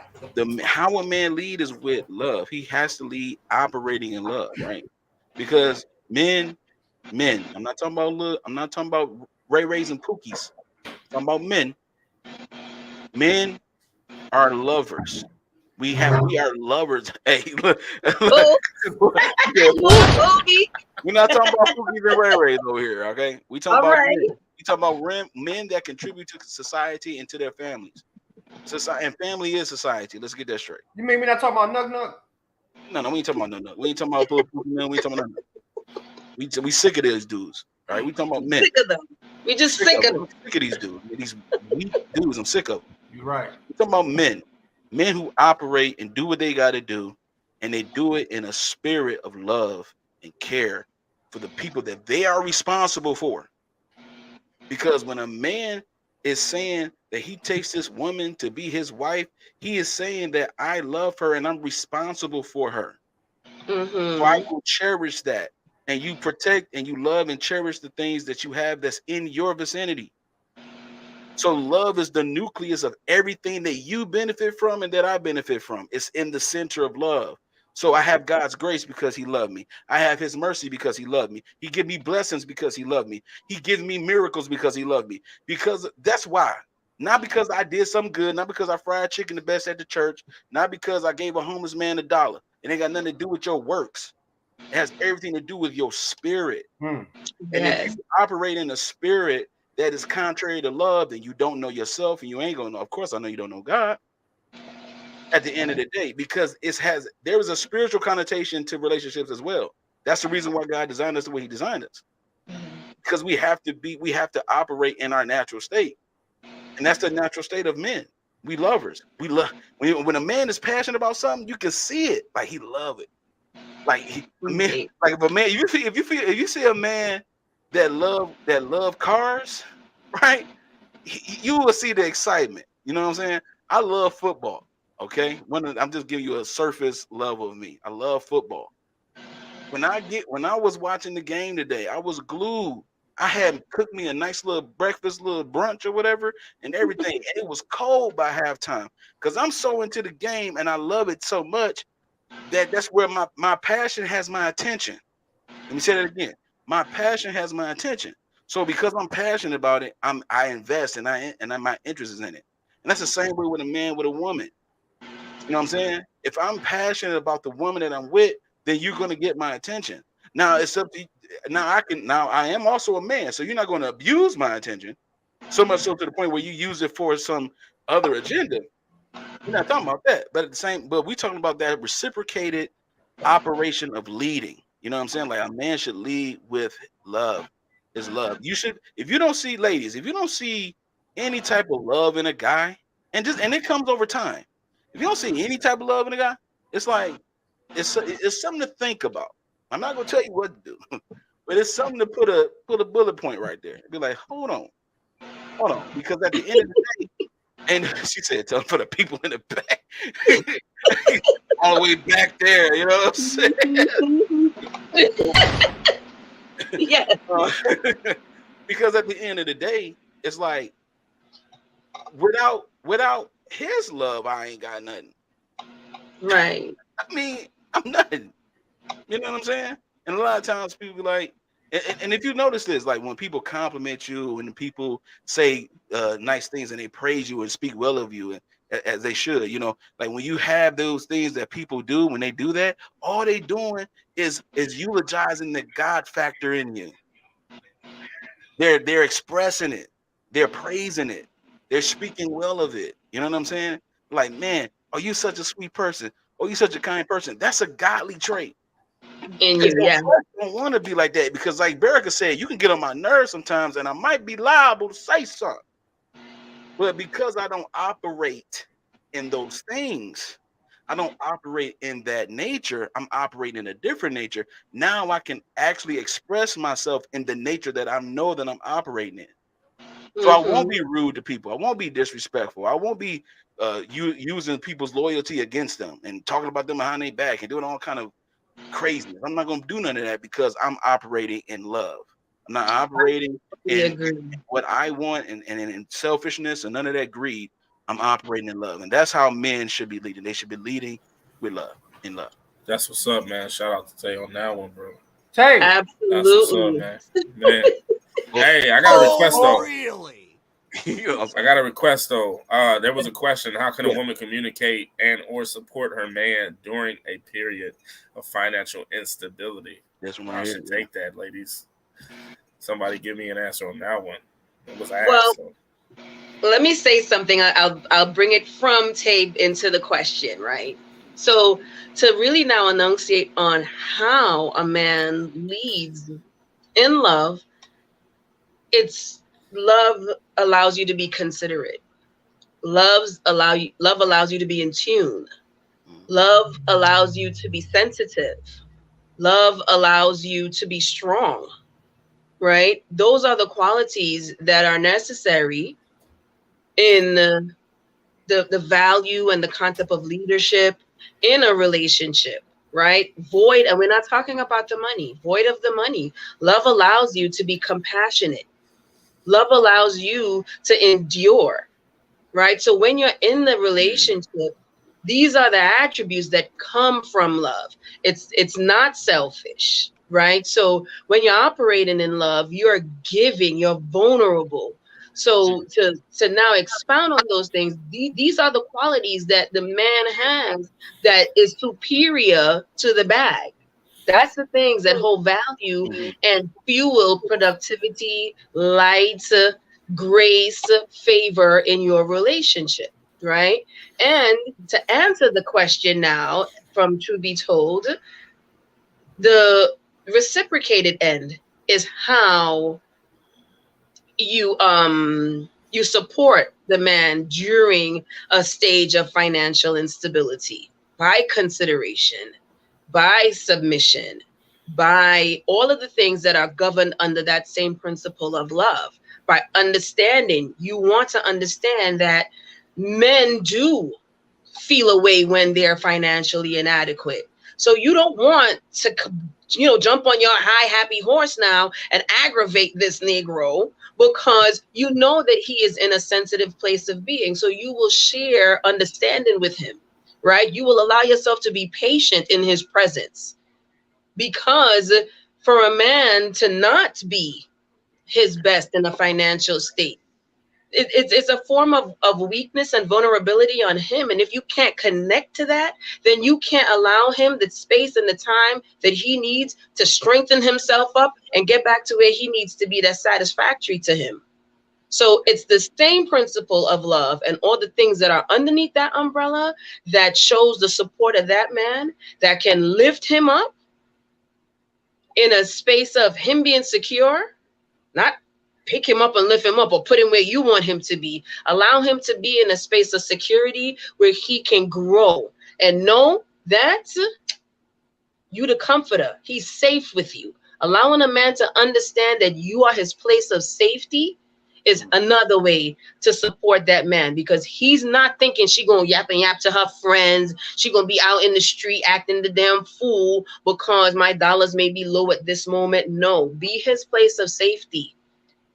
How a man lead is with love. He has to lead operating in love, right? Because men, I'm not talking about Ray Rays and Pookies. I'm talking about men. Men are lovers. We are lovers. Hey, look. We're not talking about Pookies and Ray Rays over here, okay? We talking about men. We talking about men that contribute to society and to their families. Society and family is society. Let's get that straight. You mean we not talking about nug? No, we ain't talking about nug. We ain't talking about men. We ain't talking about nug. We sick of these dudes. All right, we talking about men. Sick of them. We just sick of them. Sick of these dudes. These weak dudes. I'm sick of them. You're right. We talking about men who operate and do what they got to do, and they do it in a spirit of love and care for the people that they are responsible for. Because when a man is saying that he takes this woman to be his wife, he is saying that I love her and I'm responsible for her. So I will cherish that. And you protect and you love and cherish the things that you have that's in your vicinity. So love is the nucleus of everything that you benefit from and that I benefit from. It's in the center of love. So I have God's grace because he loved me. I have his mercy because he loved me. He gives me blessings because he loved me. He gives me miracles because he loved me. Because that's why. Not because I did something good, not because I fried chicken the best at the church, not because I gave a homeless man $1. It ain't got nothing to do with your works. It has everything to do with your spirit. And if you operate in a spirit that is contrary to love, then you don't know yourself, and you ain't gonna know. Of course, I know you don't know God at the end of the day, because there is a spiritual connotation to relationships as well. That's the reason why God designed us the way He designed us. Because we have to operate in our natural state. And that's the natural state of men. We lovers. We love when a man is passionate about something, you can see it. Like he love it. Like if a man, if you see a man that love cars, right? You will see the excitement. You know what I'm saying? I love football. Okay, I'm just giving you a surface level of me. I love football. When I was watching the game today, I was glued. I had cooked me a nice little breakfast, little brunch or whatever, and everything. And it was cold by halftime because I'm so into the game and I love it so much that's where my passion has my attention. Let me say that again. My passion has my attention. So because I'm passionate about it, I invest and my interest is in it. And that's the same way with a man with a woman. You know what I'm saying? If I'm passionate about the woman that I'm with, then you're gonna get my attention. Now it's up to you. Now I am also a man, so you're not going to abuse my attention so much so to the point where you use it for some other agenda. We're not talking about that, but we're talking about that reciprocated operation of leading. You know what I'm saying? Like a man should lead with love. Is love. You should, if you don't see, ladies, if you don't see any type of love in a guy, and it comes over time. If you don't see any type of love in a guy, it's like it's something to think about. I'm not gonna tell you what to do, but it's something to put a bullet point right there. Be like, hold on, because at the end of the day, and she said, "Tell for the people in the back, all the way back there." You know what I'm saying? Yeah. Because at the end of the day, it's like without his love, I ain't got nothing. Right. I mean, I'm nothing. You know what I'm saying? And a lot of times people be like, and if you notice this, like when people compliment you and people say nice things and they praise you and speak well of you, and as they should, you know, like when you have those things that people do, when they do that, all they doing is eulogizing the God factor in you. They're expressing it, they're praising it, they're speaking well of it. You know what I'm saying? Like, man, are you such a sweet person? Oh, you such a kind person. That's a godly trait. In you, yeah. I don't want to be like that because, like Berica said, you can get on my nerves sometimes, and I might be liable to say something. But because I don't operate in those things, I don't operate in that nature. I'm operating in a different nature. Now I can actually express myself in the nature that I know that I'm operating in. So I won't be rude to people. I won't be disrespectful. I won't be using people's loyalty against them and talking about them behind their back and doing all kind of craziness. I'm not going to do none of that because I'm operating in love. I'm not operating in what I want and in selfishness and none of that greed. I'm operating in love. And that's how men should be leading. They should be leading with love, in love. That's what's up, man. Shout out to Tay on that one, bro. Tay. Absolutely. That's what's up, man. Hey, I got a request, though. Really? I got a request, though. There was a question. How can a woman communicate and or support her man during a period of financial instability? I should take that, ladies. Somebody give me an answer on that one. It was asked, let me say something. I'll bring it from Tabe into the question, right? So to really now enunciate on how a man leads in love, love allows you to be considerate. Love allows you to be in tune. Love allows you to be sensitive. Love allows you to be strong, right? Those are the qualities that are necessary in the value and the concept of leadership in a relationship, right? Void, and we're not talking about the money, void of the money. Love allows you to be compassionate. Love allows you to endure, right? So when you're in the relationship, these are the attributes that come from love. It's not selfish, right? So when you're operating in love, you're giving, you're vulnerable. So to now expound on those things, these are the qualities that the man has that is superior to the bag. That's the things that hold value and fuel productivity, light, grace, favor in your relationship, right? And to answer the question now, from True Be Told, the reciprocated end is how you support the man during a stage of financial instability by consideration, by submission, by all of the things that are governed under that same principle of love. By understanding, you want to understand that men do feel away when they're financially inadequate. So you don't want to, jump on your high happy horse now and aggravate this Negro, because you know that he is in a sensitive place of being. So you will share understanding with him, right? You will allow yourself to be patient in his presence, because for a man to not be his best in a financial state, it's a form of weakness and vulnerability on him. And if you can't connect to that, then you can't allow him the space and the time that he needs to strengthen himself up and get back to where he needs to be, that's satisfactory to him. So it's the same principle of love and all the things that are underneath that umbrella that shows the support of that man, that can lift him up in a space of him being secure, not pick him up and lift him up or put him where you want him to be. Allow him to be in a space of security where he can grow and know that you the comforter. He's safe with you. Allowing a man to understand that you are his place of safety is another way to support that man, because he's not thinking she gonna yap and yap to her friends. She gonna be out in the street acting the damn fool because my dollars may be low at this moment. No, be his place of safety.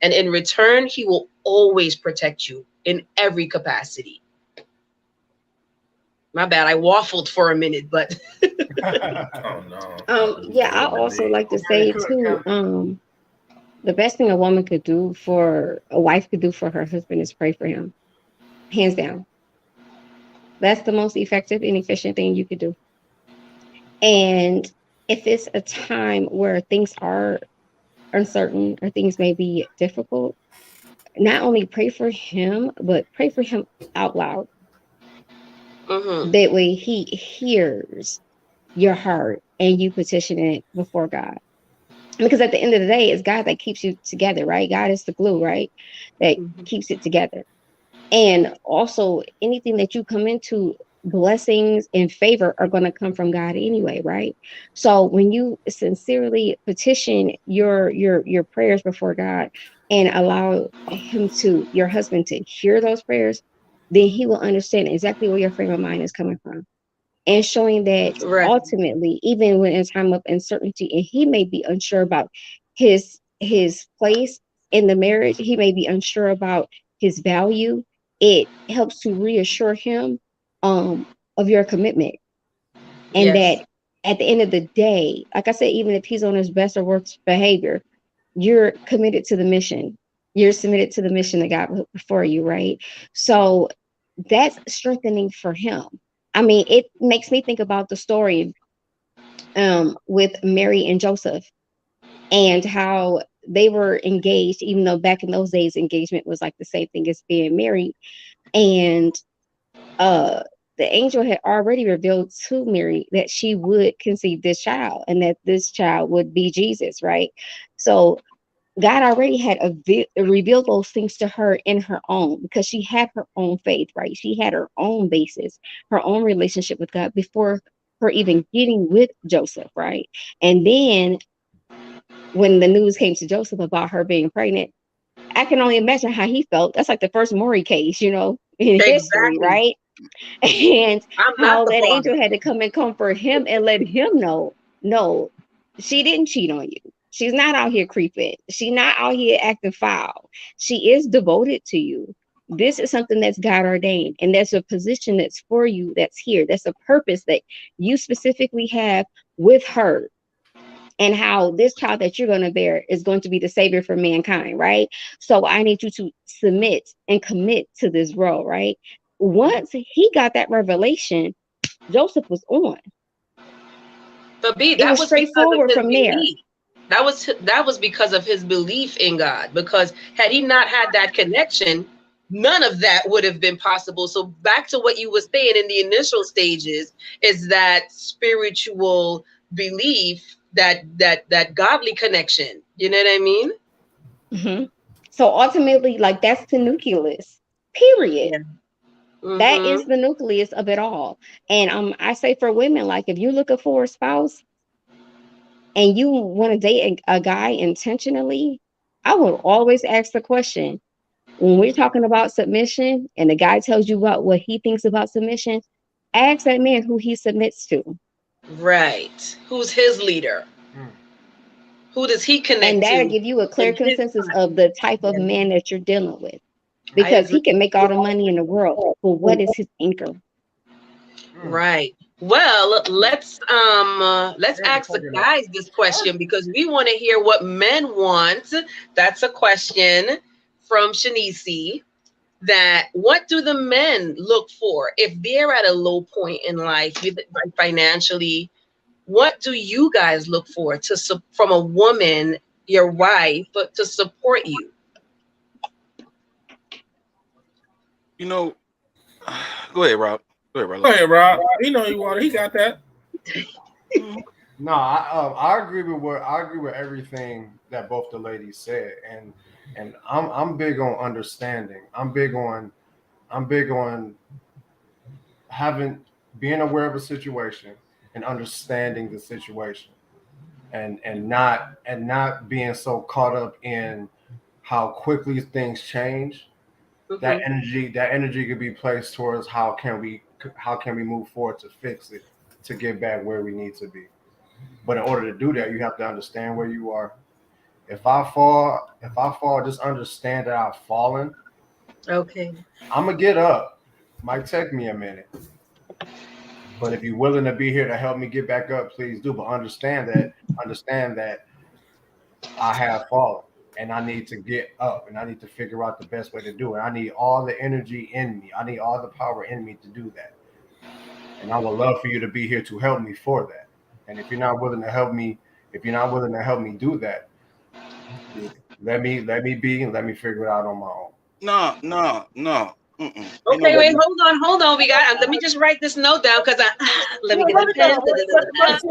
And in return, he will always protect you in every capacity. My bad, I waffled for a minute, but Oh no. Yeah, I also like to say too, the best thing a woman could do for a wife could do for her husband is pray for him. Hands down. That's the most effective and efficient thing you could do. And if it's a time where things are uncertain or things may be difficult, not only pray for him, but pray for him out loud. That way he hears your heart and you petition it before God. Because at the end of the day, it's God that keeps you together, right? God is the glue, right? That keeps it together. And also anything that you come into, blessings and favor are going to come from God anyway, right? So when you sincerely petition your prayers before God and allow your husband to hear those prayers, then he will understand exactly where your frame of mind is coming from. And showing that ultimately, even when in time of uncertainty, and he may be unsure about his place in the marriage, he may be unsure about his value, it helps to reassure him of your commitment. And that at the end of the day, like I said, even if he's on his best or worst behavior, you're committed to the mission. You're submitted to the mission that God put before you, right? So that's strengthening for him. I mean, it makes me think about the story with Mary and Joseph and how they were engaged, even though back in those days, engagement was like the same thing as being married. And the angel had already revealed to Mary that she would conceive this child and that this child would be Jesus, right? So God already had revealed those things to her in her own, because she had her own faith, right? She had her own basis, her own relationship with God before her even getting with Joseph, right? And then when the news came to Joseph about her being pregnant, I can only imagine how he felt. That's like the first Maury case, in history, right? And how that angel had to come and comfort him and let him know, no, she didn't cheat on you. She's not out here creeping. She's not out here acting foul. She is devoted to you. This is something that's God ordained. And there's a position that's for you that's here. That's a purpose that you specifically have with her. and how this child that you're going to bear is going to be the savior for mankind, right? So I need you to submit and commit to this role, right? Once he got that revelation, Joseph was on. But B, It that was was because of straightforward his from there. belief. That was because of his belief in God. Because had he not had that connection, none of that would have been possible. So back to what you were saying in the initial stages is that spiritual belief, that godly connection. You know what I mean? Mm-hmm. So ultimately, like that's the nucleus. Period. Yeah. That is Mm-hmm. the nucleus of it all. And I say for women, like if you're looking for a spouse and you want to date a guy intentionally, I would always ask the question when we're talking about submission and the guy tells you what he thinks about submission, ask that man who he submits to. Right. Who's his leader? Who does he And connect that'll to give you a clear in his consensus time? of the type of Yeah, man that you're dealing with. I Because agree. he can make all the money in the world, but what is his anchor? Right. Well, let's ask the Fucking up. guys this question because we want to hear what men want. That's a question from Shanice. That what do the men look for if they're at a low point in life, like financially? What do you guys look for from a woman, your wife, but to support you? You know, go ahead, Rob. Go ahead, Rob. Go ahead, Rob. He know you want it. He got that. No, I agree with everything that both the ladies said, and I'm big on understanding. I'm big on having being aware of a situation and understanding the situation, and not being so caught up in how quickly things change. That energy could be placed towards how can we move forward to fix it, to get back where we need to be. But in order to do that, you have to understand where you are. If I fall, just understand that I've fallen. Okay. I'm gonna get up. Might take me a minute, but if you're willing to be here to help me get back up, please do. But understand that I have fallen, and I need to get up, and I need to figure out the best way to do it. I need all the energy in me. I need all the power in me to do that. And I would love for you to be here to help me for that. And if you're not willing to help me, do that, let me be and let me figure it out on my own. No. You know Okay, what? wait, hold on. We got. Let me just write this note down because let me get a pen. But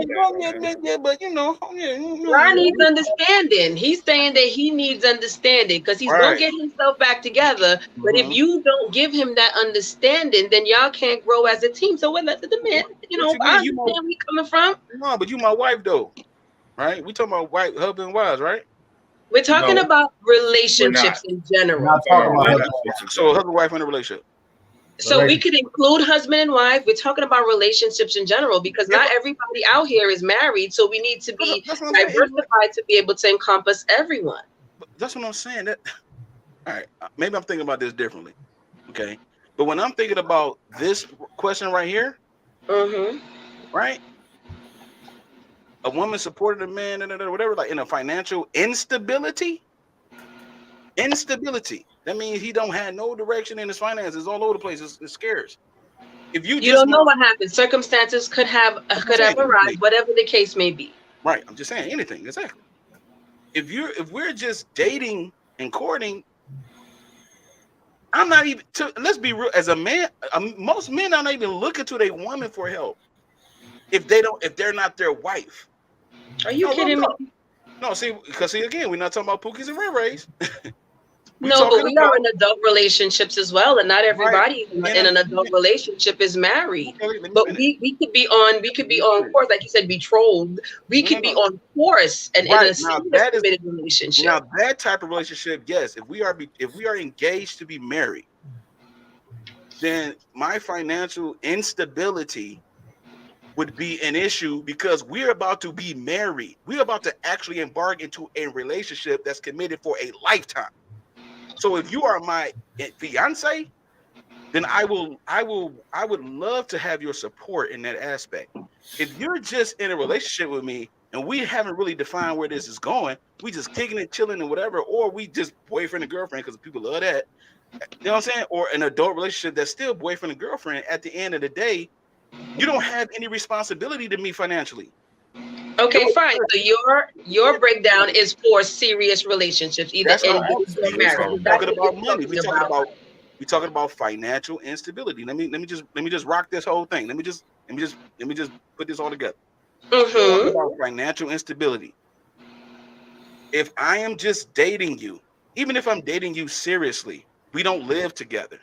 Ron needs understanding. He's saying that he needs understanding because he's gonna right. get himself back together. But if Mhm. you don't give him that understanding, then y'all can't grow as a team. So we'll let the men. What you mean? I understand where you're coming from. No, but you my wife though, right? We talking about wife, husband, and wives, right? We're talking No, about we're not. relationships in We're general. not talking about Relationships. So husband, wife, in a relationship. So we could include husband and wife. We're talking about relationships in general because not everybody out here is married. So we need to be That's what I'm saying. diversified to be able to encompass everyone. That's what I'm saying. That all right. Maybe I'm thinking about this differently. Okay. But when I'm thinking about this question right here, Mm-hmm. right? A woman supporting a man, whatever, like in a financial instability. That means he don't have no direction in his finances, all over the place. It's scarce. If you You just don't know what happens. Circumstances could have arrived, whatever the case may be. right, I'm just saying anything exactly. If we're just dating and courting, I'm not even. Let's be real. As a man, most men are not even looking to their woman for help if they're not their wife. Are you kidding me? No, because again, we're not talking about Pookies and Ray Rays. No, but we are in adult relationships as well, and not everybody Right. in an adult relationship is married. Okay, let me But finish. we could be on course, like you said, betrothed. We could be on course and in a serious committed relationship. Now that type of relationship, yes. If we are engaged to be married, then my financial instability would be an issue because we're about to be married. We're about to actually embark into a relationship that's committed for a lifetime. So if you are my fiance, then I would love to have your support in that aspect. If you're just in a relationship with me and we haven't really defined where this is going. We just kicking it, chilling, and whatever, or we just boyfriend and girlfriend because people love that. You know what I'm saying? Or an adult relationship that's still boyfriend and girlfriend. At the end of the day, you don't have any responsibility to me financially. Okay, fine. So your breakdown is for serious relationships, either That's not engaged or married. we're talking about money. We're talking about financial instability. Let me just rock this whole thing. Let me just put this all together. Talking about financial instability. If I am just dating you, even if I'm dating you seriously, we don't live together.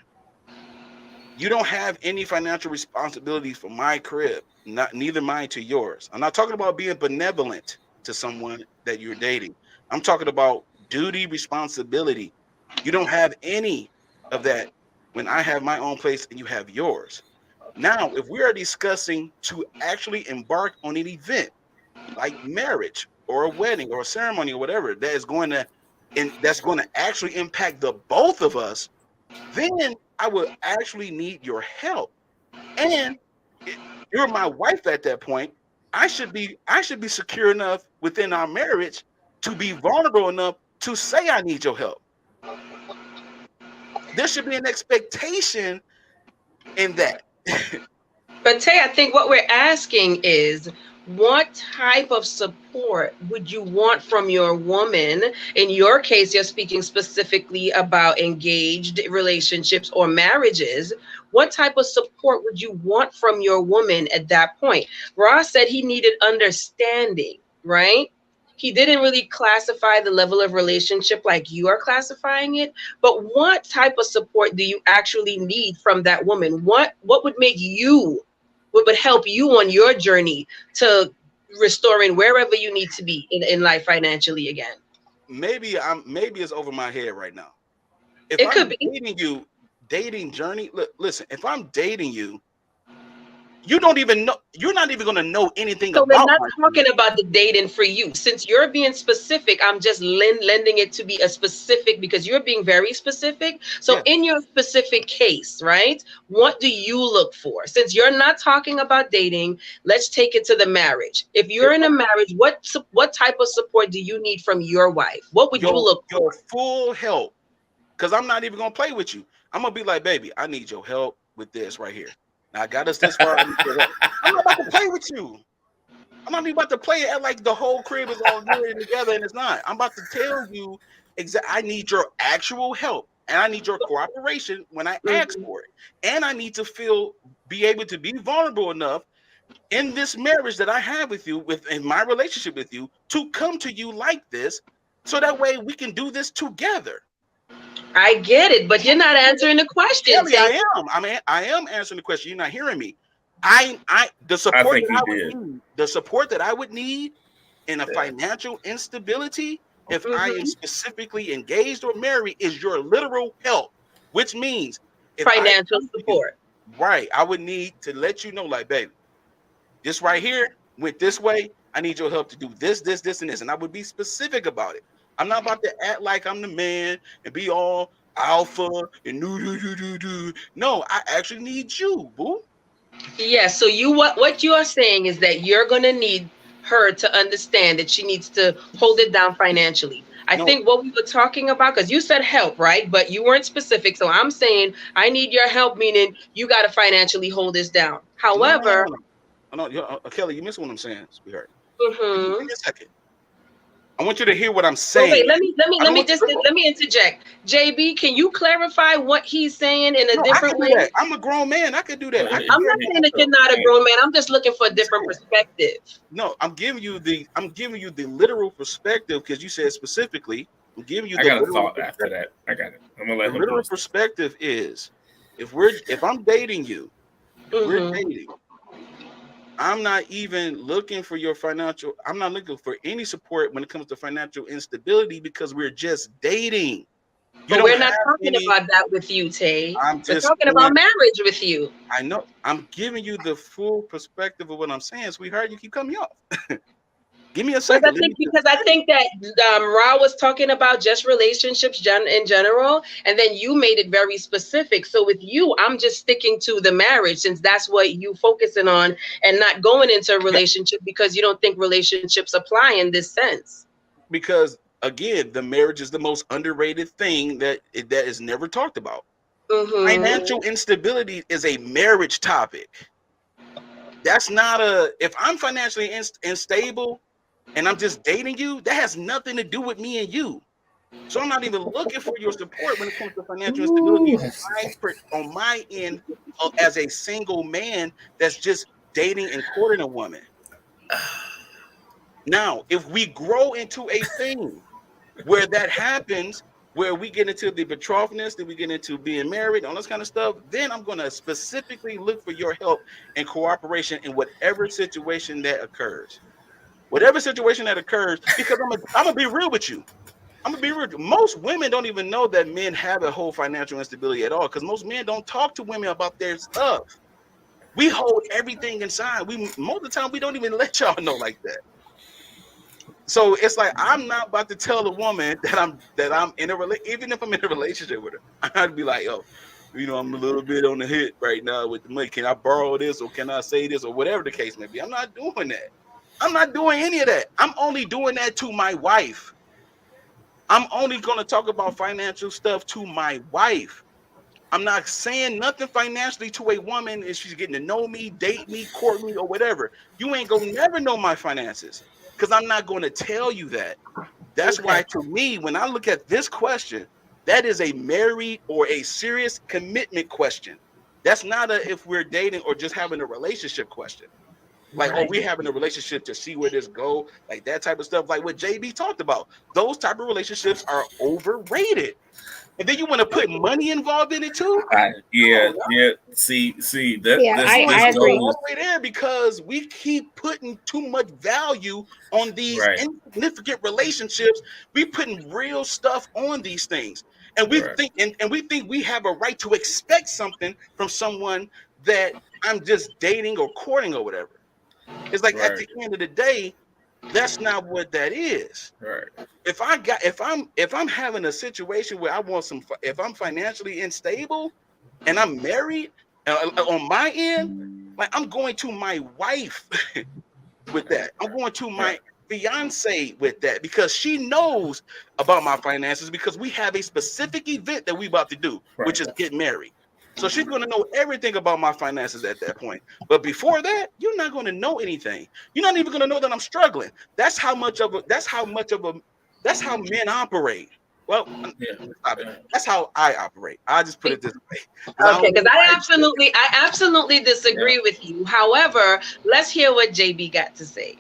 You don't have any financial responsibilities for my crib, neither mine to yours. I'm not talking about being benevolent to someone that you're dating. I'm talking about duty, responsibility. You don't have any of that when I have my own place and you have yours. Now, if we are discussing to actually embark on an event like marriage or a wedding or a ceremony or whatever that's going to actually impact the both of us, then I would actually need your help. And you're my wife at that point. I should be secure enough within our marriage to be vulnerable enough to say I need your help. There should be an expectation in that. But Tay, I think what we're asking is, what type of support would you want from your woman? In your case, you're speaking specifically about engaged relationships or marriages. What type of support would you want from your woman at that point? Ross said he needed understanding, right? He didn't really classify the level of relationship like you are classifying it, but what type of support do you actually need from that woman? What would make you, what would help you on your journey to restoring wherever you need to be in life financially again? Maybe it's over my head right now. If It I'm could be. dating you, dating journey, listen, if I'm dating you, you don't even know, you're not even going to know anything So about we're not my talking about the dating for you. Since you're being specific, I'm just lending it to be a specific because you're being very specific. So in your specific case, right, what do you look for? Since you're not talking about dating, let's take it to the marriage. If you're in a marriage, what type of support do you need from your wife? What would you look for? Your full help. Because I'm not even going to play with you. I'm going to be like, baby, I need your help with this right here. Now, I got us this far. I'm not about to play with you. I'm not even about to play it like the whole crib is all good and together, and it's not. I'm about to tell you exactly. I need your actual help, and I need your cooperation when I ask for it. And I need to be able to be vulnerable enough in this marriage that I have with you, in my relationship with you, to come to you like this, so that way we can do this together. I get it, but you're not answering the question. Kelly, I am. I am answering the question. You're not hearing me. The support that I would need in a financial instability, if I am specifically engaged or married, is your literal help, which means financial support. Right. I would need to let you know, like, baby, this right here went this way. I need your help to do this, this, this, and this. And I would be specific about it. I'm not about to act like I'm the man and be all alpha and do. No, I actually need you, boo. Yes. So what you are saying is that you're gonna need her to understand that she needs to hold it down financially. I think what we were talking about, because you said help, right? But you weren't specific. So I'm saying I need your help, meaning you got to financially hold this down. However, Kelly, you missed what I'm saying, sweetheart. Give me a second. I want you to hear what I'm saying. Wait, let me interject. JB, can you clarify what he's saying in a different way? I'm a grown man. I could do that. I'm not saying that you're not a grown man. I'm just looking for a different perspective. No, I'm giving you the literal perspective because you said specifically. I'm giving you. I got a thought after that. I got it. I'm gonna let the literal perspective is if I'm dating you, we're dating. I'm not even looking for your financial. I'm not looking for any support when it comes to financial instability because we're just dating. But we're not talking about that with you, Tay. We're talking about marriage with you. I know. I'm giving you the full perspective of what I'm saying, sweetheart. You keep cutting me off. Give me a second. Because I think that Ra was talking about just relationships in general, and then you made it very specific. So with you, I'm just sticking to the marriage since that's what you focusing on, and not going into a relationship because you don't think relationships apply in this sense. Because again, the marriage is the most underrated thing that is never talked about. Financial instability is a marriage topic. That's not if I'm financially unstable and I'm just dating you, that has nothing to do with me and you. So I'm not even looking for your support when it comes to financial instability on my end as a single man that's just dating and courting a woman. Now, if we grow into a thing where that happens, where we get into the betrothedness, then we get into being married, all this kind of stuff, then I'm going to specifically look for your help and cooperation in whatever situation that occurs. Whatever situation that occurs, because I'm gonna be real with you. I'm gonna be real. Most women don't even know that men have a whole financial instability at all, because most men don't talk to women about their stuff. We hold everything inside. Most of the time we don't even let y'all know like that. So it's like I'm not about to tell a woman that I'm in a relationship, even if I'm in a relationship with her. I'd be like, oh, I'm a little bit on the hit right now with the money. Can I borrow this, or can I say this, or whatever the case may be? I'm not doing that. I'm not doing any of that. I'm only doing that to my wife. I'm only going to talk about financial stuff to my wife. I'm not saying nothing financially to a woman if she's getting to know me, date me, court me, or whatever. You ain't going to never know my finances because I'm not going to tell you that. That's why, to me, when I look at this question, that is a married or a serious commitment question. That's not a if we're dating or just having a relationship question. Like, are we having a relationship to see where this go? Like that type of stuff, like what JB talked about. Those type of relationships are overrated. And then you want to put money involved in it too? Yeah. See that. Yeah, I agree. All the way there because we keep putting too much value on these insignificant relationships. We putting real stuff on these things, and we think and we think we have a right to expect something from someone that I'm just dating or courting or whatever. It's like at the end of the day, that's not what that is. Right. If I'm having a situation where I want if I'm financially unstable and I'm married on my end, like I'm going to my wife with that. I'm going to my fiance with that because she knows about my finances because we have a specific event that we about to do, which is get married. So she's going to know everything about my finances at that point. But before that, you're not going to know anything. You're not even going to know that I'm struggling. That's how men operate. Well, that's how I operate. I just put it this way. Okay, because I absolutely disagree with you. However, let's hear what JB got to say.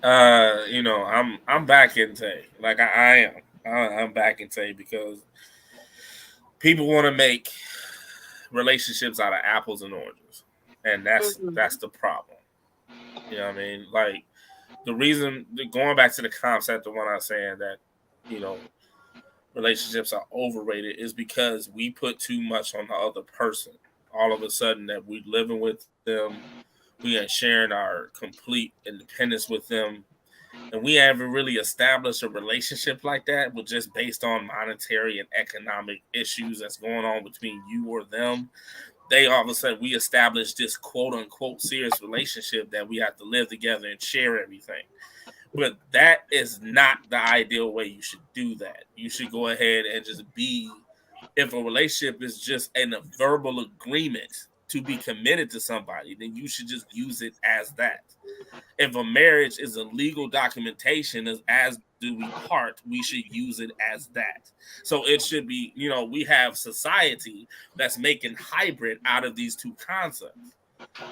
I'm back in Tay. Like I am. I'm back in Tay because people want to make relationships out of apples and oranges, and that's the problem. You know what I mean? Like the reason, going back to the concept of when I was saying that relationships are overrated is because we put too much on the other person. All of a sudden that we living with them, we ain't sharing our complete independence with them, and we haven't really established a relationship like that, but just based on monetary and economic issues that's going on between you or them. They all of a sudden we established this quote unquote serious relationship that we have to live together and share everything. But that is not the ideal way you should do that. You should go ahead and just be, if a relationship is just a verbal agreement to be committed to somebody, then you should just use it as that. If a marriage is a legal documentation, as do we part, we should use it as that. So it should be, we have society that's making hybrid out of these two concepts.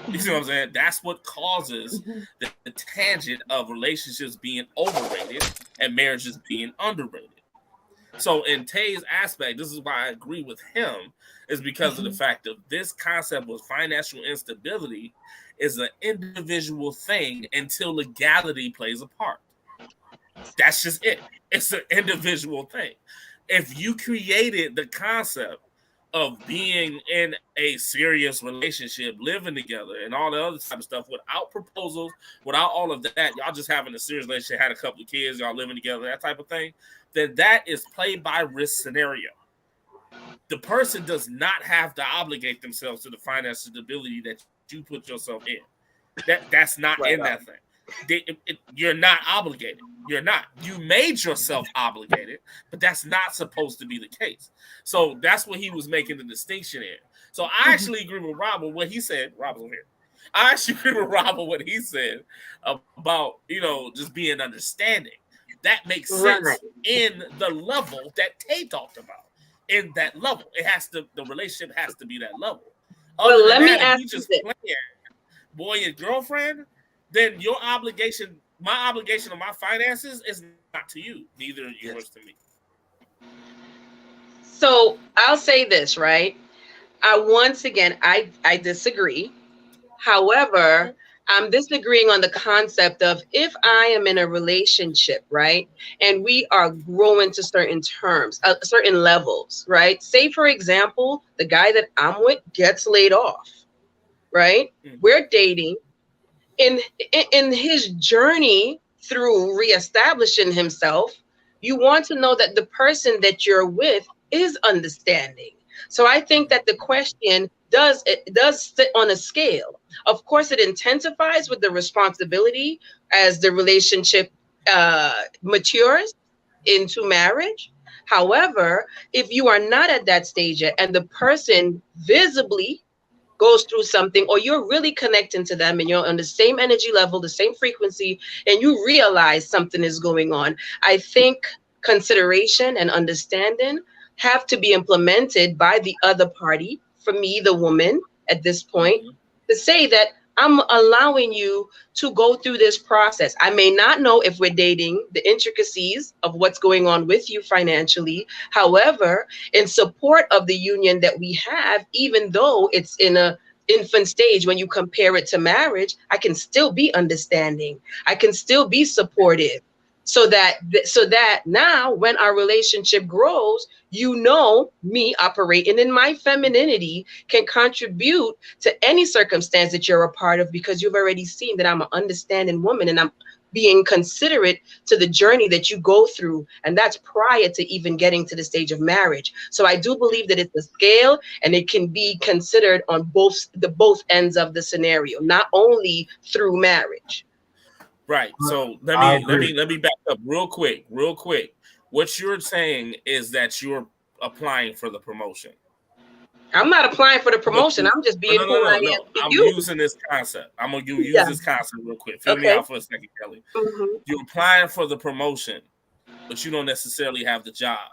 You see what I'm saying? That's what causes the tangent of relationships being overrated and marriages being underrated. So in Tay's aspect, this is why I agree with him, is because of the fact that this concept of financial instability is an individual thing until legality plays a part. That's just it. It's an individual thing. If you created the concept of being in a serious relationship, living together, and all the other type of stuff without proposals, without all of that, y'all just having a serious relationship, had a couple of kids, y'all living together, that type of thing, then that is play by risk scenario. The person does not have to obligate themselves to the financial stability that you put yourself in. That's not in that thing. You're not obligated. You're not. You made yourself obligated, but that's not supposed to be the case. So that's what he was making the distinction in. So I actually agree with Rob with what he said. Rob's over here. I actually agree with Rob with what he said about, just being understanding. That makes sense in the level that Tay talked about. In that level, the relationship has to be that level. Well, let me ask you this. Boy and girlfriend, then your obligation, my obligation on my finances is not to you, neither yours to me. So I'll say this, right? Once again, I disagree. However, I'm disagreeing on the concept of if I am in a relationship, right, and we are growing to certain terms, certain levels, right? Say, for example, the guy that I'm with gets laid off, right? Mm-hmm. We're dating. In his journey through reestablishing himself, you want to know that the person that you're with is understanding. So I think that the question does sit on a scale. Of course, it intensifies with the responsibility as the relationship matures into marriage. However, if you are not at that stage yet and the person visibly goes through something, or you're really connecting to them and you're on the same energy level, the same frequency, and you realize something is going on, I think consideration and understanding have to be implemented by the other party, for me, the woman, at this point, to say that I'm allowing you to go through this process. I may not know if we're dating the intricacies of what's going on with you financially. However, in support of the union that we have, even though it's in a infant stage, when you compare it to marriage, I can still be understanding. I can still be supportive. So that now when our relationship grows, me operating in my femininity can contribute to any circumstance that you're a part of, because you've already seen that I'm an understanding woman and I'm being considerate to the journey that you go through. And that's prior to even getting to the stage of marriage. So I do believe that it's a scale and it can be considered on both ends of the scenario, not only through marriage. Right. So let me back up real quick. What you're saying is that you're applying for the promotion. I'm not applying for the promotion. I'm just being who I am. I'm using this concept. I'm gonna use this concept real quick. Fill me out for a second, Kelly. Mm-hmm. You're applying for the promotion, but you don't necessarily have the job.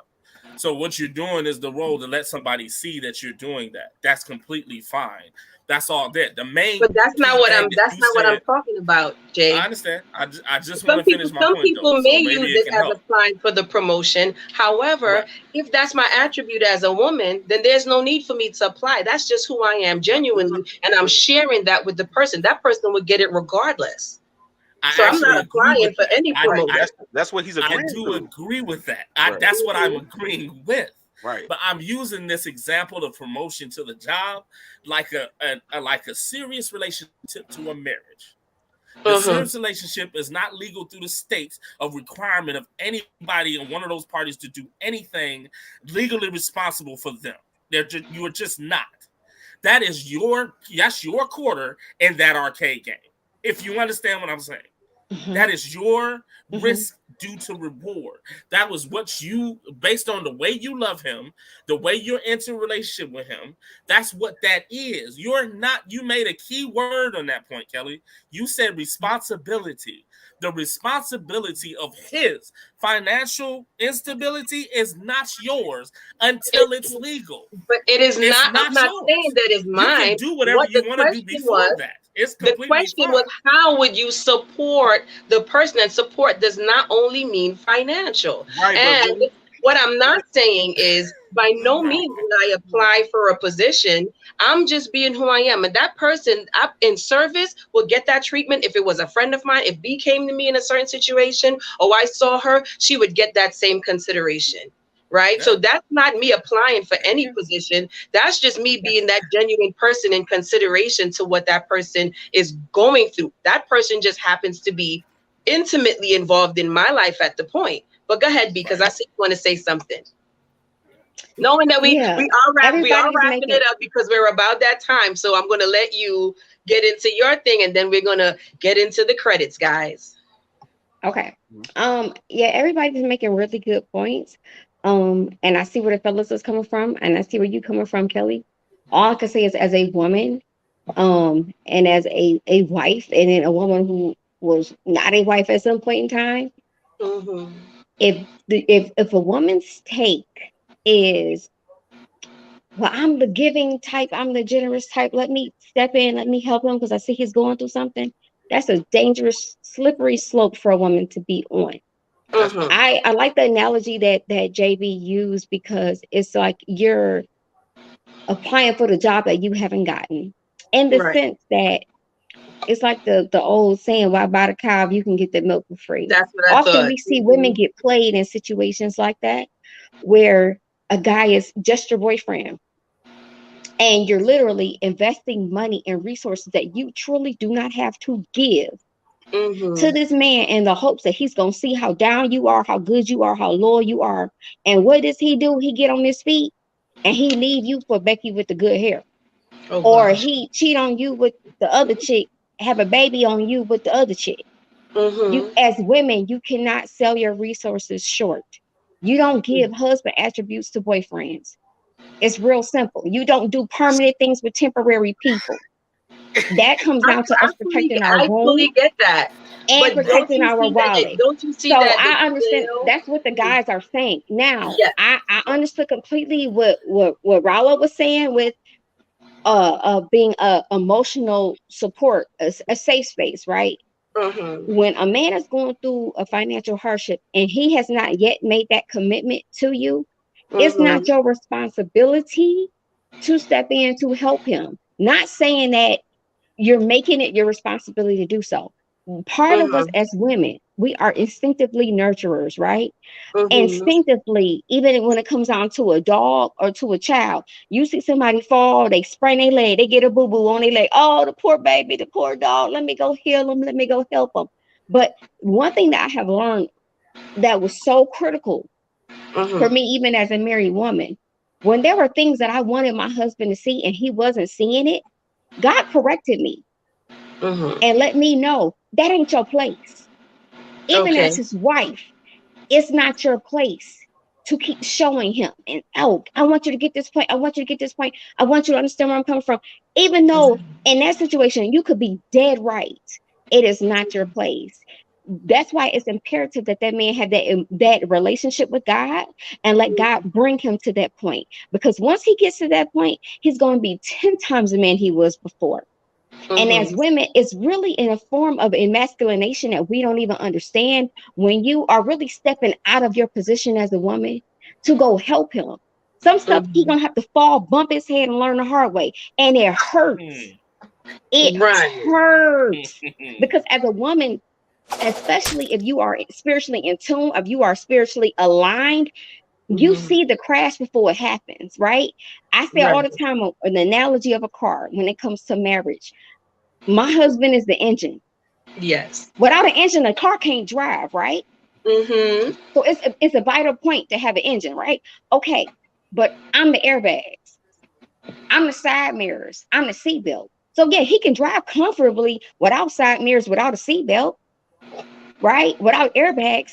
So what you're doing is the role to let somebody see that you're doing that. That's completely fine. That's all that. The main. But that's not what I'm talking about, Jay. I understand. I just want to finish my point. Some people may use it as applying for the promotion. However, if that's my attribute as a woman, then there's no need for me to apply. That's just who I am genuinely, and I'm sharing that with the person. That person would get it regardless. So I'm not applying for any promotion. That's what he's agreeing to. I do agree with that. That's what I'm agreeing with. Right. But I'm using this example of promotion to the job like a serious relationship to a marriage. The serious relationship is not legal through the states of requirement of anybody in one of those parties to do anything legally responsible for them. You are just not. That's your quarter in that arcade game. If you understand what I'm saying. That is your risk due to reward. That was what you, based on the way you love him, the way you're into a relationship with him, that's what that is. You made a key word on that point, Kelly. You said responsibility. The responsibility of his financial instability is not yours until it's legal. But it is not. I'm not saying that it's mine. You can do whatever you want to do before that. The question was, how would you support the person? And support does not only mean financial. Right, and what I'm not saying is, by no means when I apply for a position, I'm just being who I am. And that person in service will get that treatment. If it was a friend of mine, if B came to me in a certain situation, or I saw her, she would get that same consideration. right? Yeah. So that's not me applying for any position. That's just me being that genuine person in consideration to what that person is going through. That person just happens to be intimately involved in my life at the point. But go ahead, because I see you want to say something. Knowing that we Yeah, are everybody's wrapping making it up because we're about that time. So I'm gonna let you get into your thing, and then we're gonna get into the credits, guys. okay. Yeah, everybody's making really good points. And I see where the fellas is coming from, and I see where you coming from, Kelly. All I can say is, as a woman, and as a wife, and then a woman who was not a wife at some point in time, Mm-hmm. if a woman's take is, well, I'm the giving type, I'm the generous type, let me step in, let me help him because I see he's going through something, that's a dangerous, slippery slope for a woman to be on. Mm-hmm. I like the analogy that JB used, because it's like you're applying for the job that you haven't gotten, in the Right. sense that it's like the old saying, why buy the cow if you can get the milk for free? That's what I Often thought. we see women get played in situations like that, where a guy is just your boyfriend, and you're literally investing money and resources that you truly do not have to give Mm-hmm. to this man, in the hopes that he's gonna see how down you are, how good you are, how loyal you are. And what does he do? He get on his feet and he leave you for Becky with the good hair. Oh, Or gosh. he cheat on you with the other chick, have a baby on you with the other chick. You, Mm-hmm. as women, you cannot sell your resources short. You don't give husband attributes to boyfriends. It's real simple. You don't do permanent things with temporary people. That comes down to us protecting our I womb fully get that. and But don't protecting you our see that? wallet. Don't you see So that the I understand jail? that's what the guys are saying. Now, Yes. I understood completely what Rala was saying with being a emotional support, a safe space, right? Mm-hmm. When a man is going through a financial hardship and he has not yet made that commitment to you, it's not Mm-hmm. your responsibility to step in to help him. Not saying that you're making it your responsibility to do so. Part of us Mm-hmm. as women, we are instinctively nurturers, right? Mm-hmm. Instinctively, even when it comes down to a dog or to a child, you see somebody fall, they sprain their leg, they get a boo-boo on their leg. Oh, the poor baby, the poor dog, let me go heal them, let me go help them. But one thing that I have learned that was so critical for Mm-hmm. me, even as a married woman, when there were things that I wanted my husband to see and he wasn't seeing it, God corrected me Mm-hmm. and let me know that ain't your place. Even Okay. as his wife, it's not your place to keep showing him. And oh, I want you to get this point. I want you to get this point. I want you to understand where I'm coming from. Even though in that situation you could be dead right, it is not your place. That's why it's imperative that that man have that relationship with God and let God bring him to that point. Because once he gets to that point, he's going to be 10 times the man he was before. And as Mm-hmm. women, it's really in a form of emasculation that we don't even understand, when you are really stepping out of your position as a woman to go help him. Some stuff he Mm-hmm. gonna have to fall, bump his head, and learn the hard way. And it hurts. It Right. hurts. Because as a woman, especially if you are spiritually in tune, if you are spiritually aligned, you Mm-hmm. see the crash before it happens, right? I say all Right. the time an analogy of a car when it comes to marriage. My husband is the engine. Yes. Without an engine, a car can't drive, right? Mm-hmm. So it's a vital point to have an engine, right? Okay, but I'm the airbags, I'm the side mirrors, I'm the seatbelt. So yeah, he can drive comfortably without side mirrors, without a seatbelt, right? Without airbags.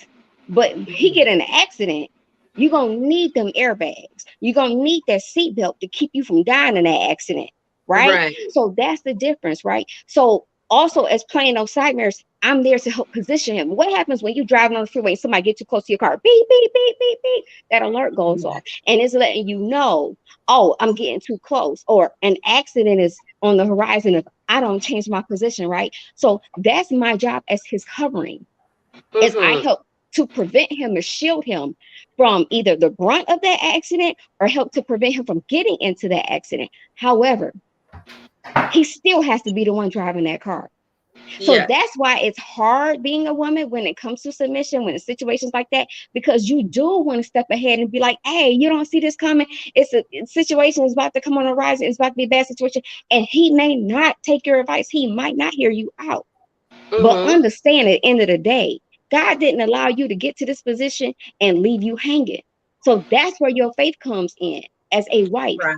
But he get in an accident, you're gonna need them airbags. You're gonna need that seatbelt to keep you from dying in that accident, right? Right. So that's the difference, right? So also, as playing those side mirrors, I'm there to help position him. What happens when you're driving on the freeway and somebody gets too close to your car? Beep, beep, beep, beep, beep. That alert goes off. And it's letting you know, oh, I'm getting too close, or an accident is on the horizon if I don't change my position, right? So that's my job as his covering, is I Mm-hmm. help to prevent him or shield him from either the brunt of that accident or help to prevent him from getting into that accident. However, he still has to be the one driving that car. So Yeah. that's why it's hard being a woman when it comes to submission, when it's situations like that, because you do want to step ahead and be like, hey, you don't see this coming. It's a situation is about to come on the rise. It's about to be a bad situation. And he may not take your advice. He might not hear you out. But understand at the end of the day, God didn't allow you to get to this position and leave you hanging. So that's where your faith comes in as a wife. Right.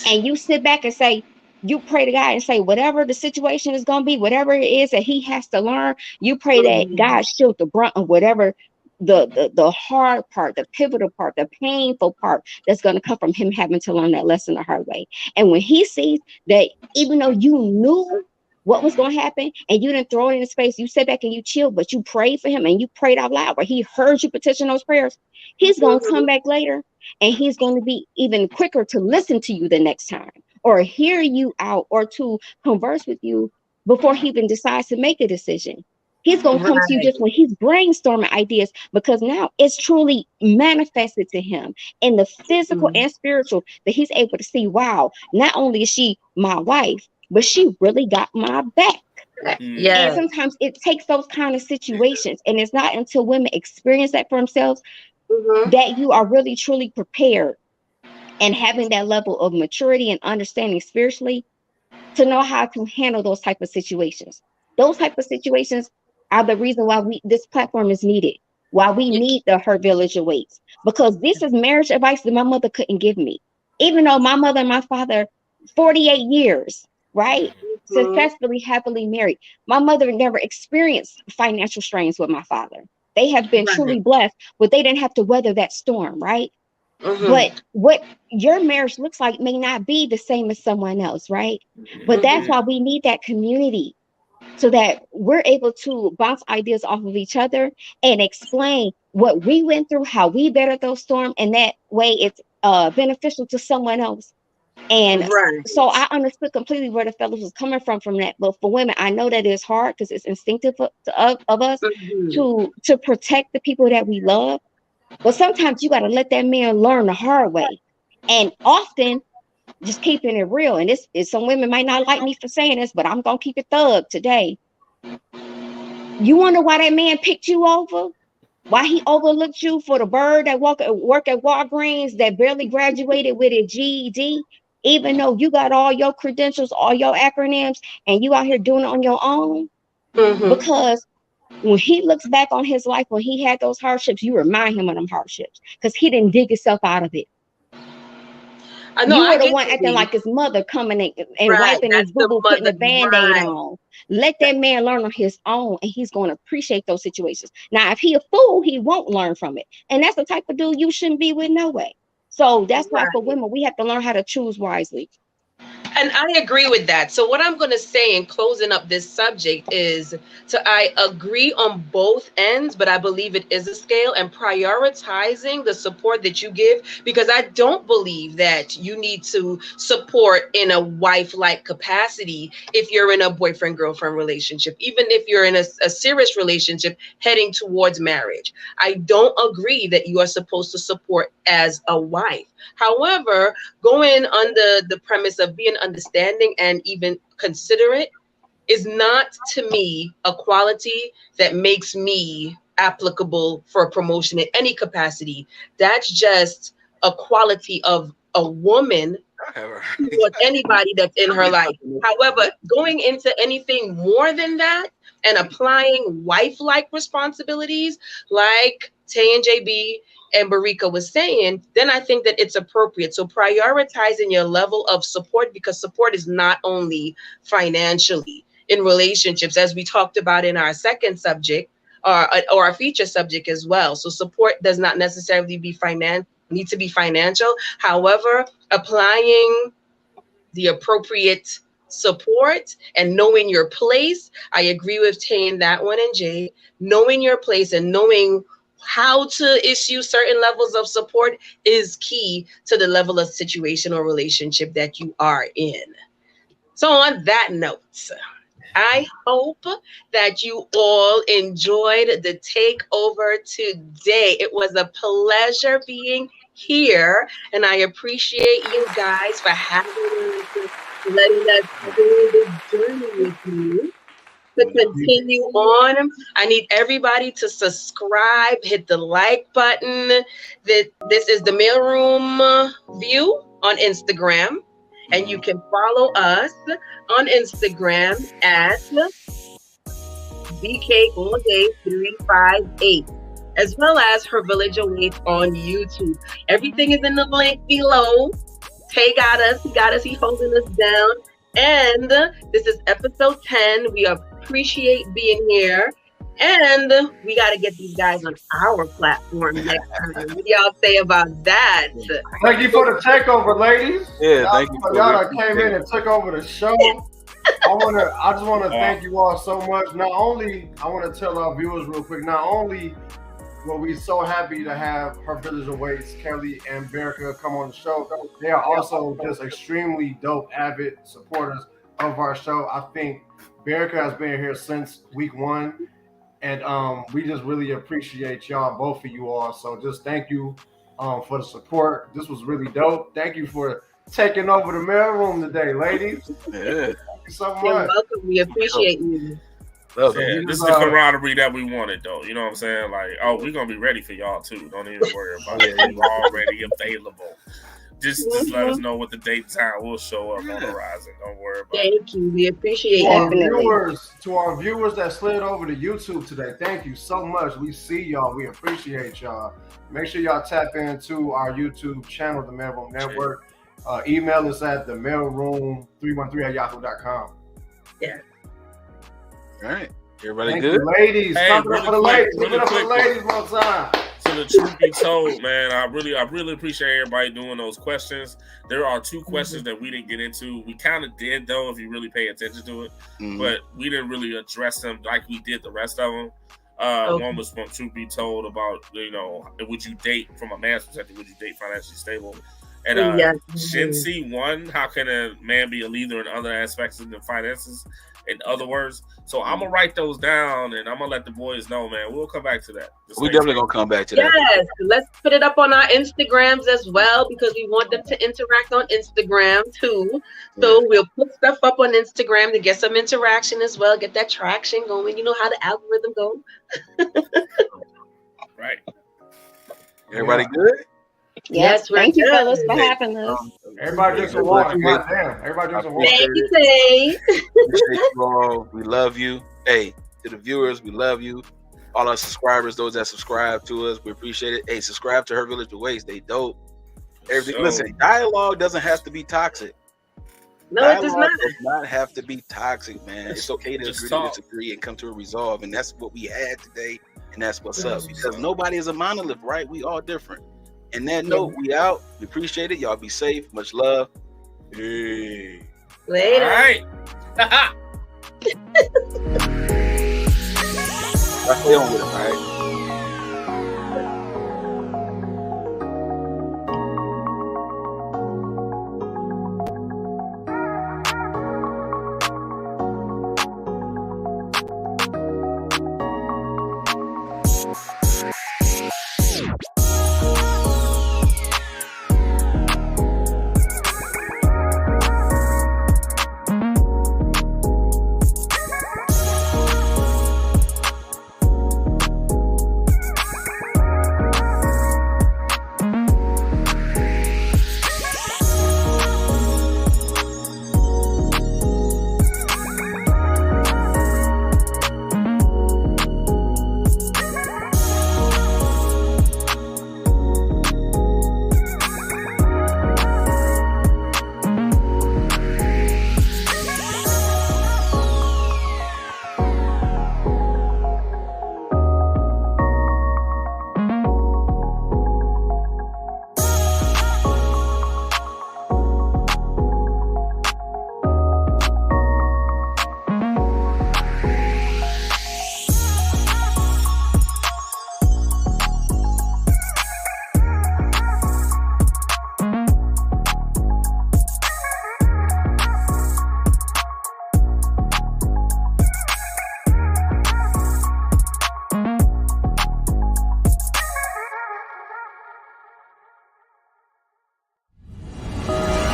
And you sit back and say, you pray to God and say, whatever the situation is going to be, whatever it is that he has to learn, you pray that God shield the brunt of whatever the hard part, the pivotal part, the painful part that's going to come from him having to learn that lesson the hard way. And when he sees that, even though you knew what was going to happen and you didn't throw it in his face, you sit back and you chill, but you prayed for him and you prayed out loud where he heard you petition those prayers, he's going to come back later and he's going to be even quicker to listen to you the next time or hear you out or to converse with you before he even decides to make a decision. He's going to come to you just when he's brainstorming ideas, because now it's truly manifested to him in the physical and spiritual that he's able to see, wow, not only is she my wife, but she really got my back. Yeah. And sometimes it takes those kind of situations. And it's not until women experience that for themselves that you are really truly prepared and having that level of maturity and understanding spiritually to know how to handle those type of situations. Those type of situations are the reason why this platform is needed, why we need the Her Village Awaits, because this is marriage advice that my mother couldn't give me. Even though my mother and my father, 48 years, right? Successfully, happily married. My mother never experienced financial strains with my father. They have been truly blessed, but they didn't have to weather that storm, right? But what your marriage looks like may not be the same as someone else, right? But that's why we need that community so that we're able to bounce ideas off of each other and explain what we went through, how we bettered those storms, and that way it's beneficial to someone else. And so I understood completely where the fellas was coming from that. But for women, I know that it's hard because it's instinctive of us to protect the people that we love. But sometimes you got to let that man learn the hard way. And often, just keeping it real. And this is, some women might not like me for saying this, but I'm going to keep it thug today. You wonder why that man picked you over? Why he overlooked you for the bird that work at Walgreens that barely graduated with a GED, even though you got all your credentials, all your acronyms, and you out here doing it on your own? Because when he looks back on his life, when he had those hardships, you remind him of them hardships because he didn't dig himself out of it. You were the one acting like his mother coming and wiping his boo-boo, putting a Band-Aid on. Let that man learn on his own, and he's going to appreciate those situations. Now, if he a fool, he won't learn from it. And that's the type of dude you shouldn't be with no way. So that's why for women, we have to learn how to choose wisely. And I agree with that. So what I'm going to say in closing up this subject is I agree on both ends, but I believe it is a scale and prioritizing the support that you give, because I don't believe that you need to support in a wife-like capacity if you're in a boyfriend-girlfriend relationship, even if you're in a serious relationship heading towards marriage. I don't agree that you are supposed to support as a wife. However, going under the premise of being understanding and even considerate is not, to me, a quality that makes me applicable for a promotion in any capacity. That's just a quality of a woman towards anybody that's in her life. However, going into anything more than that and applying wife-like responsibilities like Tay and JB and Barika was saying, then I think that it's appropriate. So prioritizing your level of support, because support is not only financially in relationships, as we talked about in our second subject or our feature subject as well. So support does not necessarily need to be financial. However, applying the appropriate support and knowing your place, I agree with Tay in that one, and Jay, knowing your place and knowing how to issue certain levels of support is key to the level of situation or relationship that you are in. So on that note, I hope that you all enjoyed the takeover today. It was a pleasure being here, and I appreciate you guys for having us, letting us do this journey with you. to continue on. I need everybody to subscribe, hit the like button. This is the Mailroom View on Instagram, and you can follow us on Instagram at BK358, as well as Her Village Awaits on YouTube. Everything is in the link below. Tay got us. He's holding us down. And this is episode 10. We appreciate being here. And we got to get these guys on our platform next time. What do y'all say about that? Thank you for the takeover, ladies. Yeah, thank you. Y'all that came in and took over the show. I just want to thank you all so much. Not only, I want to tell our viewers real quick, not only were we so happy to have Her Village Awaits, Kelly and Berica come on the show, they are also just extremely dope, avid supporters of our show. I think Berica has been here since week 1, and we just really appreciate y'all, both of you all. So just thank you for the support. This was really dope. Thank you for taking over the mailroom today, ladies. Yeah. Thank you so much. You're welcome. We appreciate you. Yeah, this is the camaraderie that we wanted, though. You know what I'm saying? Like, oh, we're gonna be ready for y'all too. Don't even worry about it. We're already available. Just let us know what the date and time. We'll show up on the horizon. Don't worry about it. Thank you. We appreciate To our viewers that slid over to YouTube today, thank you so much. We see y'all. We appreciate y'all. Make sure y'all tap into our YouTube channel, The Mailroom Network. Email us at themailroom313@yahoo.com. Yeah. All right. Everybody Thank good? you, ladies. Hey, Come up for the ladies. Give it up for the quick. ladies one time. So the truth be told, man, I really appreciate everybody doing those questions. There are 2 questions that we didn't get into. We kind of did, though, if you really pay attention to it, but we didn't really address them like we did the rest of them. One was from Truth Be Told about, would you date, from a man's perspective, would you date financially stable? And Shinsi, 1, how can a man be a leader in other aspects of the finances? In other words, so I'm gonna write those down and I'm gonna let the boys know, man. We'll come back to that. We definitely gonna come back to that. Yes, let's put it up on our Instagrams as well, because we want them to interact on Instagram too. So we'll put stuff up on Instagram to get some interaction as well, get that traction going. You know how the algorithm goes. Right. Everybody good? Yes, thank you, fellas, for having us. Everybody drink some water. Goddamn. Everybody drink some water. Thank you, Tay. Appreciate you all. We love you. Hey, to the viewers, we love you. All our subscribers, those that subscribe to us, we appreciate it. Hey, subscribe to Her Village Awaits. They dope. Listen, dialogue doesn't have to be toxic. No, it does not. It does not have to be toxic, man. It's okay to agree to disagree and come to a resolve. And that's what we had today. And that's what's up. Because nobody is a monolith, right? We all different. And that note, we out. We appreciate it. Y'all be safe. Much love. Hey. Later. All right. Stay on with it, man.